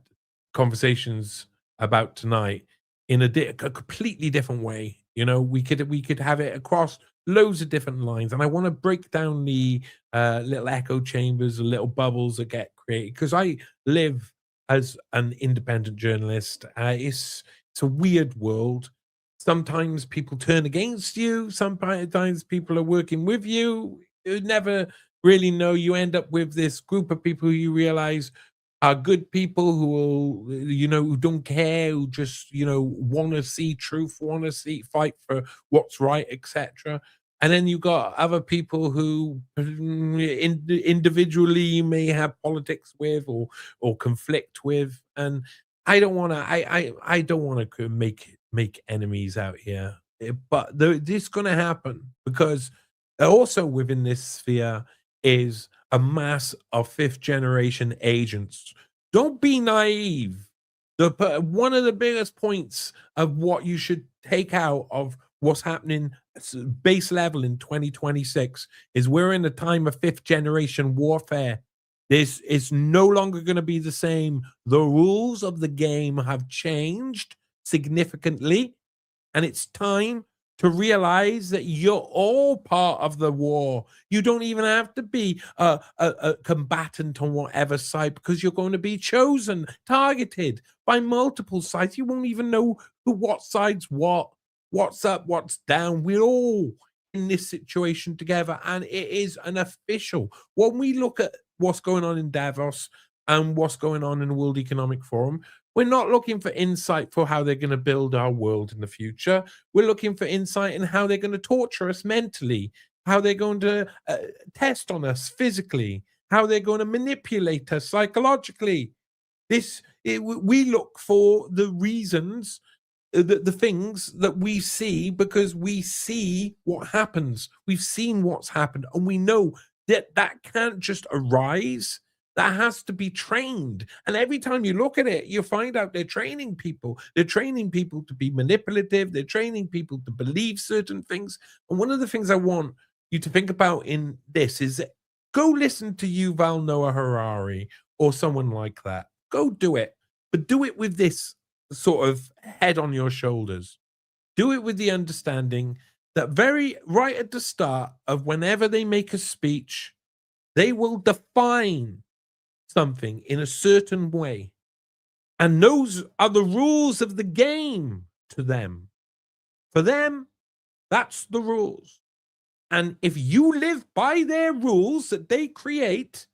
conversations about tonight in a completely different way. You know, we could have it across loads of different lines, and I want to break down the little echo chambers, the little bubbles that get created, because I live as an independent journalist. It's a weird world. Sometimes people turn against you. Sometimes people are working with you. You never really know. You end up with this group of people who you realize are good people who will, who don't care, who just, want to see truth, want to see fight for what's right, etc. And then you got other people who individually you may have politics with or conflict with, and I don't want to. I don't want to make enemies out here, but this is going to happen because also within this sphere is a mass of fifth generation agents. Don't be naive. One of the biggest points of what you should take out of what's happening base level in 2026 is we're in a time of fifth generation warfare. This is no longer going to be the same. The rules of the game have changed significantly, and it's time to realize that you're all part of the war. You don't even have to be a combatant on whatever side, because you're going to be chosen, targeted by multiple sides. You won't even know what side's what's up, what's down. We're all in this situation together, and it is an official. When we look at what's going on in Davos and what's going on in the World Economic Forum, we're not looking for insight for how they're going to build our world in the future. We're looking for insight in how they're going to torture us mentally, how they're going to test on us physically, how they're going to manipulate us psychologically. We look for the reasons, the things that we see, because we see what happens. We've seen what's happened, and we know that can't just arise. That has to be trained. And every time you look at it, you find out they're training people. They're training people to be manipulative. They're training people to believe certain things. And one of the things I want you to think about in this is go listen to Yuval Noah Harari or someone like that. Go do it. But do it with this sort of head on your shoulders. Do it with the understanding that right at the start of whenever they make a speech, they will define something in a certain way. And those are the rules of the game to them. For them, that's the rules. And if you live by their rules that they create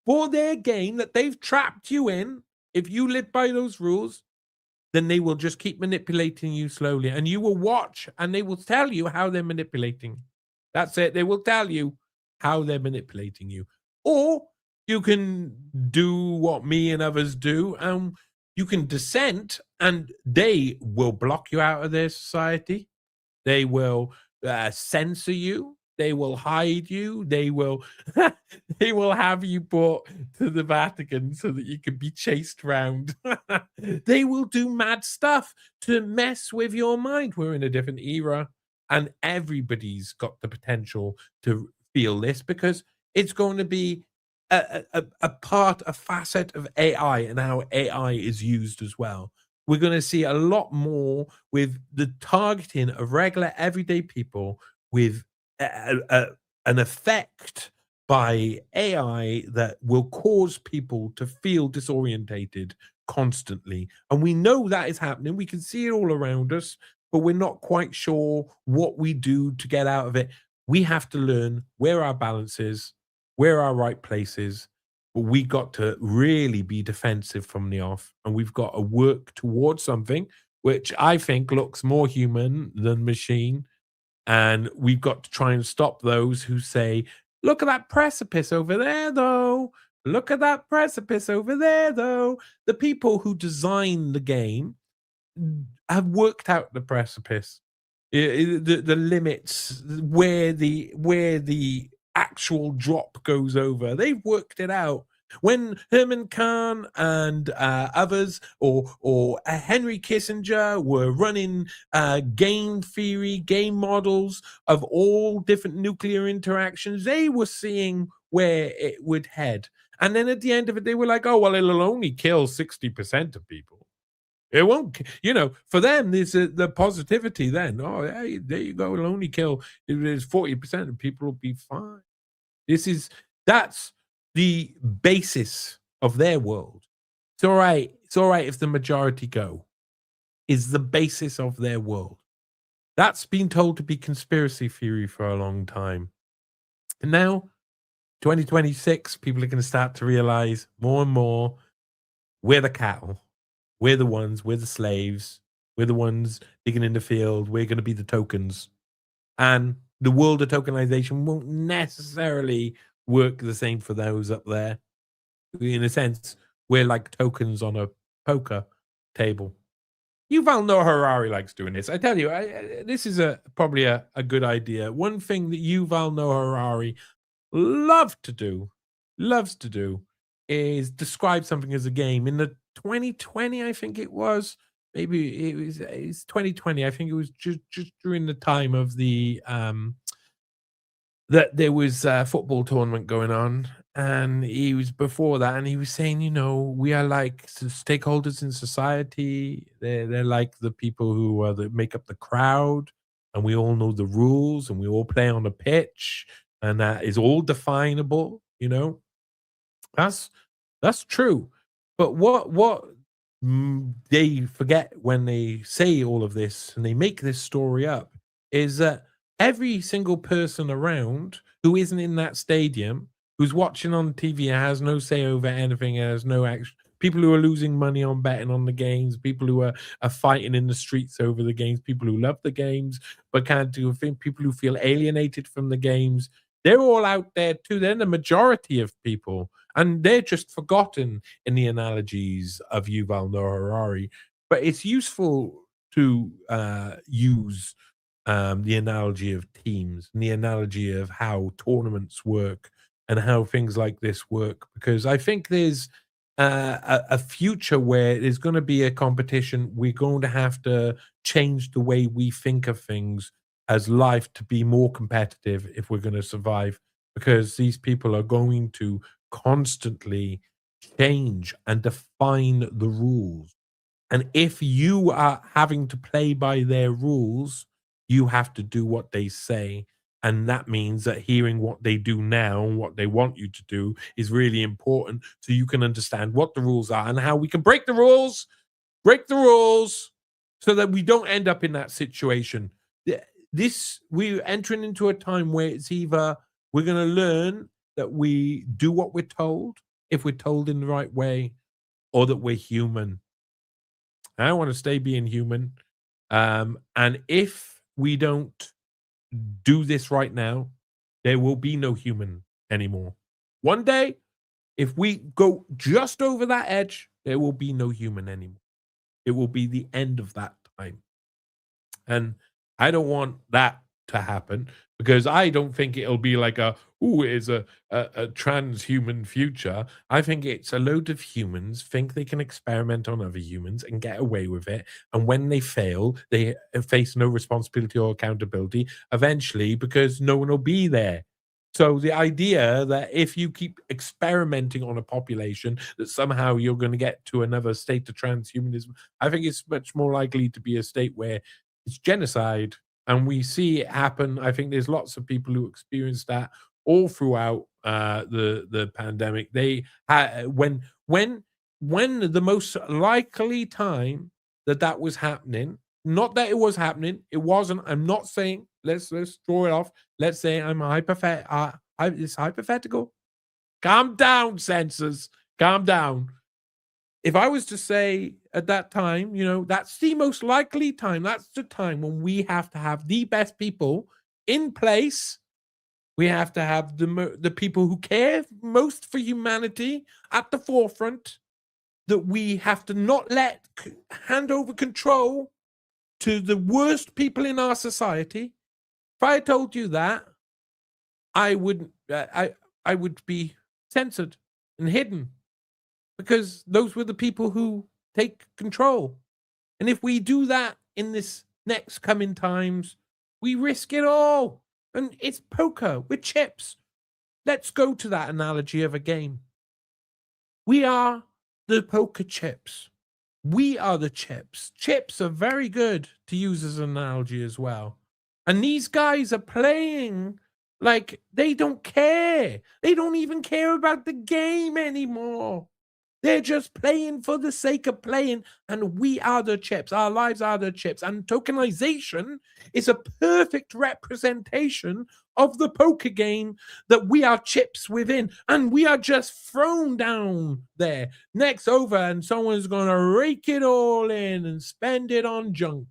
for their game that they've trapped you in, if you live by those rules, then they will just keep manipulating you slowly. And you will watch, and they will tell you how they're manipulating. That's it. They will tell you how they're manipulating you. Or you can do what me and others do, and you can dissent, and they will block you out of their society. They will censor you. They will hide you. They will they will have you brought to the Vatican so that you can be chased around. They will do mad stuff to mess with your mind. We're in a different era, and everybody's got the potential to feel this because it's going to be a facet of AI and how AI is used as well. We're going to see a lot more with the targeting of regular everyday people with an effect by AI that will cause people to feel disorientated constantly. And we know that is happening. We can see it all around us, but we're not quite sure what we do to get out of it. We have to learn where our balance is, where our right place is. But we got to really be defensive from the off, and we've got to work towards something which I think looks more human than machine. And we've got to try and stop those who say, look at that precipice over there, though. Look at that precipice over there, though. The people who design the game have worked out the precipice, the limits, where the actual drop goes over. They've worked it out. When Herman Kahn and others, or Henry Kissinger, were running game theory, game models of all different nuclear interactions, they were seeing where it would head. And then at the end of it, they were like, oh, well, it'll only kill 60% of people. It won't, for them, there's the positivity then. Oh, hey, there you go. It'll only kill, if there's 40% of people will be fine. That's the basis of their world. It's all right. It's all right if the majority go, is the basis of their world. That's been told to be conspiracy theory for a long time. And now, 2026, people are going to start to realize more and more we're the cattle. We're the ones, we're the slaves. We're the ones digging in the field. We're going to be the tokens. And the world of tokenization won't necessarily work the same for those up there. In a sense, we're like tokens on a poker table. Yuval Noah Harari likes doing this. I tell you, this is probably a good idea. One thing that Yuval Noah Harari loves to do, is describe something as a game. In the 2020, I think it was, maybe it's 2020. I think it was just during the time of the that there was a football tournament going on, and he was before that, and he was saying, we are like stakeholders in society. They're like the people who that make up the crowd, and we all know the rules, and we all play on the pitch, and that is all definable. That's true. But what they forget when they say all of this and they make this story up is that every single person around who isn't in that stadium, who's watching on TV, has no say over anything, has no action. People who are losing money on betting on the games, people who are fighting in the streets over the games, people who love the games but can't do a thing, people who feel alienated from the games. They're all out there too. They're the majority of people. And they're just forgotten in the analogies of Yuval Noah Harari. But it's useful to use the analogy of teams and the analogy of how tournaments work and how things like this work, because I think there's a future where there's going to be a competition. We're going to have to change the way we think of things as life to be more competitive if we're going to survive, because these people are going to constantly change and define the rules. And if you are having to play by their rules, you have to do what they say. And that means that hearing what they do now and what they want you to do is really important, so you can understand what the rules are and how we can break the rules so that we don't end up in that situation. We're entering into a time where it's either we're going to learn that we do what we're told, if we're told in the right way, or that we're human. I want to stay being human. And if we don't do this right now, there will be no human anymore. One day, if we go just over that edge, there will be no human anymore. It will be the end of that time. And I don't want that to happen, because I don't think it'll be like it's a transhuman future. I think it's a load of humans think they can experiment on other humans and get away with it. And when they fail, they face no responsibility or accountability eventually, because no one will be there. So the idea that if you keep experimenting on a population, that somehow you're going to get to another state of transhumanism, I think it's much more likely to be a state where it's genocide. And we see it happen. I think there's lots of people who experienced that all throughout the pandemic. They when the most likely time that was happening, not that it was happening, it wasn't. I'm not saying let's draw it off. Let's say it's hypothetical. Calm down, censors. Calm down. If I was to say at that time, that's the most likely time. That's the time when we have to have the best people in place. We have to have the people who care most for humanity at the forefront. That we have to not hand over control to the worst people in our society. If I told you that, I would be censored and hidden, because those were the people who take control. And if we do that in this next coming times, we risk it all. And it's poker with chips. Let's go to that analogy of a game. We are the poker chips. We are the chips. Chips are very good to use as an analogy as well. And these guys are playing like they don't care. They don't even care about the game anymore. They're just playing for the sake of playing, and we are the chips. Our lives are the chips. And tokenization is a perfect representation of the poker game, that we are chips within, and we are just thrown down there next over, and someone's going to rake it all in and spend it on junk.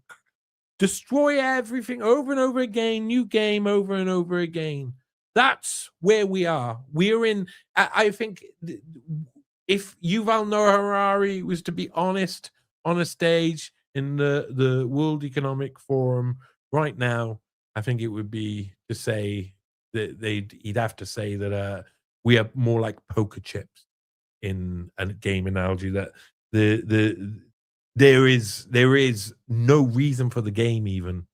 Destroy everything over and over again, new game over and over again. That's where we are. We're in, I think... If Yuval Noah Harari was to be honest on a stage in the World Economic Forum right now, I think it would be to say that he'd have to say that we are more like poker chips in a game analogy. That there is no reason for the game even.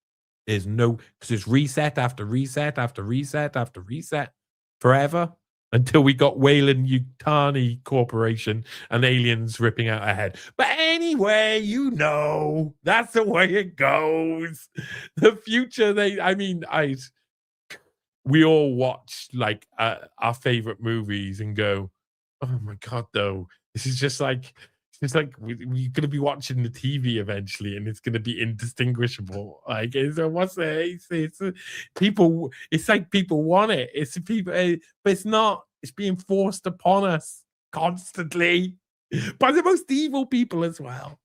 There's no, because it's reset after reset after reset after reset forever. Until we got Weyland-Yutani Corporation and aliens ripping out our head. But anyway, that's the way it goes. The future, we all watch like our favorite movies and go, oh my God, though, this is just like, we're going to be watching the TV eventually, and it's going to be indistinguishable. Like, people, it's like people want it. It's people, but it's not. It's being forced upon us constantly by the most evil people as well.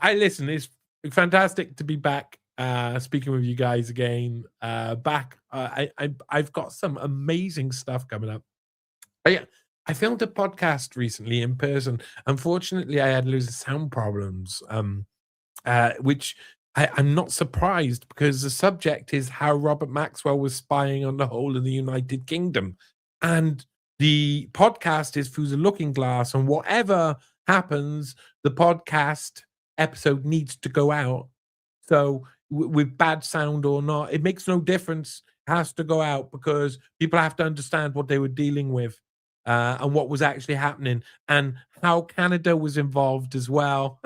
It's fantastic to be back speaking with you guys again. I've got some amazing stuff coming up. I filmed a podcast recently in person. Unfortunately, I had loads of sound problems, which I'm not surprised, because the subject is how Robert Maxwell was spying on the whole of the United Kingdom. And the podcast is through the looking glass, and whatever happens, the podcast episode needs to go out. So with bad sound or not, it makes no difference. It has to go out, because people have to understand what they were dealing with. And what was actually happening, and how Canada was involved as well.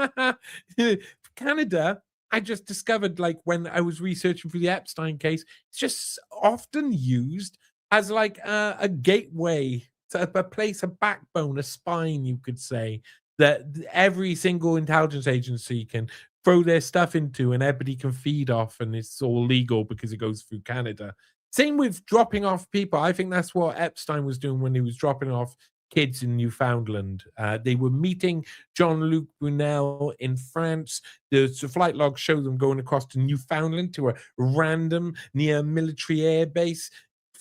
Canada, I just discovered, like, when I was researching for the Epstein case, it's just often used as like a gateway, a place, a backbone, a spine, you could say, that every single intelligence agency can throw their stuff into, and everybody can feed off, and it's all legal because it goes through Canada. Same with dropping off people. I think that's what Epstein was doing when he was dropping off kids in Newfoundland. They were meeting Jean-Luc Brunel in France. The flight logs show them going across to Newfoundland to a random near military air base.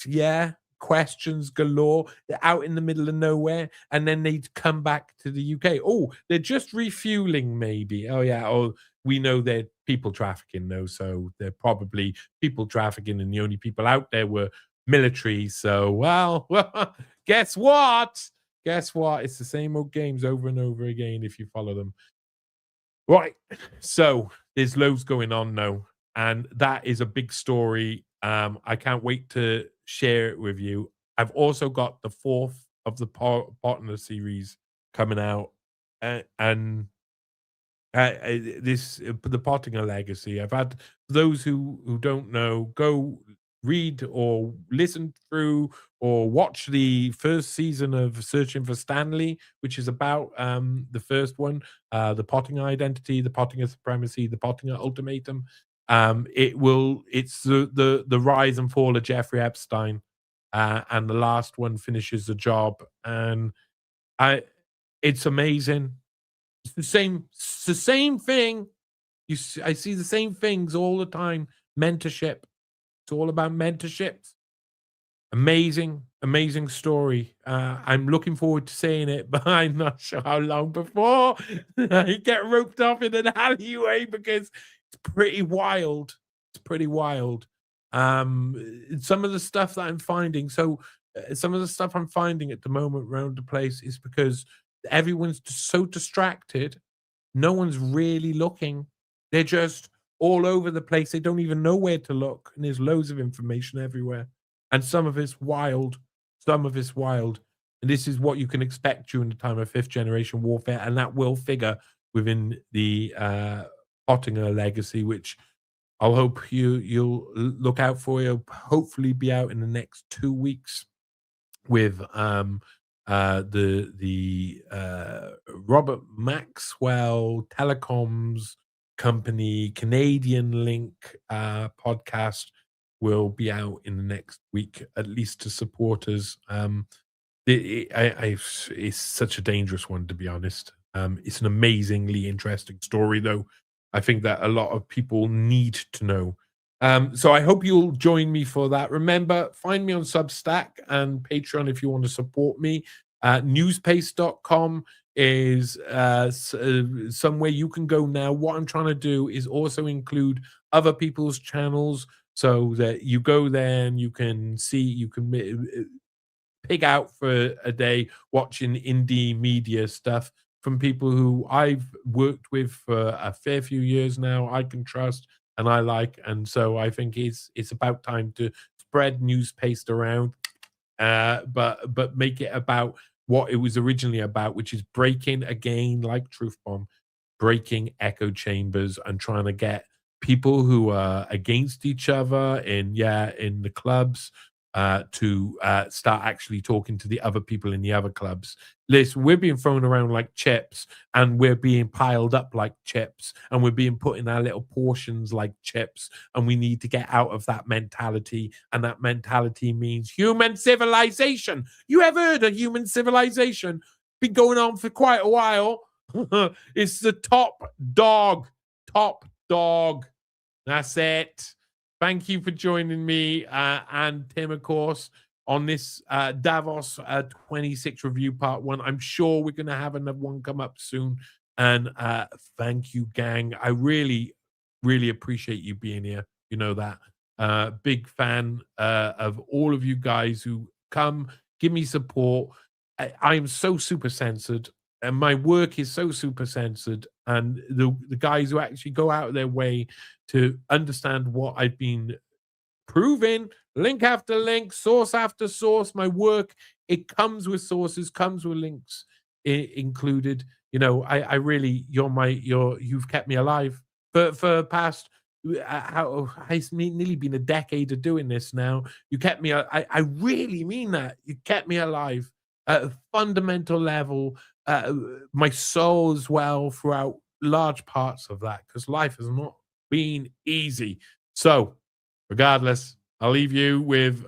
Yeah, questions galore. They're out in the middle of nowhere, and then they'd come back to the UK. Oh, they're just refueling, maybe. Oh yeah. Oh, we know they're people trafficking, though, so they're probably people trafficking, and the only people out there were military. So, well, guess what? Guess what? It's the same old games over and over again if you follow them. Right. So there's loads going on now, and that is a big story. I can't wait to share it with you. I've also got the 4th of the partner series coming out, and the Pottinger Legacy. I've had those who don't know, go read or listen through or watch the first season of Searching for Stanley, which is about the first one, the Pottinger Identity, the Pottinger Supremacy, the Pottinger Ultimatum. It's the rise and fall of Jeffrey Epstein, and the last one finishes the job, and it's amazing. It's the same thing. I see the same things all the time. Mentorship. It's all about mentorships. Amazing story. I'm looking forward to seeing it, but I'm not sure how long before I get roped off in an alleyway, because it's pretty wild. It's pretty wild. Some of the stuff that I'm finding. Some of the stuff I'm finding at the moment around the place is because everyone's so distracted. No one's really looking. They're just all over the place. They don't even know where to look. And there's loads of information everywhere. And some of it's wild. Some of it's wild. And this is what you can expect during the time of 5th generation warfare. And that will figure within the Pottinger Legacy, which I'll hope you'll look out for. It'll hopefully be out in the next 2 weeks with the Robert Maxwell Telecoms Company Canadian Link podcast will be out in the next week, at least to supporters. It's such a dangerous one, to be honest. It's an amazingly interesting story, though. I think that a lot of people need to know. So I hope you'll join me for that. Remember, find me on Substack and Patreon if you want to support me. Newspace.com is somewhere you can go now. What I'm trying to do is also include other people's channels, so that you go there and you can pig out for a day watching indie media stuff from people who I've worked with for a fair few years now, I can trust and I like. And so I think it's about time to spread Newspace around, but make it about what it was originally about, which is breaking, again, like Truth Bomb, breaking echo chambers and trying to get people who are against each other in the clubs to start actually talking to the other people in the other clubs. Listen, we're being thrown around like chips, and we're being piled up like chips, and we're being put in our little portions like chips, and we need to get out of that mentality, and that mentality means human civilization. You ever heard of human civilization? Been going on for quite a while. It's the top dog. That's it. Thank you for joining me and Tim, of course, on this Davos 26 review part 1. I'm sure we're going to have another one come up soon. And thank you, gang. I really, really appreciate you being here. You know that. Big fan of all of you guys who come, give me support. I am so super censored, and my work is so super censored. And the guys who actually go out of their way to understand what I've been proving, link after link, source after source, my work, it comes with sources, comes with links included. You know, I really, you've kept me alive for past, it's nearly been a decade of doing this now. You kept me, I really mean that. You kept me alive at a fundamental level, my soul as well, throughout large parts of that, because life has not been easy. So regardless, I'll leave you with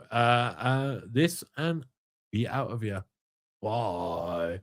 this and be out of here. Bye.